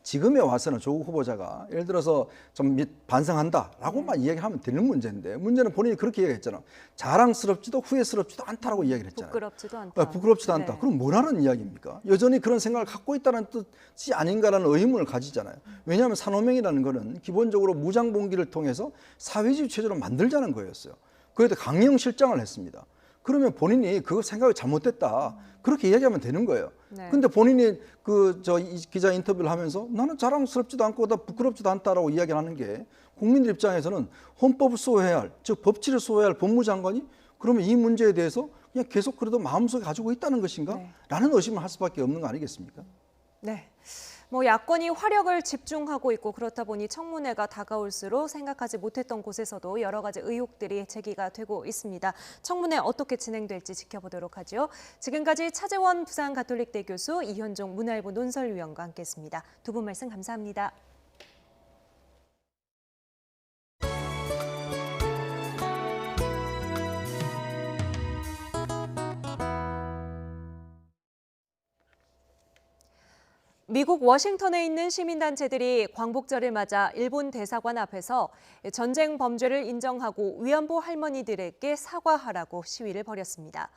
지금에 와서는 조국 후보자가 예를 들어서 좀 반성한다라고만 이야기하면 되는 문제인데 문제는 본인이 그렇게 이야기했잖아. 자랑스럽지도 후회스럽지도 않다라고 이야기를 했잖아요. 부끄럽지도 않다. 부끄럽지도 않다. 그럼 뭐라는 이야기입니까? 여전히 그런 생각을 갖고 있다는 뜻이 아닌가라는 의문을 가지잖아요. 왜냐하면 산호맹이라는 거는 기본적으로 무장봉기를 통해서 사회주의 체제로 만들자는 거였어요. 그래도 강령 실장을 했습니다. 그러면 본인이 그거 생각이 잘못됐다. 그렇게 이야기하면 되는 거예요. 근데 본인이 이 기자 인터뷰를 하면서 나는 자랑스럽지도 않고 부끄럽지도 않다라고 이야기를 하는 게 국민들 입장에서는 헌법을 수호해야 할, 즉 법치를 수호해야 할 법무장관이 그러면 이 문제에 대해서 그냥 계속 그래도 마음속에 가지고 있다는 것인가? 라는 의심을 할 수밖에 없는 거 아니겠습니까? 네. 뭐 야권이 화력을 집중하고 있고 그렇다 보니 청문회가 다가올수록 생각하지 못했던 곳에서도 여러 가지 의혹들이 제기가 되고 있습니다. 청문회 어떻게 진행될지 지켜보도록 하죠. 지금까지 차재원 부산가톨릭대 교수, 이현종 문화일보 논설위원과 함께했습니다. 두 분 말씀 감사합니다. 미국 워싱턴에 있는 시민단체들이 광복절을 맞아 일본 대사관 앞에서 전쟁 범죄를 인정하고 위안부 할머니들에게 사과하라고 시위를 벌였습니다.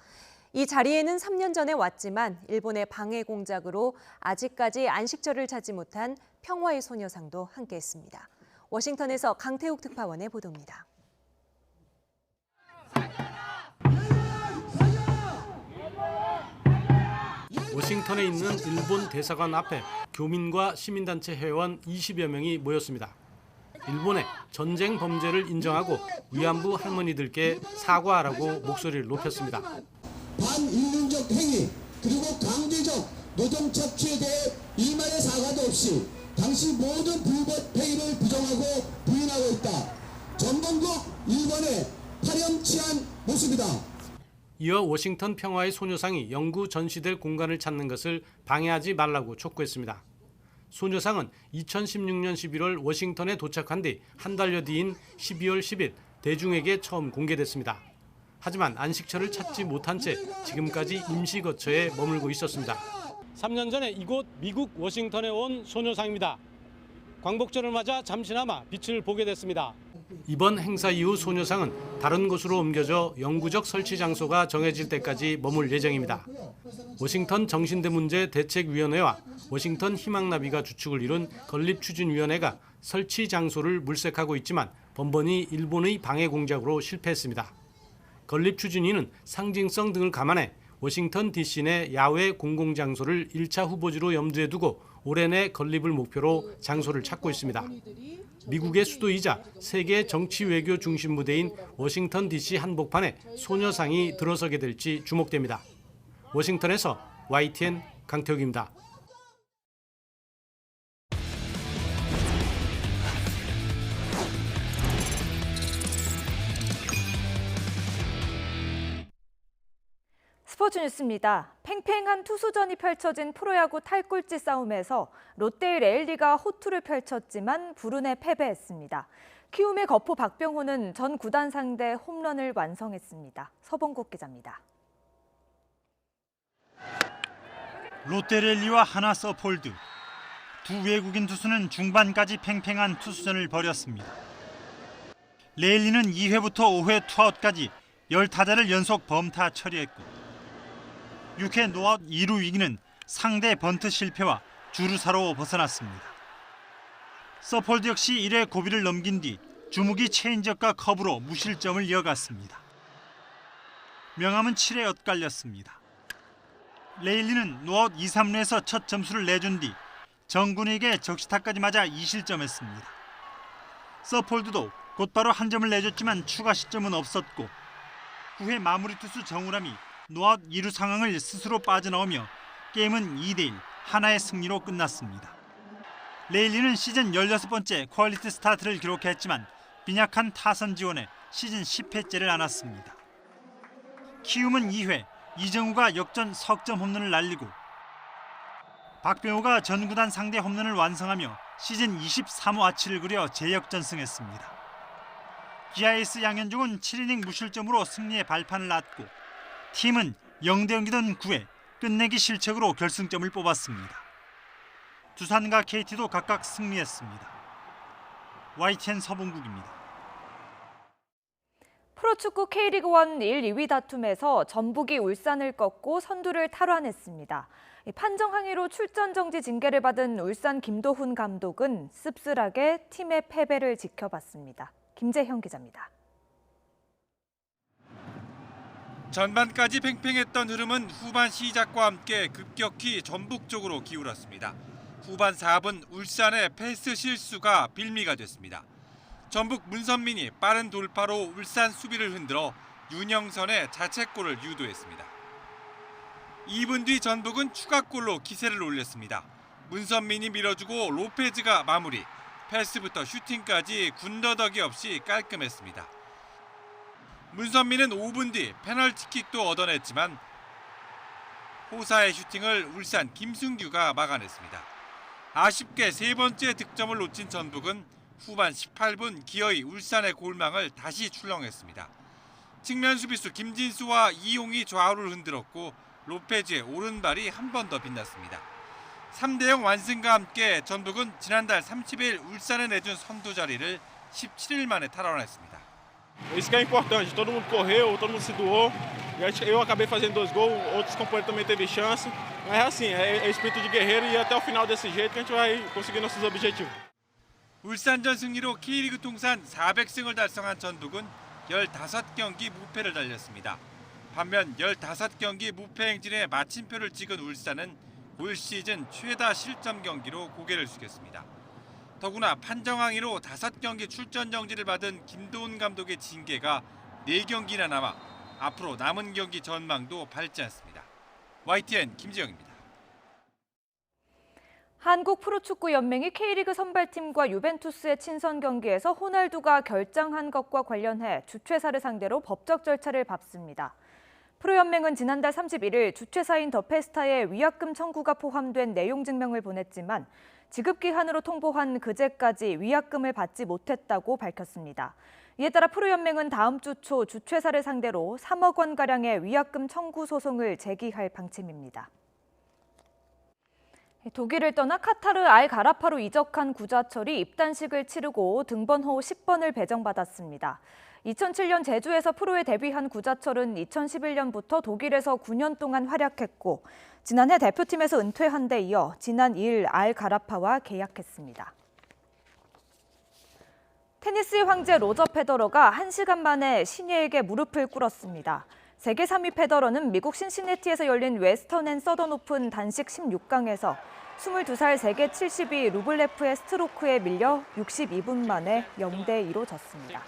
이 자리에는 3년 전에 왔지만 일본의 방해 공작으로 아직까지 안식처를 찾지 못한 평화의 소녀상도 함께했습니다. 워싱턴에서 강태욱 특파원의 보도입니다. 워싱턴에 있는 일본 대사관 앞에 교민과 시민단체 회원 20여 명이 모였습니다. 일본의 전쟁 범죄를 인정하고 위안부 할머니들께 사과하라고 목소리를 높였습니다. 반인륜적 행위 그리고 강제적 노동 착취에 대해 이말의 사과도 없이 당시 모든 불법 행위를 부정하고 부인하고 있다. 전범국 일본의 파렴치한 모습이다. 이어 워싱턴 평화의 소녀상이 영구 전시될 공간을 찾는 것을 방해하지 말라고 촉구했습니다. 소녀상은 2016년 11월 워싱턴에 도착한 뒤 한 달여 뒤인 12월 10일 대중에게 처음 공개됐습니다. 하지만 안식처를 찾지 못한 채 지금까지 임시 거처에 머물고 있었습니다. 3년 전에 이곳 미국 워싱턴에 온 소녀상입니다. 광복절을 맞아 잠시나마 빛을 보게 됐습니다. 이번 행사 이후 소녀상은 다른 곳으로 옮겨져 영구적 설치 장소가 정해질 때까지 머물 예정입니다. 워싱턴 정신대 문제 대책위원회와 워싱턴 희망나비가 주축을 이룬 건립추진위원회가 설치 장소를 물색하고 있지만 번번이 일본의 방해 공작으로 실패했습니다. 건립추진위는 상징성 등을 감안해 워싱턴 DC 내 야외 공공장소를 1차 후보지로 염두에 두고 올해 내 건립을 목표로 장소를 찾고 있습니다. 미국의 수도이자 세계 정치 외교 중심 무대인 워싱턴 DC 한복판에 소녀상이 들어서게 될지 주목됩니다. 워싱턴에서 YTN 강태욱입니다. 스포츠 뉴스입니다. 팽팽한 투수전이 펼쳐진 프로야구 탈꼴찌 싸움에서 롯데의 레일리가 호투를 펼쳤지만 불운에 패배했습니다. 키움의 거포 박병호는 전 구단 상대 홈런을 완성했습니다. 서봉국 기자입니다. 롯데레일리와 하나 서폴드. 두 외국인 투수는 중반까지 팽팽한 투수전을 벌였습니다. 레일리는 2회부터 5회 투아웃까지 10타자를 연속 범타 처리했고 6회 노아웃 2루 위기는 상대 번트 실패와 주루사로 벗어났습니다. 서폴드 역시 1회 고비를 넘긴 뒤 주무기 체인지업과 커브로 무실점을 이어갔습니다. 명함은 7회 엇갈렸습니다. 레일리는 노아웃 2, 3루에서 첫 점수를 내준 뒤 정군에게 적시타까지 맞아 2실점했습니다. 서폴드도 곧바로 한 점을 내줬지만 추가 시점은 없었고 9회 마무리 투수 정우람이 노아웃 2루 상황을 스스로 빠져나오며 게임은 2대1 하나의 승리로 끝났습니다. 레일리는 시즌 16번째 퀄리티 스타트를 기록했지만 빈약한 타선 지원에 시즌 10회째를 안았습니다. 키움은 2회 이정우가 역전 석점 홈런을 날리고 박병호가 전 구단 상대 홈런을 완성하며 시즌 23호 아치를 그려 재역전승했습니다. 기아에이스 양현종은 7이닝 무실점으로 승리의 발판을 놨고 팀은 0대0이던 9회 끝내기 실책으로 결승점을 뽑았습니다. 두산과 KT도 각각 승리했습니다. YTN 서봉국입니다. 프로축구 K리그1 1, 2위 다툼에서 전북이 울산을 꺾고 선두를 탈환했습니다. 판정 항의로 출전 정지 징계를 받은 울산 김도훈 감독은 씁쓸하게 팀의 패배를 지켜봤습니다. 김재형 기자입니다. 전반까지 팽팽했던 흐름은 후반 시작과 함께 급격히 전북 쪽으로 기울었습니다. 후반 4분 울산의 패스 실수가 빌미가 됐습니다. 전북 문선민이 빠른 돌파로 울산 수비를 흔들어 윤영선의 자책골을 유도했습니다. 2분 뒤 전북은 추가골로 기세를 올렸습니다. 문선민이 밀어주고 로페즈가 마무리, 패스부터 슈팅까지 군더더기 없이 깔끔했습니다. 문선민은 5분 뒤 페널티킥도 얻어냈지만 호사의 슈팅을 울산 김승규가 막아냈습니다. 아쉽게 세 번째 득점을 놓친 전북은 후반 18분 기어이 울산의 골망을 다시 출렁했습니다. 측면 수비수 김진수와 이용이 좌우를 흔들었고 로페즈의 오른발이 한 번 더 빛났습니다. 3대0 완승과 함께 전북은 지난달 30일 울산에 내준 선두 자리를 17일 만에 탈환했습니다. Isso que é importante, todo mundo correu, todo mundo se doou. Eu acabei fazendo 2 gols, outros companheiros também teve chance. Mas é assim, é espírito de guerreiro e até o final desse jeito que a gente vai conseguir nossos objetivos. 울산전 승리로 K리그 통산 400승을 달성한 전북은 15경기 무패를 달렸습니다. 반면 15경기 무패 행진에 마침표를 찍은 울산은 올 시즌 최다 실점 경기로 고개를 숙였습니다. 더구나 판정항의로 5경기 출전 정지를 받은 김도훈 감독의 징계가 4경기나 남아 앞으로 남은 경기 전망도 밝지 않습니다. YTN 김지영입니다. 한국 프로축구연맹이 K리그 선발팀과 유벤투스의 친선 경기에서 호날두가 결장한 것과 관련해 주최사를 상대로 법적 절차를 밟습니다. 프로연맹은 지난달 31일 주최사인 더 페스타에 위약금 청구가 포함된 내용 증명을 보냈지만 지급기한으로 통보한 그제까지 위약금을 받지 못했다고 밝혔습니다. 이에 따라 프로연맹은 다음 주 초 주최사를 상대로 3억 원가량의 위약금 청구 소송을 제기할 방침입니다. 독일을 떠나 카타르 알가라파로 이적한 구자철이 입단식을 치르고 등번호 10번을 배정받았습니다. 2007년 제주에서 프로에 데뷔한 구자철은 2011년부터 독일에서 9년 동안 활약했고 지난해 대표팀에서 은퇴한 데 이어 지난 2일 알가라파와 계약했습니다. 테니스의 황제 로저 페더러가 1시간 만에 신예에게 무릎을 꿇었습니다. 세계 3위 페더러는 미국 신시내티에서 열린 웨스턴 앤 서던 오픈 단식 16강에서 22살 세계 70위 루블레프의 스트로크에 밀려 62분 만에 0대2로 졌습니다.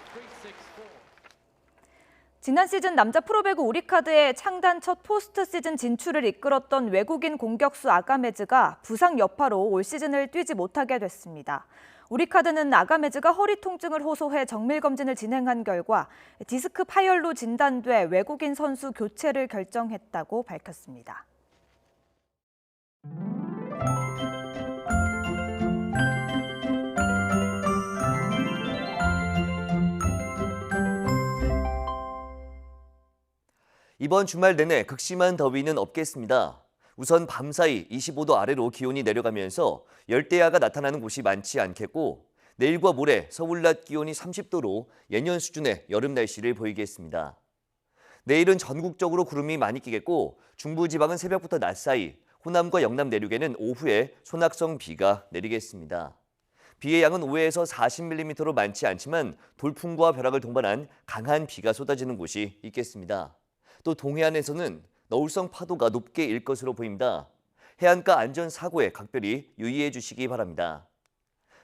지난 시즌 남자 프로배구 우리카드의 창단 첫 포스트 시즌 진출을 이끌었던 외국인 공격수 아가메즈가 부상 여파로 올 시즌을 뛰지 못하게 됐습니다. 우리카드는 아가메즈가 허리 통증을 호소해 정밀 검진을 진행한 결과 디스크 파열로 진단돼 외국인 선수 교체를 결정했다고 밝혔습니다. 이번 주말 내내 극심한 더위는 없겠습니다. 우선 밤사이 25도 아래로 기온이 내려가면서 열대야가 나타나는 곳이 많지 않겠고 내일과 모레 서울 낮 기온이 30도로 예년 수준의 여름 날씨를 보이겠습니다. 내일은 전국적으로 구름이 많이 끼겠고 중부지방은 새벽부터 낮 사이, 호남과 영남 내륙에는 오후에 소낙성 비가 내리겠습니다. 비의 양은 5에서 40mm로 많지 않지만 돌풍과 벼락을 동반한 강한 비가 쏟아지는 곳이 있겠습니다. 또 동해안에서는 너울성 파도가 높게 일 것으로 보입니다. 해안가 안전사고에 각별히 유의해 주시기 바랍니다.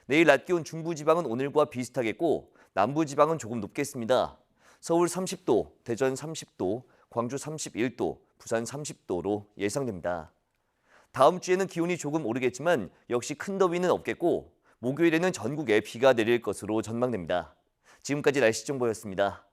내일 낮 기온 중부지방은 오늘과 비슷하겠고 남부지방은 조금 높겠습니다. 서울 30도, 대전 30도, 광주 31도, 부산 30도로 예상됩니다. 다음 주에는 기온이 조금 오르겠지만 역시 큰 더위는 없겠고 목요일에는 전국에 비가 내릴 것으로 전망됩니다. 지금까지 날씨 정보였습니다.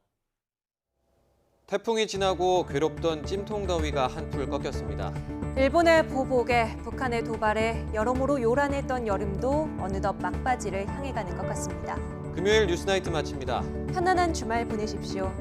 태풍이 지나고 괴롭던 찜통더위가 한풀 꺾였습니다. 일본의 보복에 북한의 도발에 여러모로 요란했던 여름도 어느덧 막바지를 향해 가는 것 같습니다. 금요일 뉴스나이트 마칩니다. 편안한 주말 보내십시오.